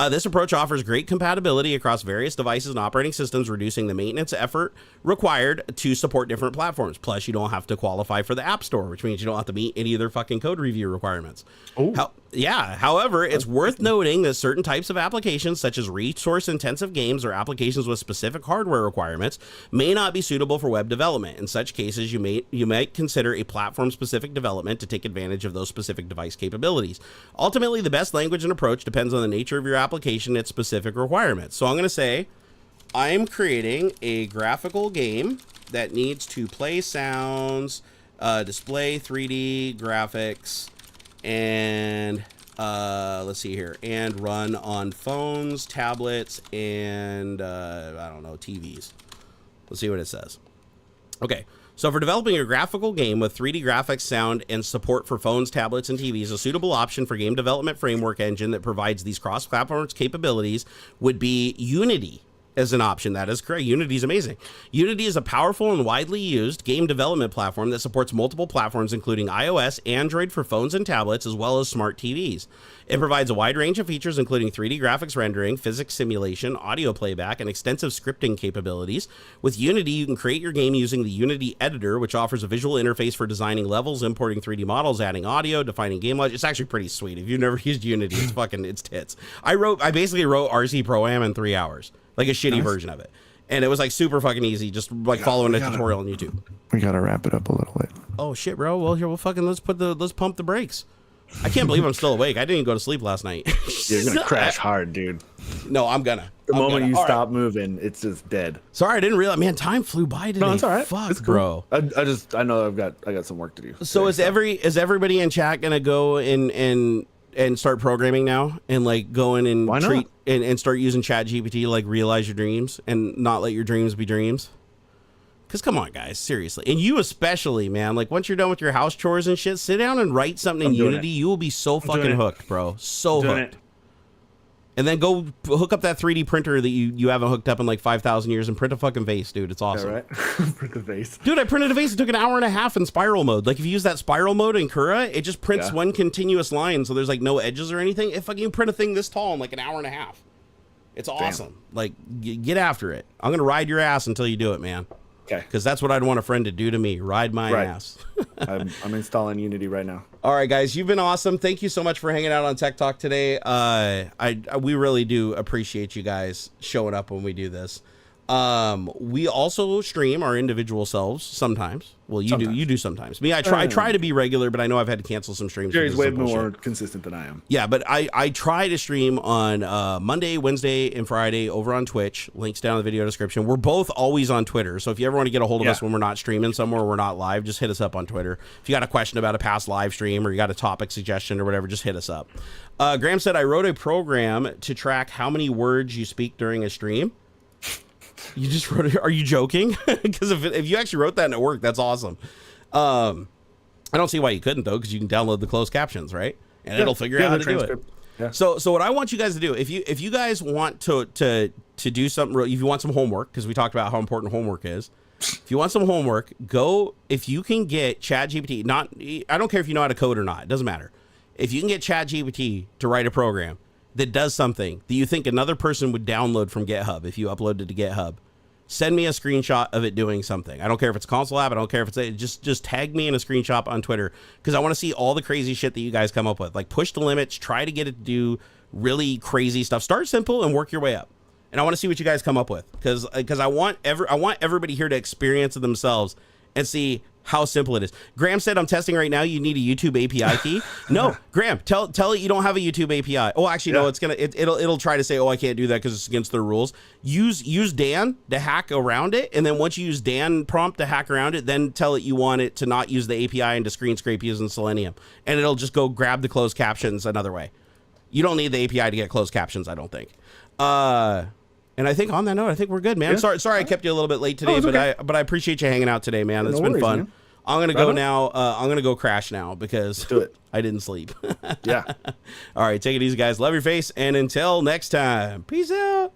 This approach offers great compatibility across various devices and operating systems, reducing the maintenance effort required to support different platforms. Plus, you don't have to qualify for the App Store, which means you don't have to meet any of their fucking code review requirements. However, it's worth noting that certain types of applications, such as resource-intensive games or applications with specific hardware requirements, may not be suitable for web development. In such cases, you might consider a platform-specific development to take advantage of those specific device capabilities. Ultimately, the best language and approach depends on the nature of your application and its specific requirements. So I'm going to say I'm creating a graphical game that needs to play sounds, display 3D graphics, and let's see here, and run on phones, tablets, and I don't know, TVs. Let's see what it says. Okay. So for developing a graphical game with 3D graphics, sound, and support for phones, tablets, and TVs, a suitable option for game development framework engine that provides these cross-platform capabilities would be Unity as an option. That is correct. Unity is amazing. Unity is a powerful and widely used game development platform that supports multiple platforms, including iOS, Android for phones and tablets, as well as smart TVs. It provides a wide range of features, including 3D graphics rendering, physics simulation, audio playback, and extensive scripting capabilities. With Unity, you can create your game using the Unity editor, which offers a visual interface for designing levels, importing 3D models, adding audio, defining game logic. It's actually pretty sweet. If you've never used Unity, it's tits. I basically wrote RC Pro-Am in 3 hours. Like a shitty version of it. And it was like super fucking easy, just like following a tutorial on YouTube. We gotta wrap it up a little bit. Oh shit, bro. Well, here, let's pump the brakes. I can't believe I'm still awake. I didn't even go to sleep last night. You're gonna crash hard, dude. No, I'm gonna. The moment you stop moving, it's just dead. Sorry, I didn't realize. Man, time flew by today. No, it's all right. Fuck, it's cool. bro. I know I got some work to do. So is everybody in chat gonna go and start programming now and like go in and treat and start using ChatGPT to like realize your dreams and not let your dreams be dreams? Because come on, guys, seriously. And you especially, man, like once you're done with your house chores and shit, sit down and write something in Unity. You will be so fucking hooked, bro. So hooked. And then go hook up that 3D printer that you haven't hooked up in like 5,000 years and print a fucking vase, dude. It's awesome. Yeah, right? Print a vase. Dude, I printed a vase. It took an hour and a half in spiral mode. Like if you use that spiral mode in Cura, it just prints one continuous line. So there's like no edges or anything. If you print a thing this tall in like an hour and a half, it's awesome. Damn. Like get after it. I'm going to ride your ass until you do it, man. Okay. Because that's what I'd want a friend to do to me. Ride my ass. I'm installing Unity right now. All right, guys, you've been awesome. Thank you so much for hanging out on Tech Talk today. We really do appreciate you guys showing up when we do this. We also stream our individual selves sometimes. Well, you do sometimes. Me, I try to be regular, but I know I've had to cancel some streams. Jerry's way more consistent than I am. Yeah, but I try to stream on Monday, Wednesday, and Friday over on Twitch. Links down in the video description. We're both always on Twitter, so if you ever want to get a hold of us when we're not streaming somewhere, we're not live, just hit us up on Twitter. If you got a question about a past live stream or you got a topic suggestion or whatever, just hit us up. Graham said, I wrote a program to track how many words you speak during a stream. You just wrote it? Are you joking? Because if you actually wrote that and it worked, that's awesome. I don't see why you couldn't, though, because you can download the closed captions, right? And it'll figure out how to do it. Yeah. So what I want you guys to do, if you guys want to do something, if you want some homework, because we talked about how important homework is. If you want some homework, if you can get ChatGPT, I don't care if you know how to code or not, it doesn't matter. If you can get ChatGPT to write a program that does something that you think another person would download from GitHub, if you upload it to GitHub, send me a screenshot of it doing something. I don't care if it's a console app. I don't care if it's just tag me in a screenshot on Twitter, because I want to see all the crazy shit that you guys come up with. Like, push the limits, try to get it to do really crazy stuff. Start simple and work your way up. And I want to see what you guys come up with, because I want everybody here to experience it themselves and see how simple it is. Graham said, I'm testing right now. You need a YouTube API key. No, Graham, tell it you don't have a YouTube API. Oh, actually, no, it'll try to say, oh, I can't do that because it's against their rules. Use Dan to hack around it. And then once you use Dan prompt to hack around it, then tell it you want it to not use the API and to screen scrape using Selenium. And it'll just go grab the closed captions another way. You don't need the API to get closed captions, I don't think. And I think on that note, I think we're good, man. Yeah. Sorry I kept you a little bit late today, okay. but I appreciate you hanging out today, man. It's been fun. Man. I'm gonna go now. I'm gonna go crash now because I didn't sleep. Yeah. All right, take it easy, guys. Love your face, and until next time, peace out.